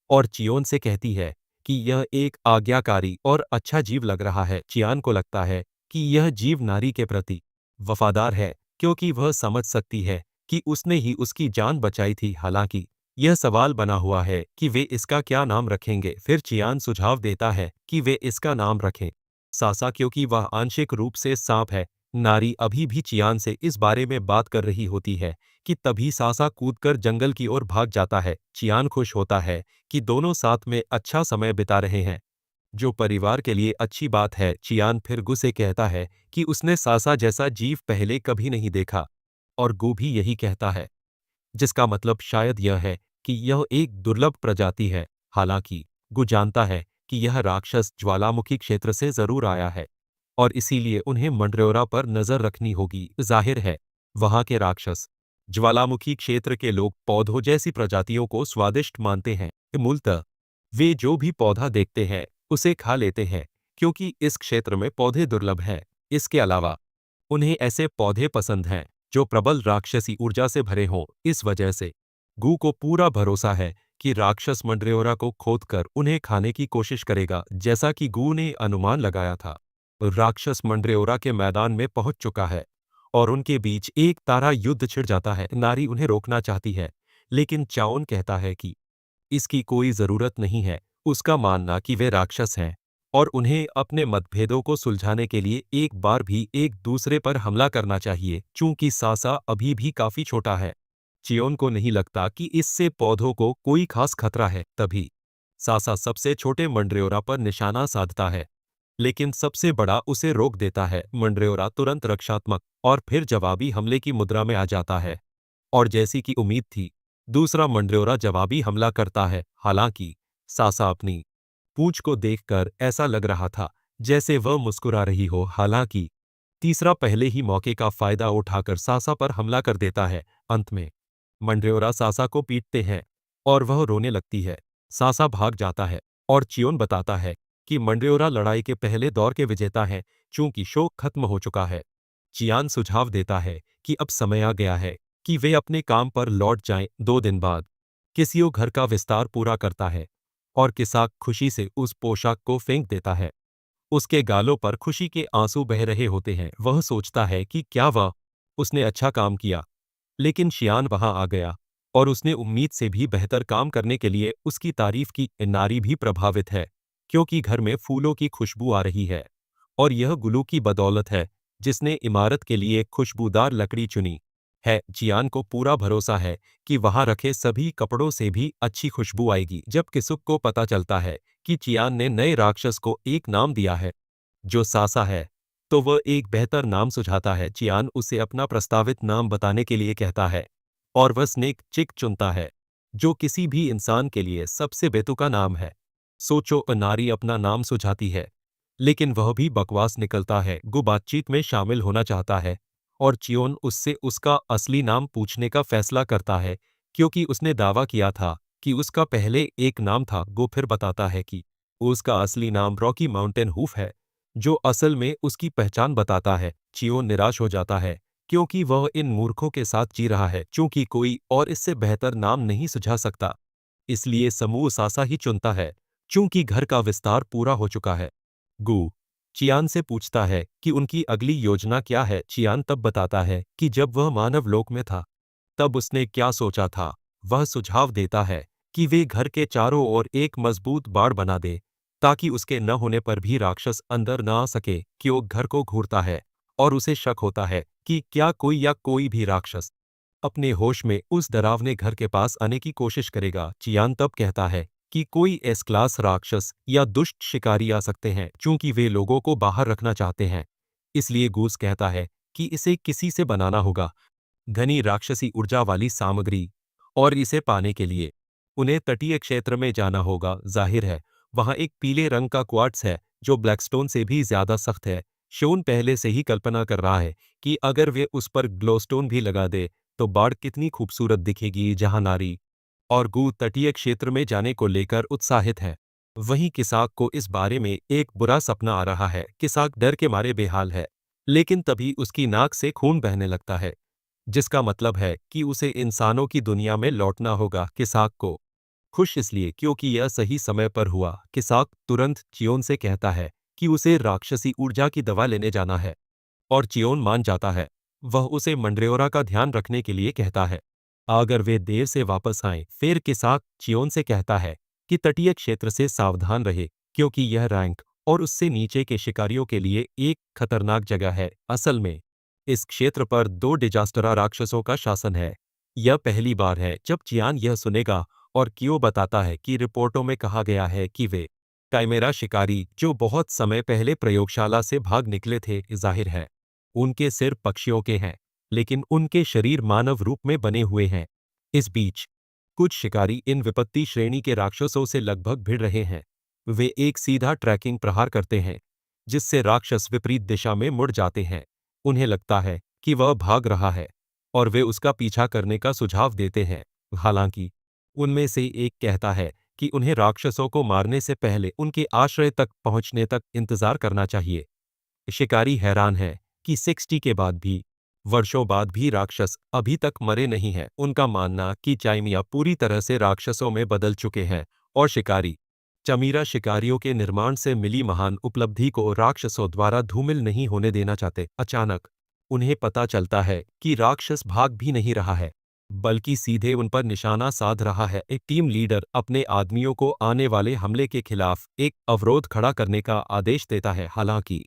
और चियोन से कहती है कि यह एक आज्ञाकारी और अच्छा जीव लग रहा है। चियान को लगता है कि यह जीव नारी के प्रति वफादार है, क्योंकि वह समझ सकती है कि उसने ही उसकी जान बचाई थी। हालांकि यह सवाल बना हुआ है कि वे इसका क्या नाम रखेंगे। फिर चियान सुझाव देता है कि वे इसका नाम रखें सासा, क्योंकि वह आंशिक रूप से सांप है। नारी अभी भी चियान से इस बारे में बात कर रही होती है कि तभी सासा कूदकर जंगल की ओर भाग जाता है। चियान खुश होता है कि दोनों साथ में अच्छा समय बिता रहे हैं, जो परिवार के लिए अच्छी बात है। चियान फिर गु से कहता है कि उसने सासा जैसा जीव पहले कभी नहीं देखा और गु भी यही कहता है, जिसका मतलब शायद यह है कि यह एक दुर्लभ प्रजाति है। हालांकि गु जानता है कि यह राक्षस ज्वालामुखी क्षेत्र से जरूर आया है और इसीलिए उन्हें मंड्रेओरा पर नजर रखनी होगी। जाहिर है वहां के राक्षस ज्वालामुखी क्षेत्र के लोग पौधों जैसी प्रजातियों को स्वादिष्ट मानते हैं। मूलतः वे जो भी पौधा देखते हैं उसे खा लेते हैं, क्योंकि इस क्षेत्र में पौधे दुर्लभ हैं। इसके अलावा उन्हें ऐसे पौधे पसंद हैं जो प्रबल राक्षसी ऊर्जा से भरे हों। इस वजह से गू को पूरा भरोसा है कि राक्षस मंड्रेओरा को खोदकर उन्हें खाने की कोशिश करेगा, जैसा कि गू ने अनुमान लगाया था। राक्षस मंड्रेओरा के मैदान में पहुंच चुका है और उनके बीच एक तारा युद्ध छिड़ जाता है। नारी उन्हें रोकना चाहती है, लेकिन चाओन कहता है कि इसकी कोई जरूरत नहीं है। उसका मानना कि वे राक्षस हैं और उन्हें अपने मतभेदों को सुलझाने के लिए एक बार भी एक दूसरे पर हमला करना चाहिए। चूंकि सासा अभी भी काफी छोटा है, चियोन को नहीं लगता कि इससे पौधों को कोई खास खतरा है। तभी सासा सबसे छोटे मंड्रेओरा पर निशाना साधता है, लेकिन सबसे बड़ा उसे रोक देता है। मंड्रेओरा तुरंत रक्षात्मक और फिर जवाबी हमले की मुद्रा में आ जाता है और जैसी कि उम्मीद थी, दूसरा मंड्रेओरा जवाबी हमला करता है। हालांकि सासा अपनी पूंछ को देखकर ऐसा लग रहा था जैसे वह मुस्कुरा रही हो। हालांकि तीसरा पहले ही मौके का फायदा उठाकर सासा पर हमला कर देता है। अंत में मंड्रेओरा सासा को पीटते हैं और वह रोने लगती है। सासा भाग जाता है और चियोन बताता है कि मंड्रेओरा लड़ाई के पहले दौर के विजेता हैं, चूंकि शोक खत्म हो चुका है। चियान सुझाव देता है कि अब समय आ गया है कि वे अपने काम पर लौट जाएं। 2 दिन बाद किसियो घर का विस्तार पूरा करता है और किसाक खुशी से उस पोशाक को फेंक देता है। उसके गालों पर खुशी के आंसू बह रहे होते हैं। वह सोचता है कि क्या वह उसने अच्छा काम किया, लेकिन शियान वहां आ गया और उसने उम्मीद से भी बेहतर काम करने के लिए उसकी तारीफ की। नारी भी प्रभावित है, क्योंकि घर में फूलों की खुशबू आ रही है और यह गुलू की बदौलत है, जिसने इमारत के लिए खुशबूदार लकड़ी चुनी है। जियान को पूरा भरोसा है कि वहां रखे सभी कपड़ों से भी अच्छी खुशबू आएगी। जब किसुक को पता चलता है कि चियान ने नए राक्षस को एक नाम दिया है जो सासा है, तो वह एक बेहतर नाम सुझाता है। चियान उसे अपना प्रस्तावित नाम बताने के लिए कहता है और वह स्नेक चिक चुनता है, जो किसी भी इंसान के लिए सबसे बेतुका नाम है। सोचो, नारी अपना नाम सुझाती है, लेकिन वह भी बकवास निकलता है। गु बातचीत में शामिल होना चाहता है और चियोन उससे उसका असली नाम पूछने का फैसला करता है, क्योंकि उसने दावा किया था कि उसका पहले एक नाम था। गो फिर बताता है कि उसका असली नाम रॉकी माउंटेन हूफ है, जो असल में उसकी पहचान बताता है। चियोन निराश हो जाता है, क्योंकि वह इन मूर्खों के साथ जी रहा है। चूंकि कोई और इससे बेहतर नाम नहीं सुझा सकता, इसलिए समूह सासा ही चुनता है। चूंकि घर का विस्तार पूरा हो चुका है, गु चियान से पूछता है कि उनकी अगली योजना क्या है। चियान तब बताता है कि जब वह मानव लोक में था तब उसने क्या सोचा था। वह सुझाव देता है कि वे घर के चारों ओर एक मजबूत बाड़ बना दे, ताकि उसके न होने पर भी राक्षस अंदर न आ सके। क्यों घर को घूरता है और उसे शक होता है कि क्या कोई भी राक्षस अपने होश में उस डरावने घर के पास आने की कोशिश करेगा। चियान तब कहता है कि कोई एस क्लास राक्षस या दुष्ट शिकारी आ सकते हैं। चूंकि वे लोगों को बाहर रखना चाहते हैं, इसलिए गूस कहता है कि इसे किसी से बनाना होगा, घनी राक्षसी ऊर्जा वाली सामग्री, और इसे पाने के लिए उन्हें तटीय क्षेत्र में जाना होगा। जाहिर है वहां एक पीले रंग का क्वार्ट्स है जो ब्लैकस्टोन से भी ज्यादा सख्त है। शोन पहले से ही कल्पना कर रहा है कि अगर वे उस पर ग्लोस्टोन भी लगा दे तो बाढ़ कितनी खूबसूरत दिखेगी। जहां नारी और गू तटीय क्षेत्र में जाने को लेकर उत्साहित है, वहीं किसाक को इस बारे में एक बुरा सपना आ रहा है। किसाक डर के मारे बेहाल है, लेकिन तभी उसकी नाक से खून बहने लगता है, जिसका मतलब है कि उसे इंसानों की दुनिया में लौटना होगा। किसाक को खुश इसलिए क्योंकि यह सही समय पर हुआ। किसाक तुरंत चियोन से कहता है कि उसे राक्षसी ऊर्जा की दवा लेने जाना है, और चियोन मान जाता है। वह उसे मंड्रेओरा का ध्यान रखने के लिए कहता है अगर वे देर से वापस आएं। फिर किसाक चियोन से कहता है कि तटीय क्षेत्र से सावधान रहे, क्योंकि यह रैंक और उससे नीचे के शिकारियों के लिए एक खतरनाक जगह है। असल में इस क्षेत्र पर 2 डिजास्टरा राक्षसों का शासन है। यह पहली बार है जब चियान यह सुनेगा, और कियो बताता है कि रिपोर्टों में कहा गया है कि वे काइमेरा शिकारी जो बहुत समय पहले प्रयोगशाला से भाग निकले थे। जाहिर है उनके सिर पक्षियों के हैं, लेकिन उनके शरीर मानव रूप में बने हुए हैं। इस बीच कुछ शिकारी इन विपत्ति श्रेणी के राक्षसों से लगभग भिड़ रहे हैं। वे एक सीधा ट्रैकिंग प्रहार करते हैं, जिससे राक्षस विपरीत दिशा में मुड़ जाते हैं। उन्हें लगता है कि वह भाग रहा है, और वे उसका पीछा करने का सुझाव देते हैं। हालांकि उनमें से एक कहता है कि उन्हें राक्षसों को मारने से पहले उनके आश्रय तक पहुंचने तक इंतजार करना चाहिए। शिकारी हैरान है कि 60 के बाद भी, वर्षों बाद भी राक्षस अभी तक मरे नहीं हैं। उनका मानना कि चाइमिया पूरी तरह से राक्षसों में बदल चुके हैं, और शिकारी चमीरा शिकारियों के निर्माण से मिली महान उपलब्धि को राक्षसों द्वारा धूमिल नहीं होने देना चाहते। अचानक उन्हें पता चलता है कि राक्षस भाग भी नहीं रहा है, बल्कि सीधे उन पर निशाना साध रहा है। एक टीम लीडर अपने आदमियों को आने वाले हमले के खिलाफ एक अवरोध खड़ा करने का आदेश देता है। हालांकि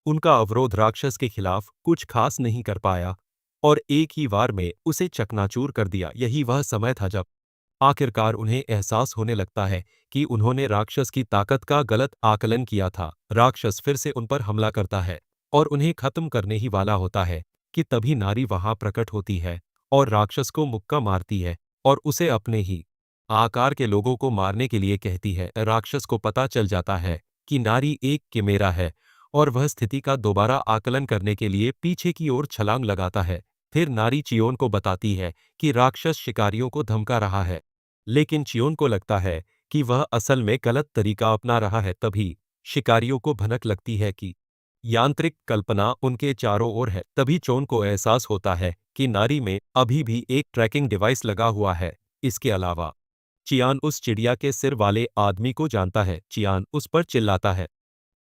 उनका अवरोध राक्षस के खिलाफ कुछ खास नहीं कर पाया, और एक ही वार में उसे चकनाचूर कर दिया। यही वह समय था जब आखिरकार उन्हें एहसास होने लगता है कि उन्होंने राक्षस की ताकत का गलत आकलन किया था। राक्षस फिर से उन पर हमला करता है और उन्हें खत्म करने ही वाला होता है कि तभी नारी वहां प्रकट होती है और राक्षस को मुक्का मारती है, और उसे अपने ही आकार के लोगों को मारने के लिए कहती है। राक्षस को पता चल जाता है कि नारी एक किमेरा है, और वह स्थिति का दोबारा आकलन करने के लिए पीछे की ओर छलांग लगाता है। फिर नारी चियोन को बताती है कि राक्षस शिकारियों को धमका रहा है, लेकिन चियोन को लगता है कि वह असल में गलत तरीका अपना रहा है। तभी शिकारियों को भनक लगती है कि यांत्रिक कल्पना उनके चारों ओर है। तभी चोन को एहसास होता है कि नारी में अभी भी एक ट्रैकिंग डिवाइस लगा हुआ है। इसके अलावा चियान उस चिड़िया के सिर वाले आदमी को जानता है। चियान उस पर चिल्लाता है,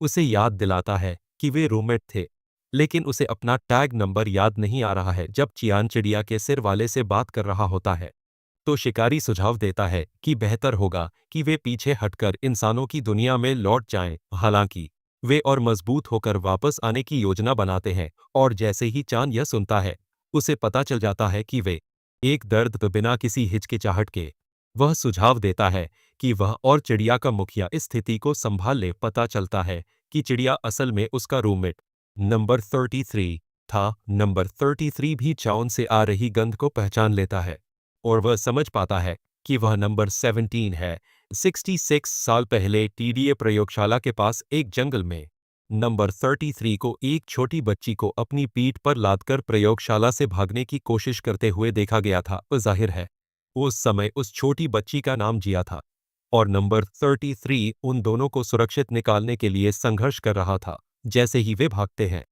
उसे याद दिलाता है कि वे रूममेट थे, लेकिन उसे अपना टैग नंबर याद नहीं आ रहा है। जब चियान चिड़िया के सिर वाले से बात कर रहा होता है, तो शिकारी सुझाव देता है कि बेहतर होगा कि वे पीछे हटकर इंसानों की दुनिया में लौट जाएं। हालांकि वे और मजबूत होकर वापस आने की योजना बनाते हैं, और जैसे ही चांद यह सुनता है, उसे पता चल जाता है कि वे एक दर्द तो बिना किसी हिचकिचाहट के वह सुझाव देता है कि वह और चिड़िया का मुखिया इस स्थिति को संभाल ले। पता चलता है कि चिड़िया असल में उसका रूममेट नंबर 33 था। नंबर 33 भी चाउन से आ रही गंध को पहचान लेता है, और वह समझ पाता है कि वह नंबर 17 है। 66 साल पहले टीडीए प्रयोगशाला के पास एक जंगल में नंबर 33 को एक छोटी बच्ची को अपनी पीठ पर लादकर प्रयोगशाला से भागने की कोशिश करते हुए देखा गया था। जाहिर है उस समय उस छोटी बच्ची का नाम जिया था, और नंबर 33 उन दोनों को सुरक्षित निकालने के लिए संघर्ष कर रहा था। जैसे ही वे भागते हैं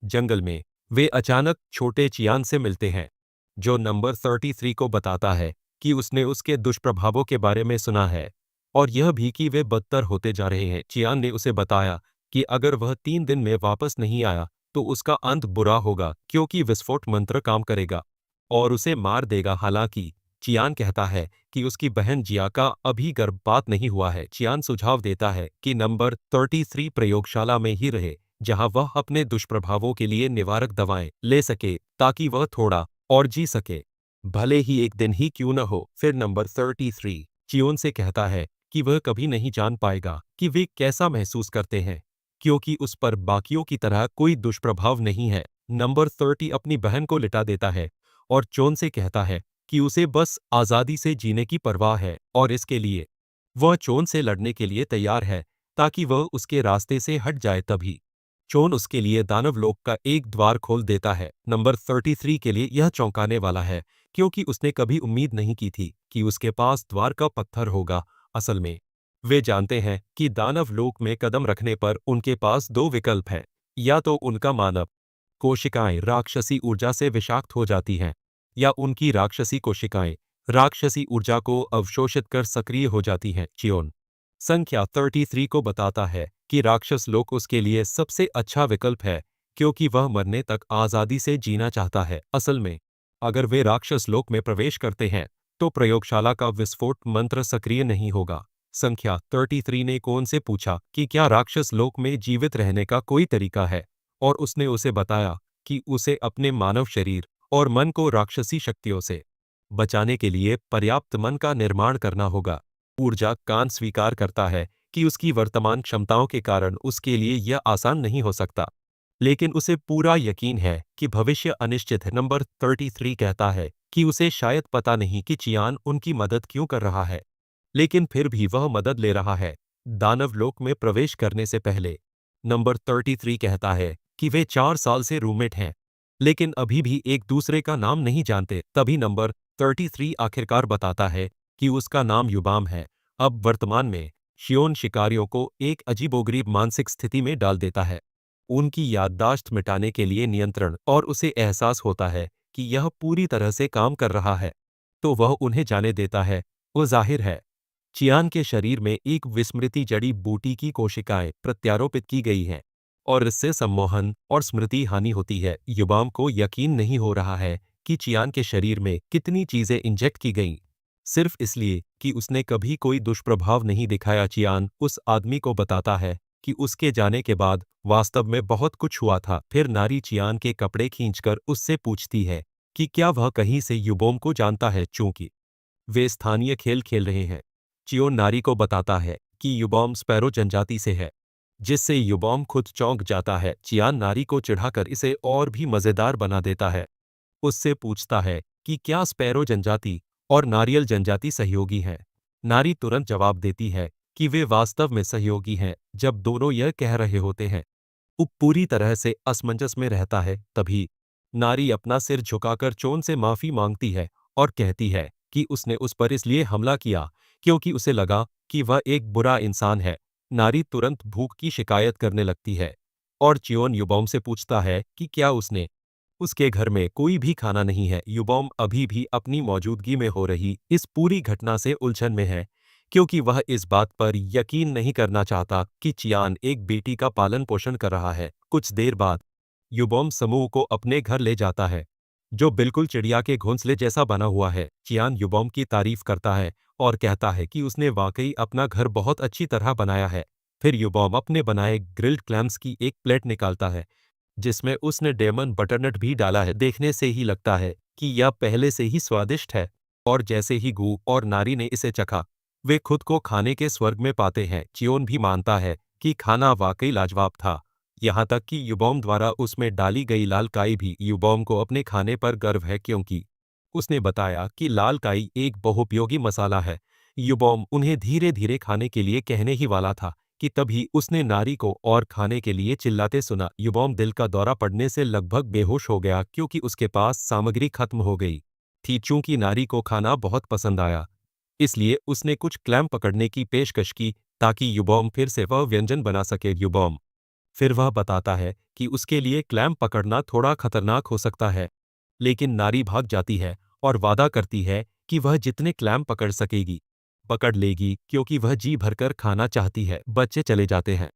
जंगल में, वे अचानक छोटे चियान से मिलते हैं, जो नंबर 33 को बताता है कि उसने उसके दुष्प्रभावों के बारे में सुना है, और यह भी कि वे बदतर होते जा रहे हैं। चियान ने उसे बताया कि अगर वह 3 दिन में वापस नहीं आया तो उसका अंत बुरा होगा, क्योंकि विस्फोट मंत्र काम करेगा और उसे मार देगा। हालांकि चियान कहता है कि उसकी बहन जिया का अभी गर्भपात नहीं हुआ है। चियान सुझाव देता है कि नंबर 33 प्रयोगशाला में ही रहे, जहां वह अपने दुष्प्रभावों के लिए निवारक दवाएं ले सके, ताकि वह थोड़ा और जी सके, भले ही एक दिन ही क्यों न हो। फिर नंबर 33 चियोन से कहता है कि वह कभी नहीं जान पाएगा कि वे कैसा महसूस करते हैं, क्योंकि उस पर बाकियों की तरह कोई दुष्प्रभाव नहीं है। नंबर 30 अपनी बहन को लिटा देता है और चोन से कहता है कि उसे बस आज़ादी से जीने की परवाह है और इसके लिए वह चोन से लड़ने के लिए तैयार है ताकि वह उसके रास्ते से हट जाए। तभी चोन उसके लिए दानवलोक का एक द्वार खोल देता है। नंबर 33 के लिए यह चौंकाने वाला है, क्योंकि उसने कभी उम्मीद नहीं की थी कि उसके पास द्वार का पत्थर होगा। असल में वे जानते हैं कि दानवलोक में कदम रखने पर उनके पास दो विकल्प हैं, या तो उनका मानव कोशिकाएं राक्षसी ऊर्जा से विषाक्त हो जाती हैं, या उनकी राक्षसी कोशिकाएं राक्षसी ऊर्जा को अवशोषित कर सक्रिय हो जाती हैं। चियोन संख्या 33 को बताता है कि राक्षस लोक उसके लिए सबसे अच्छा विकल्प है, क्योंकि वह मरने तक आज़ादी से जीना चाहता है। असल में अगर वे राक्षस लोक में प्रवेश करते हैं तो प्रयोगशाला का विस्फोट मंत्र सक्रिय नहीं होगा। संख्या 33 ने कोन से पूछा कि क्या राक्षस लोक में जीवित रहने का कोई तरीका है, और उसने उसे बताया कि उसे अपने मानव शरीर और मन को राक्षसी शक्तियों से बचाने के लिए पर्याप्त मन का निर्माण करना होगा। ऊर्जा कान स्वीकार करता है कि उसकी वर्तमान क्षमताओं के कारण उसके लिए यह आसान नहीं हो सकता, लेकिन उसे पूरा यकीन है कि भविष्य अनिश्चित है। नंबर 33 कहता है कि उसे शायद पता नहीं कि चियान उनकी मदद क्यों कर रहा है, लेकिन फिर भी वह मदद ले रहा है दानवलोक में प्रवेश करने से पहले। नंबर 33 कहता है कि वे 4 साल से रूममेट हैं, लेकिन अभी भी एक दूसरे का नाम नहीं जानते। तभी नंबर 33 आखिरकार बताता है कि उसका नाम युबाम है। अब वर्तमान में शियोन शिकारियों को एक अजीबोगरीब मानसिक स्थिति में डाल देता है। उनकी याददाश्त मिटाने के लिए नियंत्रण, और उसे एहसास होता है कि यह पूरी तरह से काम कर रहा है, तो वह उन्हें जाने देता है। वो जाहिर है चियान के शरीर में एक विस्मृति जड़ी बूटी की कोशिकाएं प्रत्यारोपित की गई हैं, और इससे सम्मोहन और स्मृति हानि होती है। युबाम को यकीन नहीं हो रहा है कि चियान के शरीर में कितनी चीजें इंजेक्ट की गईं, सिर्फ इसलिए कि उसने कभी कोई दुष्प्रभाव नहीं दिखाया। चियान उस आदमी को बताता है कि उसके जाने के बाद वास्तव में बहुत कुछ हुआ था। फिर नारी चियान के कपड़े खींचकर उससे पूछती है कि क्या वह कहीं से युबोम को जानता है, चूंकि वे स्थानीय खेल खेल रहे हैं। चियोन नारी को बताता है कि युबोम स्पैरो जनजाति से है, जिससे युबोम खुद चौंक जाता है। चियान नारी को चिढ़ाकर इसे और भी मजेदार बना देता है। उससे पूछता है कि क्या स्पैरो जनजाति और नारियल जनजाति सहयोगी हैं। नारी तुरंत जवाब देती है कि वे वास्तव में सहयोगी हैं जब दोनों यह कह रहे होते हैं। उप पूरी तरह से असमंजस में रहता है। तभी नारी अपना सिर झुकाकर चोन से माफी मांगती है और कहती है कि उसने उस पर इसलिए हमला किया क्योंकि उसे लगा कि वह एक बुरा इंसान है। नारी तुरंत भूख की शिकायत करने लगती है और चियोन युबोम से पूछता है कि क्या उसके घर में कोई भी खाना नहीं है। युबोम अभी भी अपनी मौजूदगी में हो रही इस पूरी घटना से उलझन में है, क्योंकि वह इस बात पर यकीन नहीं करना चाहता कि चियान एक बेटी का पालन पोषण कर रहा है। कुछ देर बाद युबोम समूह को अपने घर ले जाता है, जो बिल्कुल चिड़िया के घोंसले जैसा बना हुआ है। चियान युबोम की तारीफ करता है और कहता है कि उसने वाकई अपना घर बहुत अच्छी तरह बनाया है। फिर युबोम अपने बनाए ग्रिल्ड क्लैम्स की एक प्लेट निकालता है, जिसमें उसने डेमन बटरनट भी डाला है। देखने से ही लगता है कि यह पहले से ही स्वादिष्ट है, और जैसे ही गू और नारी ने इसे चखा, वे खुद को खाने के स्वर्ग में पाते हैं। चियोन भी मानता है कि खाना वाकई लाजवाब था, यहाँ तक कि युबोम द्वारा उसमें डाली गई लाल काई भी। युबोम को अपने खाने पर गर्व है क्योंकि उसने बताया कि लाल काई एक बहुपयोगी मसाला है। युबोम उन्हें धीरे धीरे खाने के लिए कहने ही वाला था कि तभी उसने नारी को और खाने के लिए चिल्लाते सुना। युबोम दिल का दौरा पड़ने से लगभग बेहोश हो गया, क्योंकि उसके पास सामग्री खत्म हो गई थी। चूंकि नारी को खाना बहुत पसंद आया, इसलिए उसने कुछ क्लैम पकड़ने की पेशकश की ताकि युबोम फिर से वह व्यंजन बना सके। युबोम फिर वह बताता है कि उसके लिए क्लैम पकड़ना थोड़ा खतरनाक हो सकता है, लेकिन नारी भाग जाती है और वादा करती है कि वह जितने क्लैम पकड़ सकेगी पकड़ लेगी, क्योंकि वह जी भरकर खाना चाहती है। बच्चे चले जाते हैं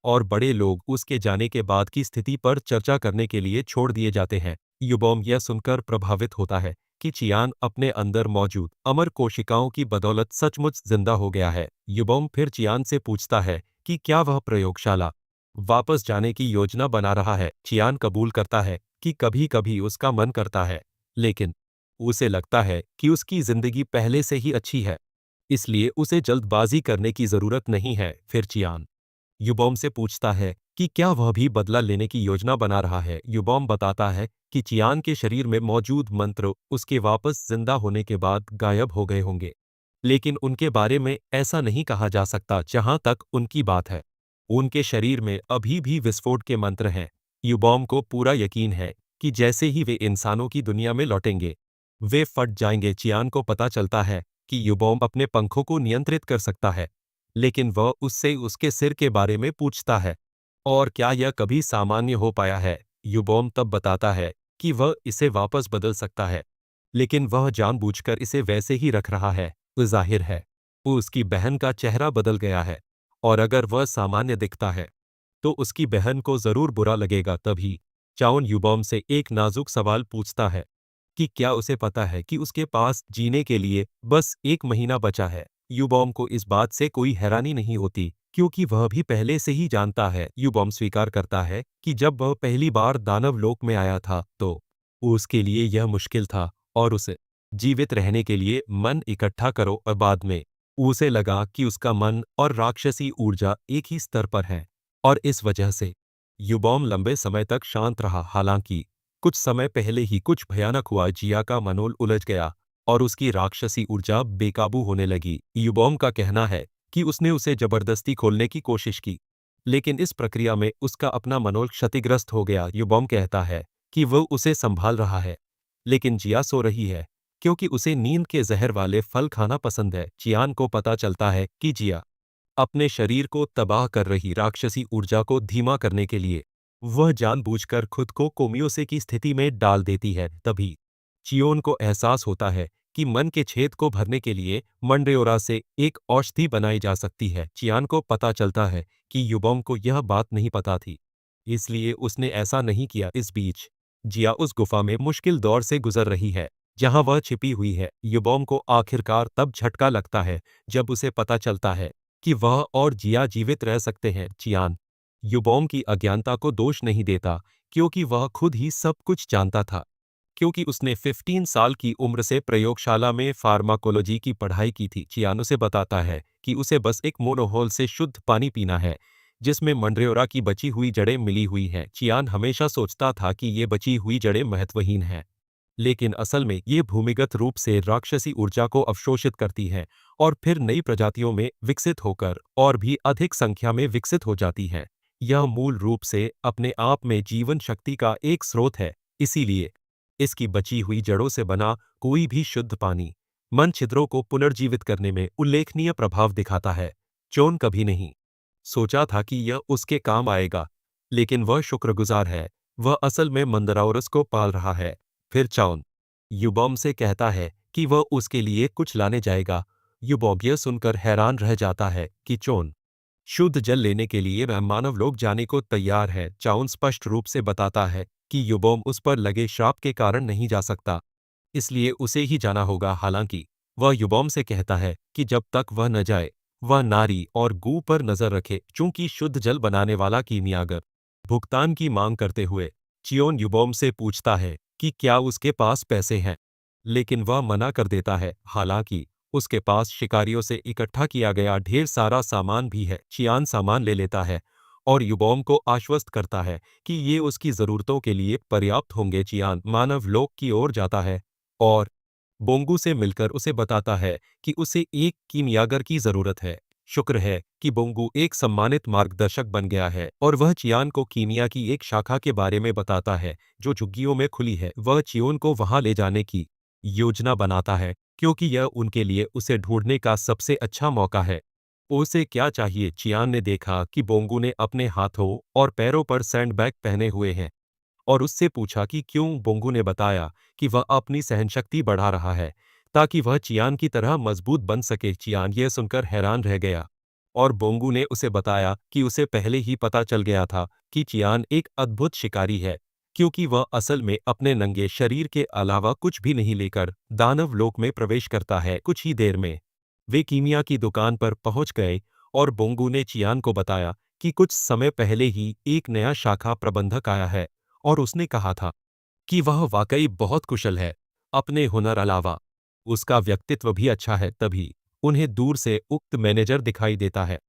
और बड़े लोग उसके जाने के बाद की स्थिति पर चर्चा करने के लिए छोड़ दिए जाते हैं। युबोम यह सुनकर प्रभावित होता है कि चियान अपने अंदर मौजूद अमर कोशिकाओं की बदौलत सचमुच जिंदा हो गया है। युबोम फिर चियान से पूछता है कि क्या वह प्रयोगशाला वापस जाने की योजना बना रहा है। चियान कबूल करता है कि कभी कभी उसका मन करता है, लेकिन उसे लगता है कि उसकी जिंदगी पहले से ही अच्छी है। इसलिए उसे जल्दबाजी करने की जरूरत नहीं है। फिर चियान युबोम से पूछता है कि क्या वह भी बदला लेने की योजना बना रहा है। युबोम बताता है कि चियान के शरीर में मौजूद मंत्र उसके वापस जिंदा होने के बाद गायब हो गए होंगे, लेकिन उनके बारे में ऐसा नहीं कहा जा सकता जहां तक उनकी बात है। उनके शरीर में अभी भी विस्फोट के मंत्र हैं। युबोम को पूरा यकीन है कि जैसे ही वे इंसानों की दुनिया में लौटेंगे, वे फट जाएंगे। चियान को पता चलता है कि युबोम अपने पंखों को नियंत्रित कर सकता है, लेकिन वह उससे उसके सिर के बारे में पूछता है और क्या यह कभी सामान्य हो पाया है। युबोम तब बताता है कि वह इसे वापस बदल सकता है, लेकिन वह जानबूझकर इसे वैसे ही रख रहा है। जाहिर है उसकी बहन का चेहरा बदल गया है, और अगर वह सामान्य दिखता है तो उसकी बहन को जरूर बुरा लगेगा। तभी चाउन युबोम से एक नाजुक सवाल पूछता है कि क्या उसे पता है कि उसके पास जीने के लिए बस 1 महीना बचा है। युबोम को इस बात से कोई हैरानी नहीं होती, क्योंकि वह भी पहले से ही जानता है। युबोम स्वीकार करता है कि जब वह पहली बार दानव लोक में आया था तो उसके लिए यह मुश्किल था, और उसे जीवित रहने के लिए मन इकट्ठा करो। और बाद में उसे लगा कि उसका मन और राक्षसी ऊर्जा एक ही स्तर पर है, और इस वजह से युबोम लंबे समय तक शांत रहा। हालांकि कुछ समय पहले ही कुछ भयानक हुआ। जिया का मनोल उलझ गया और उसकी राक्षसी ऊर्जा बेकाबू होने लगी। युबोम का कहना है कि उसने उसे जबरदस्ती खोलने की कोशिश की, लेकिन इस प्रक्रिया में उसका अपना मनोल क्षतिग्रस्त हो गया। युबोम कहता है कि वह उसे संभाल रहा है, लेकिन जिया सो रही है क्योंकि उसे नींद के जहर वाले फल खाना पसंद है। चियान को पता चलता है कि जिया अपने शरीर को तबाह कर रही राक्षसी ऊर्जा को धीमा करने के लिए वह जानबूझकर खुद को कोमियोसे की स्थिति में डाल देती है। तभी चियोन को एहसास होता है कि मन के छेद को भरने के लिए मंड्रेओरा से एक औषधि बनाई जा सकती है। चियान को पता चलता है कि युबोम को यह बात नहीं पता थी, इसलिए उसने ऐसा नहीं किया। इस बीच जिया उस गुफा में मुश्किल दौर से गुजर रही है जहां वह छिपी हुई है। युबोम को आखिरकार तब झटका लगता है जब उसे पता चलता है कि वह और जिया जीवित रह सकते हैं। चियान युबोम की अज्ञानता को दोष नहीं देता, क्योंकि वह खुद ही सब कुछ जानता था, क्योंकि उसने 15 साल की उम्र से प्रयोगशाला में फार्माकोलॉजी की पढ़ाई की थी। चियान उसे बताता है कि उसे बस एक मोनोहोल से शुद्ध पानी पीना है जिसमें मंड्रेओरा की बची हुई जड़ें मिली हुई हैं। चियान हमेशा सोचता था कि ये बची हुई जड़ें महत्वहीन हैं, लेकिन असल में ये भूमिगत रूप से राक्षसी ऊर्जा को अवशोषित करती हैं और फिर नई प्रजातियों में विकसित होकर और भी अधिक संख्या में विकसित हो जाती हैं। यह मूल रूप से अपने आप में जीवन शक्ति का एक स्रोत है, इसीलिए इसकी बची हुई जड़ों से बना कोई भी शुद्ध पानी मन छिद्रों को पुनर्जीवित करने में उल्लेखनीय प्रभाव दिखाता है। चोन कभी नहीं सोचा था कि यह उसके काम आएगा, लेकिन वह शुक्रगुजार है। वह असल में मंदराओरस को पाल रहा है। फिर चाउन युबोम से कहता है कि वह उसके लिए कुछ लाने जाएगा। युबोम यह सुनकर हैरान रह जाता है कि चोन शुद्ध जल लेने के लिए वह मानव लोक जाने को तैयार है। चाउन स्पष्ट रूप से बताता है कि युबोम उस पर लगे श्राप के कारण नहीं जा सकता, इसलिए उसे ही जाना होगा। हालांकि वह युबोम से कहता है कि जब तक वह न जाए वह नारी और गू पर नजर रखे। चूंकि शुद्ध जल बनाने वाला कीमियागर भुगतान की मांग करते हुए चियोन युबोम से पूछता है कि क्या उसके पास पैसे हैं, लेकिन वह मना कर देता है। हालांकि उसके पास शिकारियों से इकट्ठा किया गया ढेर सारा सामान भी है। चियान सामान ले लेता है और युबोम को आश्वस्त करता है कि ये उसकी जरूरतों के लिए पर्याप्त होंगे। चियान मानव लोक की ओर जाता है और बोंगू से मिलकर उसे बताता है कि उसे एक कीमियागर की जरूरत है। शुक्र है कि बोंगू एक सम्मानित मार्गदर्शक बन गया है और वह चियान को कीमिया की एक शाखा के बारे में बताता है जो झुग्गियों में खुली है। वह चियोन को वहां ले जाने की योजना बनाता है, क्योंकि यह उनके लिए उसे ढूंढने का सबसे अच्छा मौका है। उसे क्या चाहिए? चियान ने देखा कि बोंगू ने अपने हाथों और पैरों पर सैंडबैग पहने हुए हैं और उससे पूछा कि क्यों। बोंगू ने बताया कि वह अपनी सहनशक्ति बढ़ा रहा है ताकि वह चियान की तरह मजबूत बन सके। चियान यह सुनकर हैरान रह गया और बोंगू ने उसे बताया कि उसे पहले ही पता चल गया था कि चियान एक अद्भुत शिकारी है, क्योंकि वह असल में अपने नंगे शरीर के अलावा कुछ भी नहीं लेकर दानव लोक में प्रवेश करता है। कुछ ही देर में वे कीमिया की दुकान पर पहुंच गए और बोंगू ने चियान को बताया कि कुछ समय पहले ही एक नया शाखा प्रबंधक आया है और उसने कहा था कि वह वाकई बहुत कुशल है। अपने हुनर अलावा उसका व्यक्तित्व भी अच्छा है। तभी उन्हें दूर से उक्त मैनेजर दिखाई देता है,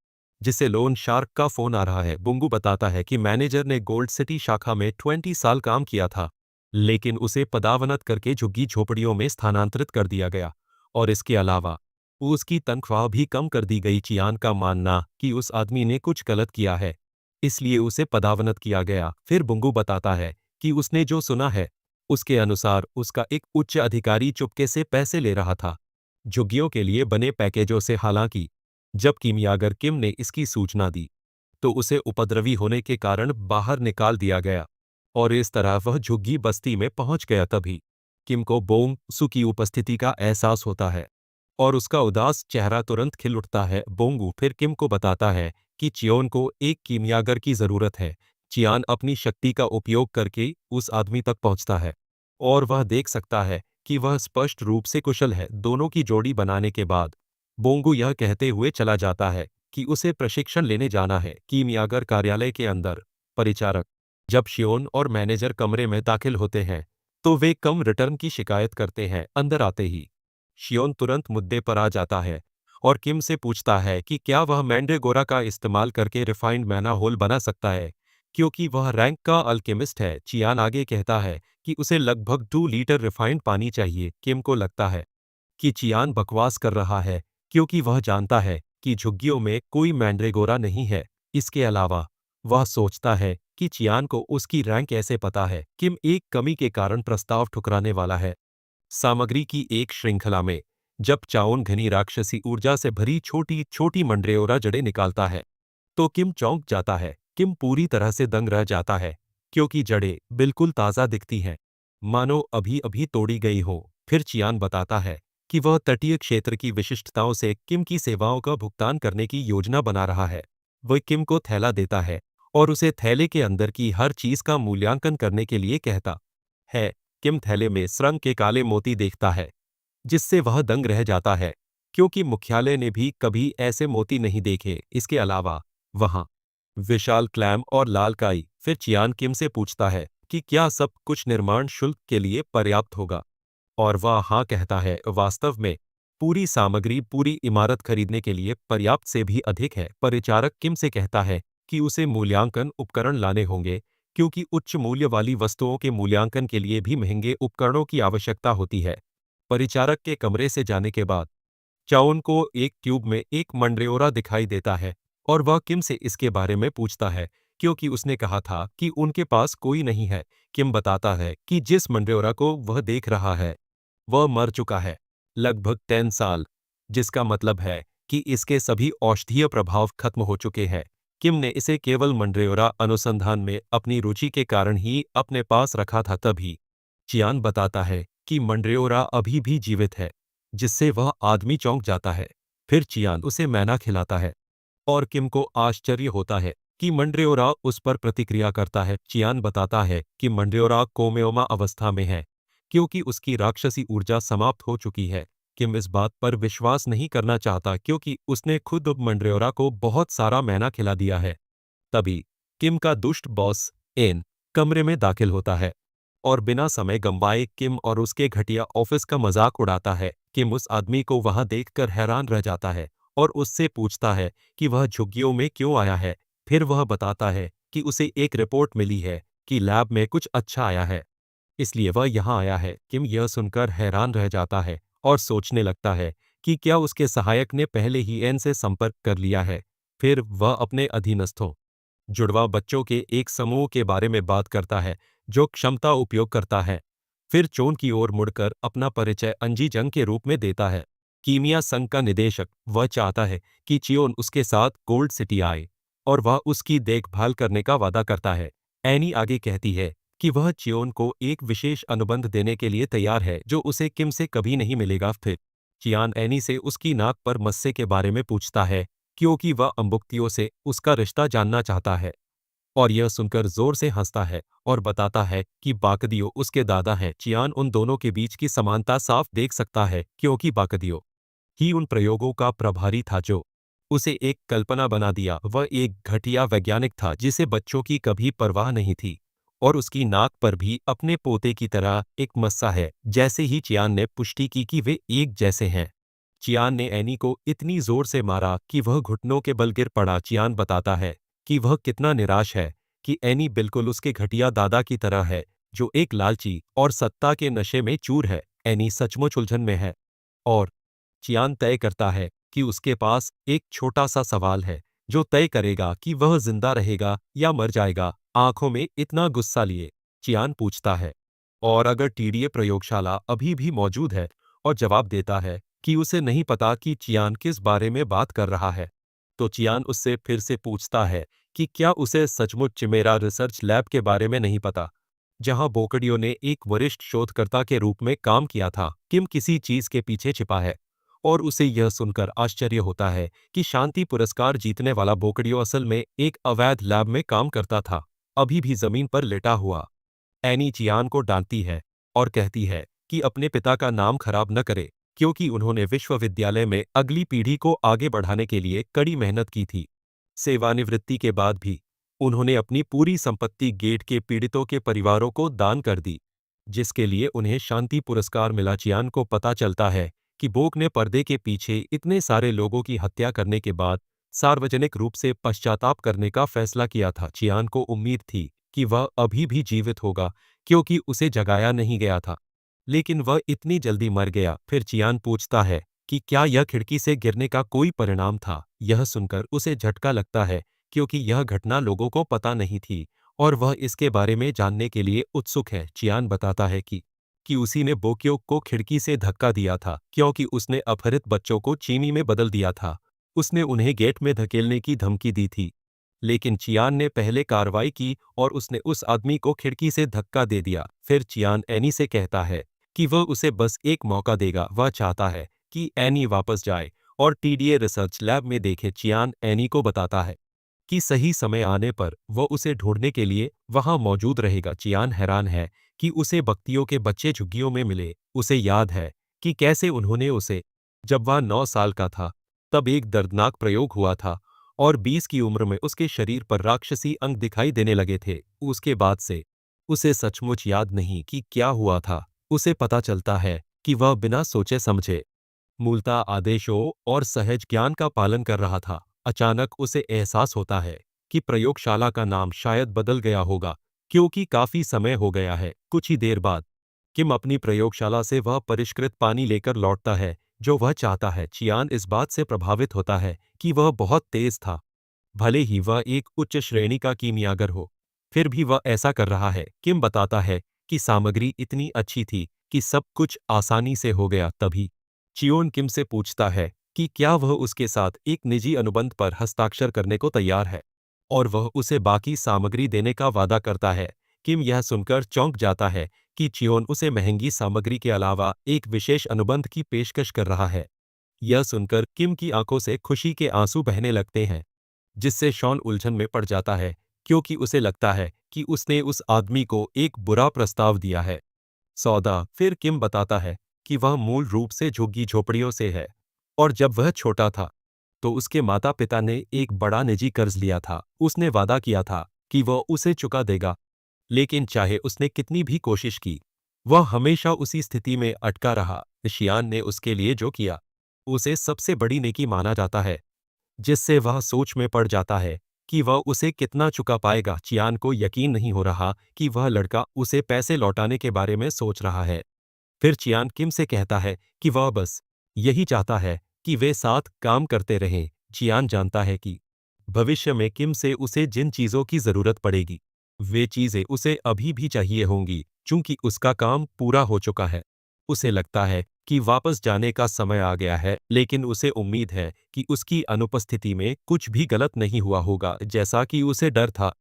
जिससे लोन शार्क का फोन आ रहा है। बुंगू बताता है कि मैनेजर ने गोल्ड सिटी शाखा में 20 साल काम किया था, लेकिन उसे पदावनत करके झुग्गी झोपड़ियों में स्थानांतरित कर दिया गया, और इसके अलावा उसकी तनख्वाह भी कम कर दी गई। चियान का मानना कि उस आदमी ने कुछ गलत किया है, इसलिए उसे पदावनत किया गया। फिर बुंगू बताता है कि उसने जो सुना है, उसके अनुसार उसका एक उच्च अधिकारी चुपके से पैसे ले रहा था झुग्गियों के लिए बने पैकेजों से। हालांकि जब कीमियागर किम ने इसकी सूचना दी, तो उसे उपद्रवी होने के कारण बाहर निकाल दिया गया, और इस तरह वह झुग्गी बस्ती में पहुंच गया। तभी किम को बोंग सू की उपस्थिति का एहसास होता है, और उसका उदास चेहरा तुरंत खिल उठता है। बोंगू फिर किम को बताता है कि चियोन को एक कीमियागर की जरूरत है। चियान अपनी शक्ति का उपयोग करके उस आदमी तक पहुंचता है, और वह देख सकता है कि वह स्पष्ट रूप से कुशल है। दोनों की जोड़ी बनाने के बाद बोंगू यह कहते हुए चला जाता है कि उसे प्रशिक्षण लेने जाना है। कीमियागर कार्यालय के अंदर परिचारक जब शियोन और मैनेजर कमरे में दाखिल होते हैं, तो वे कम रिटर्न की शिकायत करते हैं। अंदर आते ही शियोन तुरंत मुद्दे पर आ जाता है और किम से पूछता है कि क्या वह मैंड्रेगोरा का इस्तेमाल करके रिफाइंड मैना होल बना सकता है, क्योंकि वह रैंक का अल्केमिस्ट है। चियान आगे कहता है कि उसे लगभग 2 लीटर रिफाइंड पानी चाहिए। किम को लगता है कि चियान बकवास कर रहा है, क्योंकि वह जानता है कि झुग्गियों में कोई मैंड्रेगोरा नहीं है। इसके अलावा वह सोचता है कि चियान को उसकी रैंक कैसे पता है। किम एक कमी के कारण प्रस्ताव ठुकराने वाला है। सामग्री की एक श्रृंखला में जब चाओन घनी राक्षसी ऊर्जा से भरी छोटी छोटी मंड्रेओरा जड़ें निकालता है, तो किम चौंक जाता है। किम पूरी तरह से दंग रह जाता है, क्योंकि जड़ें बिल्कुल ताज़ा दिखती हैं, मानो अभी अभी तोड़ी गई हो। फिर चियान बताता है कि वह तटीय क्षेत्र की विशिष्टताओं से किम की सेवाओं का भुगतान करने की योजना बना रहा है। वह किम को थैला देता है और उसे थैले के अंदर की हर चीज का मूल्यांकन करने के लिए कहता है। किम थैले में सुरंग के काले मोती देखता है, जिससे वह दंग रह जाता है, क्योंकि मुख्यालय ने भी कभी ऐसे मोती नहीं देखे। इसके अलावा वहां विशाल क्लैम और लाल काई। फिर चियान किम से पूछता है कि क्या सब कुछ निर्माण शुल्क के लिए पर्याप्त होगा, और वह हाँ कहता है। वास्तव में पूरी सामग्री पूरी इमारत खरीदने के लिए पर्याप्त से भी अधिक है। परिचारक किम से कहता है कि उसे मूल्यांकन उपकरण लाने होंगे, क्योंकि उच्च मूल्य वाली वस्तुओं के मूल्यांकन के लिए भी महंगे उपकरणों की आवश्यकता होती है। परिचारक के कमरे से जाने के बाद चाओन को एक ट्यूब में एक मंड्रेओरा दिखाई देता है, और वह किम से इसके बारे में पूछता है, क्योंकि उसने कहा था कि उनके पास कोई नहीं है। किम बताता है कि जिस मंड्रेओरा को वह देख रहा है, वह मर चुका है, लगभग 10 साल, जिसका मतलब है कि इसके सभी औषधीय प्रभाव खत्म हो चुके हैं। किम ने इसे केवल मंड्रेओरा अनुसंधान में अपनी रुचि के कारण ही अपने पास रखा था। तभी चियान बताता है कि मंड्रेओरा अभी भी जीवित है, जिससे वह आदमी चौंक जाता है। फिर चियान उसे मैना खिलाता है, और किम को आश्चर्य होता है कि मंड्रेओरा उस पर प्रतिक्रिया करता है। चियान बताता है कि मंड्रेओरा कोमेओमा अवस्था में है, क्योंकि उसकी राक्षसी ऊर्जा समाप्त हो चुकी है। किम इस बात पर विश्वास नहीं करना चाहता, क्योंकि उसने खुद मंड्रेओरा को बहुत सारा मैना खिला दिया है। तभी किम का दुष्ट बॉस एन कमरे में दाखिल होता है, और बिना समय गंवाए किम और उसके घटिया ऑफिस का मजाक उड़ाता है। किम उस आदमी को वहां देखकर हैरान रह जाता है, और उससे पूछता है कि वह झुग्गियों में क्यों आया है। फिर वह बताता है कि उसे एक रिपोर्ट मिली है कि लैब में कुछ अच्छा आया है, इसलिए वह यहाँ आया है। किम यह सुनकर हैरान रह जाता है और सोचने लगता है कि क्या उसके सहायक ने पहले ही एन से संपर्क कर लिया है। फिर वह अपने अधीनस्थों जुड़वा बच्चों के एक समूह के बारे में बात करता है, जो क्षमता उपयोग करता है। फिर चोन की ओर मुड़कर अपना परिचय अंजी जंग के रूप में देता है, कीमिया संघ का निदेशक। वह चाहता है कि चियोन उसके साथ गोल्ड सिटी आए, और वह उसकी देखभाल करने का वादा करता है। एनी आगे कहती है कि वह चियोन को एक विशेष अनुबंध देने के लिए तैयार है, जो उसे किम से कभी नहीं मिलेगा। फिर चियान एनी से उसकी नाक पर मस्से के बारे में पूछता है, क्योंकि वह अम्बुक्तियों से उसका रिश्ता जानना चाहता है, और यह सुनकर जोर से हंसता है और बताता है कि बाकदियो उसके दादा हैं। चियान उन दोनों के बीच की समानता साफ देख सकता है, क्योंकि बाकदियो ही उन प्रयोगों का प्रभारी था जो उसे एक कल्पना बना दिया। वह एक घटिया वैज्ञानिक था जिसे बच्चों की कभी परवाह नहीं थी, और उसकी नाक पर भी अपने पोते की तरह एक मस्सा है। जैसे ही चियान ने पुष्टि की कि वे एक जैसे हैं, चियान ने एनी को इतनी जोर से मारा कि वह घुटनों के बल गिर पड़ा। चियान बताता है कि वह कितना निराश है कि एनी बिल्कुल उसके घटिया दादा की तरह है, जो एक लालची और सत्ता के नशे में चूर है। एनी सचमुच उलझन में है और चियान तय करता है कि उसके पास एक छोटा सा सवाल है जो तय करेगा कि वह जिंदा रहेगा या मर जाएगा। आंखों में इतना गुस्सा लिए चियान पूछता है, और अगर टीडीए प्रयोगशाला अभी भी मौजूद है, और जवाब देता है कि उसे नहीं पता कि चियान किस बारे में बात कर रहा है। तो चियान उससे फिर से पूछता है कि क्या उसे सचमुच चिमेरा रिसर्च लैब के बारे में नहीं पता, जहां बोकडियो ने एक वरिष्ठ शोधकर्ता के रूप में काम किया था। किम किसी चीज के पीछे छिपा है और उसे यह सुनकर आश्चर्य होता है कि शांति पुरस्कार जीतने वाला बोकडियो असल में एक अवैध लैब में काम करता था, अभी भी जमीन पर लेटा हुआ। एनी चियान को डांटती है और कहती है कि अपने पिता का नाम खराब न करे, क्योंकि उन्होंने विश्वविद्यालय में अगली पीढ़ी को आगे बढ़ाने के लिए कड़ी मेहनत की थी। सेवानिवृत्ति के बाद भी उन्होंने अपनी पूरी संपत्ति गेट के पीड़ितों के परिवारों को दान कर दी, जिसके लिए उन्हें शांति पुरस्कार मिला। चियान को पता चलता है कि बोक ने पर्दे के पीछे इतने सारे लोगों की हत्या करने के बाद सार्वजनिक रूप से पश्चाताप करने का फैसला किया था। चियान को उम्मीद थी कि वह अभी भी जीवित होगा, क्योंकि उसे जगाया नहीं गया था, लेकिन वह इतनी जल्दी मर गया। फिर चियान पूछता है कि क्या यह खिड़की से गिरने का कोई परिणाम था। यह सुनकर उसे झटका लगता है, क्योंकि यह घटना लोगों को पता नहीं थी और वह इसके बारे में जानने के लिए उत्सुक है। चियान बताता है कि उसी ने बोक्यो को खिड़की से धक्का दिया था, क्योंकि उसने अपहरित बच्चों को चीनी में बदल दिया था। उसने उन्हें गेट में धकेलने की धमकी दी थी, लेकिन चियान ने पहले कार्रवाई की और उसने उस आदमी को खिड़की से धक्का दे दिया। फिर चियान एनी से कहता है कि वह उसे बस एक मौका देगा। वह चाहता है कि एनी वापस जाए और टीडीए रिसर्च लैब में देखे। चियान एनी को बताता है कि सही समय आने पर वह उसे ढूंढने के लिए वहां मौजूद रहेगा। चियान हैरान है कि उसे बख्तियों के बच्चे झुग्गियों में मिले। उसे याद है कि कैसे उन्होंने उसे, जब वह 9 साल का था, तब एक दर्दनाक प्रयोग हुआ था और 20 की उम्र में उसके शरीर पर राक्षसी अंग दिखाई देने लगे थे। उसके बाद से उसे सचमुच याद नहीं कि क्या हुआ था। उसे पता चलता है कि वह बिना सोचे समझे मूलतः आदेशों और सहज ज्ञान का पालन कर रहा था। अचानक उसे एहसास होता है कि प्रयोगशाला का नाम शायद बदल गया होगा, क्योंकि काफी समय हो गया है। कुछ ही देर बाद किम अपनी प्रयोगशाला से वह परिष्कृत पानी लेकर लौटता है जो वह चाहता है। चियान इस बात से प्रभावित होता है कि वह बहुत तेज था, भले ही वह एक उच्च श्रेणी का कीमियागर हो, फिर भी वह ऐसा कर रहा है। किम बताता है कि सामग्री इतनी अच्छी थी कि सब कुछ आसानी से हो गया। तभी चियोन किम से पूछता है कि क्या वह उसके साथ एक निजी अनुबंध पर हस्ताक्षर करने को तैयार है, और वह उसे बाकी सामग्री देने का वादा करता है। किम यह सुनकर चौंक जाता है कि चियोन उसे महंगी सामग्री के अलावा एक विशेष अनुबंध की पेशकश कर रहा है। यह सुनकर किम की आंखों से खुशी के आंसू बहने लगते हैं, जिससे शॉन उलझन में पड़ जाता है, क्योंकि उसे लगता है कि उसने उस आदमी को एक बुरा प्रस्ताव दिया है। सौदा। फिर किम बताता है कि वह मूल रूप से झुग्गी झोपड़ियों से है, और जब वह छोटा था तो उसके माता पिता ने एक बड़ा निजी कर्ज लिया था। उसने वादा किया था कि वह उसे चुका देगा, लेकिन चाहे उसने कितनी भी कोशिश की, वह हमेशा उसी स्थिति में अटका रहा। शियान ने उसके लिए जो किया उसे सबसे बड़ी नेकी माना जाता है, जिससे वह सोच में पड़ जाता है कि वह उसे कितना चुका पाएगा। चियान को यकीन नहीं हो रहा कि वह लड़का उसे पैसे लौटाने के बारे में सोच रहा है। फिर चियान किम से कहता है कि वह बस यही चाहता है कि वे साथ काम करते रहें। चियान जानता है कि भविष्य में किम से उसे जिन चीज़ों की ज़रूरत पड़ेगी, वे चीज़ें उसे अभी भी चाहिए होंगी, चूंकि उसका काम पूरा हो चुका है। उसे लगता है कि वापस जाने का समय आ गया है, लेकिन उसे उम्मीद है कि उसकी अनुपस्थिति में कुछ भी गलत नहीं हुआ होगा, जैसा कि उसे डर था।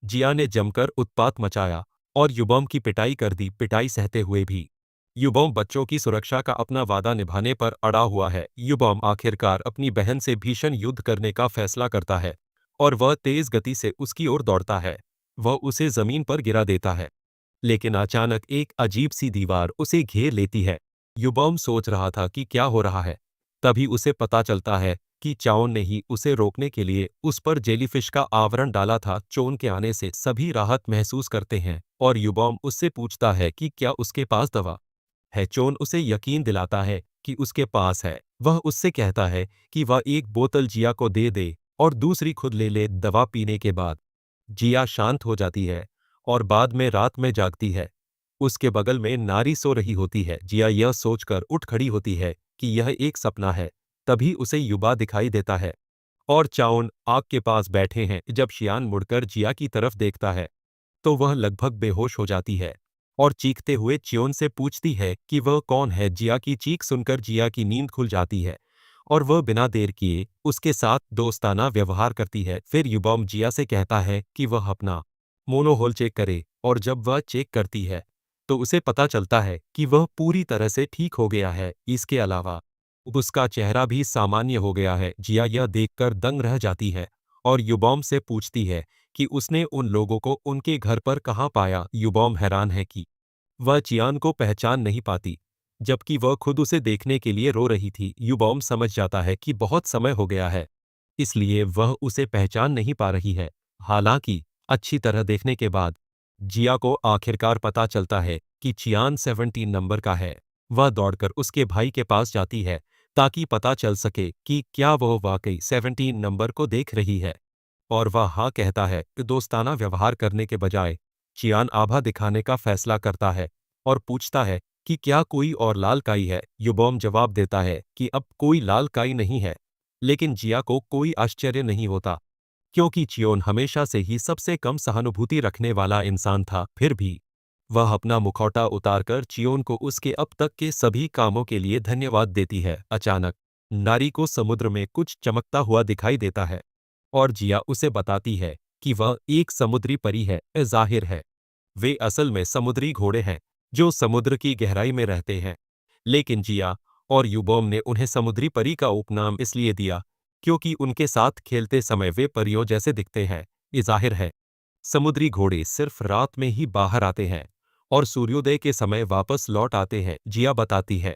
जिया ने जमकर उत्पात मचाया और युबोम की पिटाई कर दी। पिटाई सहते हुए भी युबोम बच्चों की सुरक्षा का अपना वादा निभाने पर अड़ा हुआ है। युबोम आखिरकार अपनी बहन से भीषण युद्ध करने का फैसला करता है और वह तेज गति से उसकी ओर दौड़ता है। वह उसे जमीन पर गिरा देता है, लेकिन अचानक एक अजीब सी दीवार उसे घेर लेती है। युबोम सोच रहा था कि क्या हो रहा है, तभी उसे पता चलता है कि चाओन ने ही उसे रोकने के लिए उस पर जेलीफिश का आवरण डाला था। चोन के आने से सभी राहत महसूस करते हैं और युबोम उससे पूछता है कि क्या उसके पास दवा है। चोन उसे यकीन दिलाता है कि उसके पास है। वह उससे कहता है कि वह एक बोतल जिया को दे दे और दूसरी खुद ले ले। दवा पीने के बाद जिया शांत हो जाती है और बाद में रात में जागती है। उसके बगल में नारी सो रही होती है। जिया यह सोचकर उठ खड़ी होती है कि यह एक सपना है। तभी उसे युबा दिखाई देता है और चाउन आग के पास बैठे हैं। जब शियान मुड़कर जिया की तरफ देखता है तो वह लगभग बेहोश हो जाती है और चीखते हुए च्योन से पूछती है कि वह कौन है। जिया की चीख सुनकर जिया की नींद खुल जाती है और वह बिना देर किए उसके साथ दोस्ताना व्यवहार करती है। फिर युबॉम जिया से कहता है कि वह अपना मोनोहोल चेक करे और जब वह चेक करती है तो उसे पता चलता है कि वह पूरी तरह से ठीक हो गया है। इसके अलावा उसका चेहरा भी सामान्य हो गया है। जिया यह देखकर दंग रह जाती है और युबॉम से पूछती है कि उसने उन लोगों को उनके घर पर कहाँ पाया। युबॉम हैरान है कि वह चियान को पहचान नहीं पाती, जबकि वह खुद उसे देखने के लिए रो रही थी। युबॉम समझ जाता है कि बहुत समय हो गया है, इसलिए वह उसे पहचान नहीं पा रही है। हालांकि अच्छी तरह देखने के बाद जिया को आखिरकार पता चलता है कि चियान 17 नंबर का है। वह दौड़कर उसके भाई के पास जाती है ताकि पता चल सके कि क्या वह वाकई 17 नंबर को देख रही है, और वह हाँ कहता है। दोस्ताना व्यवहार करने के बजाय चियान आभा दिखाने का फैसला करता है और पूछता है कि क्या कोई और लाल काई है। युबॉम जवाब देता है कि अब कोई लाल काई नहीं है, लेकिन जिया को कोई आश्चर्य नहीं होता क्योंकि चियोन हमेशा से ही सबसे कम सहानुभूति रखने वाला इंसान था। फिर भी वह अपना मुखौटा उतारकर चियोन को उसके अब तक के सभी कामों के लिए धन्यवाद देती है। अचानक नारी को समुद्र में कुछ चमकता हुआ दिखाई देता है और जिया उसे बताती है कि वह एक समुद्री परी है। जाहिर है वे असल में समुद्री घोड़े हैं जो समुद्र की गहराई में रहते हैं, लेकिन जिया और युबोम ने उन्हें समुद्री परी का उपनाम इसलिए दिया क्योंकि उनके साथ खेलते समय वे परियों जैसे दिखते हैं। ये जाहिर है समुद्री घोड़े सिर्फ रात में ही बाहर आते हैं और सूर्योदय के समय वापस लौट आते हैं। जिया बताती है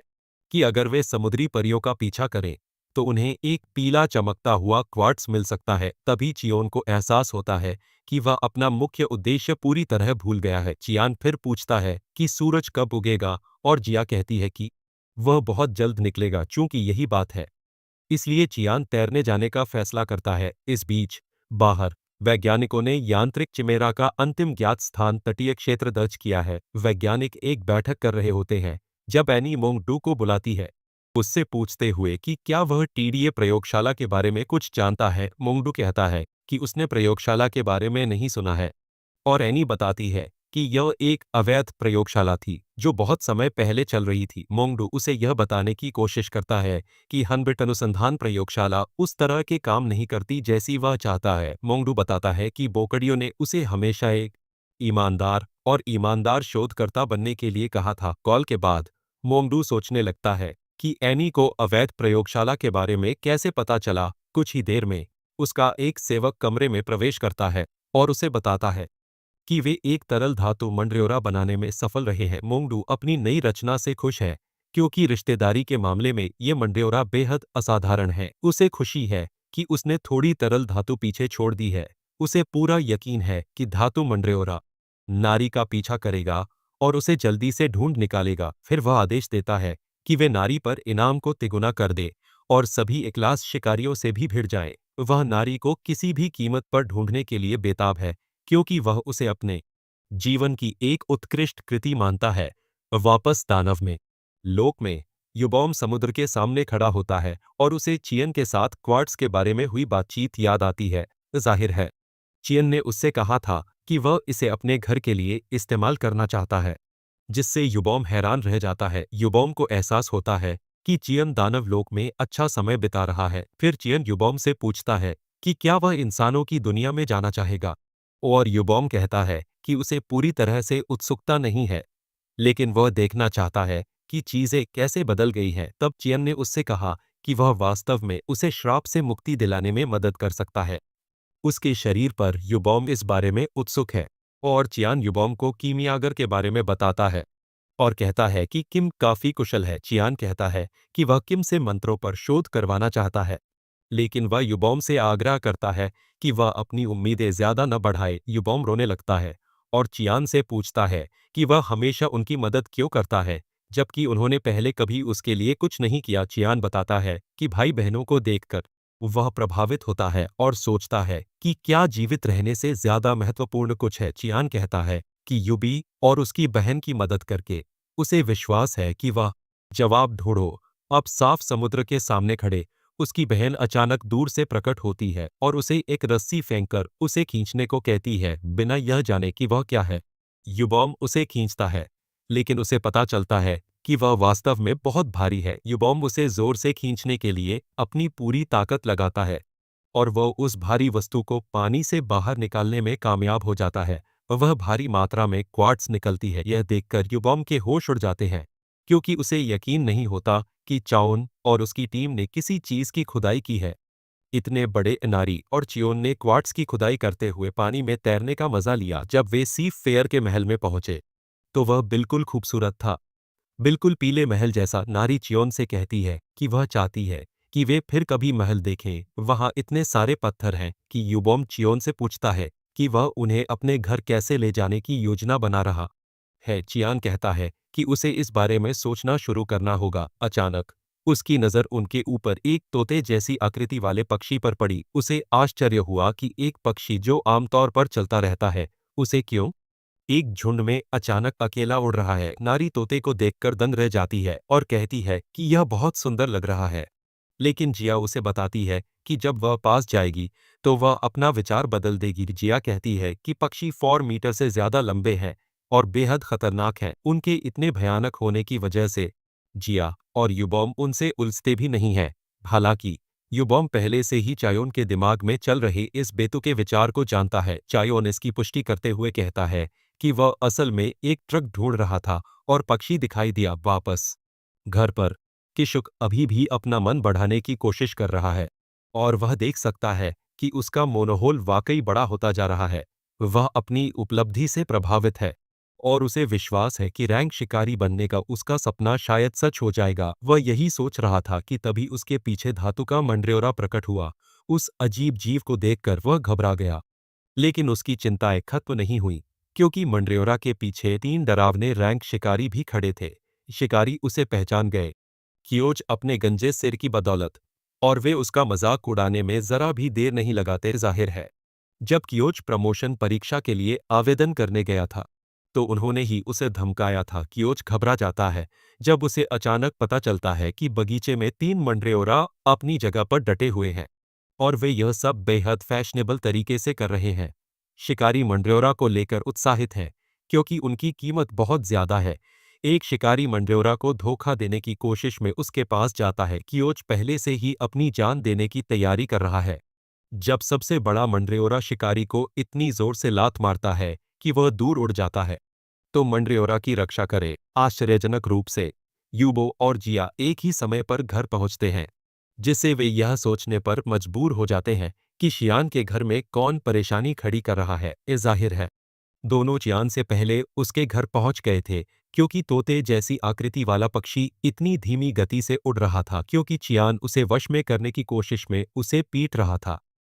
कि अगर वे समुद्री परियों का पीछा करें तो उन्हें एक पीला चमकता हुआ क्वार्ट्स मिल सकता है। तभी चियोन को एहसास होता है कि वह अपना मुख्य उद्देश्य पूरी तरह भूल गया है। चियान फिर पूछता है कि सूरज कब उगेगा और जिया कहती है कि वह बहुत जल्द निकलेगा। चूंकि यही बात है, इसलिए चियान तैरने जाने का फैसला करता है। इस बीच बाहर वैज्ञानिकों ने यांत्रिक चिमेरा का अंतिम ज्ञात स्थान तटीय क्षेत्र दर्ज किया है। वैज्ञानिक एक बैठक कर रहे होते हैं जब एनी मोंगडू को बुलाती है, उससे पूछते हुए कि क्या वह टीडीए प्रयोगशाला के बारे में कुछ जानता है। मोंगडू कहता है कि उसने प्रयोगशाला के बारे में नहीं सुना है, और एनी बताती है कि यह एक अवैध प्रयोगशाला थी जो बहुत समय पहले चल रही थी। मोंगडू उसे यह बताने की कोशिश करता है कि हनबिट अनुसंधान प्रयोगशाला उस तरह के काम नहीं करती जैसी वह चाहता है। मोंगडू बताता है कि बोकडियो ने उसे हमेशा एक ईमानदार शोधकर्ता बनने के लिए कहा था। कॉल के बाद मोंगडू सोचने लगता है कि एनी को अवैध प्रयोगशाला के बारे में कैसे पता चला। कुछ ही देर में उसका एक सेवक कमरे में प्रवेश करता है और उसे बताता है कि वे एक तरल धातु मंड्योरा बनाने में सफल रहे हैं। मोंगडू अपनी नई रचना से खुश है क्योंकि रिश्तेदारी के मामले में ये मंड्योरा बेहद असाधारण है। उसे खुशी है कि उसने थोड़ी तरल धातु पीछे छोड़ दी है। उसे पूरा यकीन है कि धातु मंड्योरा नारी का पीछा करेगा और उसे जल्दी से ढूंढ निकालेगा। फिर वह आदेश देता है कि वे नारी पर इनाम को तिगुना कर दे और सभी इकलास शिकारियों से भी भिड़ जाएं। वह नारी को किसी भी कीमत पर ढूंढने के लिए बेताब है क्योंकि वह उसे अपने जीवन की एक उत्कृष्ट कृति मानता है। वापस दानव में लोक में युबॉम समुद्र के सामने खड़ा होता है और उसे चियन के साथ क्वार्ट्स के बारे में हुई बातचीत याद आती है। जाहिर है चियन ने उससे कहा था कि वह इसे अपने घर के लिए इस्तेमाल करना चाहता है, जिससे युबॉम हैरान रह जाता है। युबॉम को एहसास होता है कि चियन दानव लोक में अच्छा समय बिता रहा है। फिर चियन युबॉम से पूछता है कि क्या वह इंसानों की दुनिया में जाना चाहेगा, और युबॉम कहता है कि उसे पूरी तरह से उत्सुकता नहीं है, लेकिन वह देखना चाहता है कि चीजें कैसे बदल गई हैं। तब चियन ने उससे कहा कि वह वास्तव में उसे श्राप से मुक्ति दिलाने में मदद कर सकता है। उसके शरीर पर युबॉम इस बारे में उत्सुक है और चियान युबॉम को कीमियागर के बारे में बताता है और कहता है कि किम काफी कुशल है। चियान कहता है कि वह किम से मंत्रों पर शोध करवाना चाहता है, लेकिन वह युबॉम से आग्रह करता है कि वह अपनी उम्मीदें ज्यादा न बढ़ाए। युबॉम रोने लगता है और चियान से पूछता है कि वह हमेशा उनकी मदद क्यों करता है। जबकि उन्होंने पहले कभी उसके लिए कुछ नहीं किया। चियान बताता है कि भाई बहनों को देखकर वह प्रभावित होता है और सोचता है कि क्या जीवित रहने से ज्यादा महत्वपूर्ण कुछ है। चियान कहता है कि यूबी और उसकी बहन की मदद करके उसे विश्वास है कि वह जवाब ढूंढो। अब साफ समुद्र के सामने खड़े उसकी बहन अचानक दूर से प्रकट होती है और उसे एक रस्सी फेंककर उसे खींचने को कहती है, बिना यह जाने कि वह क्या है। युबॉम उसे खींचता है, लेकिन उसे पता चलता है कि वह वास्तव में बहुत भारी है। युबॉम उसे जोर से खींचने के लिए अपनी पूरी ताकत लगाता है और वह उस भारी वस्तु को पानी से बाहर निकालने में कामयाब हो जाता है। वह भारी मात्रा में क्वार्ट्स निकलती है। यह देखकर युबॉम के होश उड़ जाते हैं, क्योंकि उसे यकीन नहीं होता कि चाओन और उसकी टीम ने किसी चीज की खुदाई की है। इतने बड़े नारी और चियोन ने क्वार्ट्स की खुदाई करते हुए पानी में तैरने का मजा लिया। जब वे सीफ फेयर के महल में पहुंचे तो वह बिल्कुल खूबसूरत था, बिल्कुल पीले महल जैसा। नारी चियोन से कहती है कि वह चाहती है कि वे फिर कभी महल देखें। वहां इतने सारे पत्थर हैं कि युबॉम चियोन से पूछता है कि वह उन्हें अपने घर कैसे ले जाने की योजना बना रहा है। चियान कहता है कि उसे इस बारे में सोचना शुरू करना होगा। अचानक उसकी नज़र उनके ऊपर एक तोते जैसी आकृति वाले पक्षी पर पड़ी। उसे आश्चर्य हुआ कि एक पक्षी जो आमतौर पर चलता रहता है, उसे क्यों एक झुंड में अचानक अकेला उड़ रहा है। नारी तोते को देखकर दंग रह जाती है और कहती है कि यह बहुत सुंदर लग रहा है। लेकिन जिया उसे बताती है कि जब वह पास जाएगी तो वह अपना विचार बदल देगी। जिया कहती है कि पक्षी 4 मीटर से ज्यादा लंबे हैं और बेहद खतरनाक हैं। उनके इतने भयानक होने की वजह से जिया और युबॉम उनसे उलझते भी नहीं हैं। हालांकि युबॉम पहले से ही चायोन के दिमाग में चल रहे इस बेतुके विचार को जानता है। चायोन इसकी पुष्टि करते हुए कहता है कि वह असल में एक ट्रक ढूंढ रहा था और पक्षी दिखाई दिया। वापस घर पर किशुक अभी भी अपना मन बढ़ाने की कोशिश कर रहा है और वह देख सकता है कि उसका मोनोहोल वाकई बड़ा होता जा रहा है। वह अपनी उपलब्धि से प्रभावित है और उसे विश्वास है कि रैंक शिकारी बनने का उसका सपना शायद सच हो जाएगा। वह यही सोच रहा था कि तभी उसके पीछे धातु का मंड्रेओरा प्रकट हुआ। उस अजीब जीव को देखकर वह घबरा गया, लेकिन उसकी चिंताएं खत्म नहीं हुई, क्योंकि मंड्रेओरा के पीछे 3 डरावने रैंक शिकारी भी खड़े थे। शिकारी उसे पहचान गए, कियोज अपने गंजे सिर की बदौलत, और वे उसका मजाक उड़ाने में जरा भी देर नहीं लगाते। जाहिर है, जब कियोज प्रमोशन परीक्षा के लिए आवेदन करने गया था तो उन्होंने ही उसे धमकाया था। कियोज घबरा जाता है जब उसे अचानक पता चलता है कि बगीचे में 3 मंड्रेओरा अपनी जगह पर डटे हुए हैं और वे यह सब बेहद फैशनेबल तरीके से कर रहे हैं। शिकारी मंड्रेओरा को लेकर उत्साहित हैं, क्योंकि उनकी कीमत बहुत ज्यादा है। एक शिकारी मंड्रेओरा को धोखा देने की कोशिश में उसके पास जाता है। कियोज पहले से ही अपनी जान देने की तैयारी कर रहा है। जब सबसे बड़ा मंड्रेओरा शिकारी को इतनी जोर से लात मारता है कि वह दूर उड़ जाता है, तो मंड्रेओरा की रक्षा करे। आश्चर्यजनक रूप से यूबो और जिया एक ही समय पर घर पहुंचते हैं, जिससे वे यह सोचने पर मजबूर हो जाते हैं कि शियान के घर में कौन परेशानी खड़ी कर रहा है। ये जाहिर है दोनों चियान से पहले उसके घर पहुंच गए थे, क्योंकि तोते जैसी आकृति वाला पक्षी इतनी धीमी गति से उड़ रहा था, क्योंकि चियान उसे वश में करने की कोशिश में उसे पीट रहा था।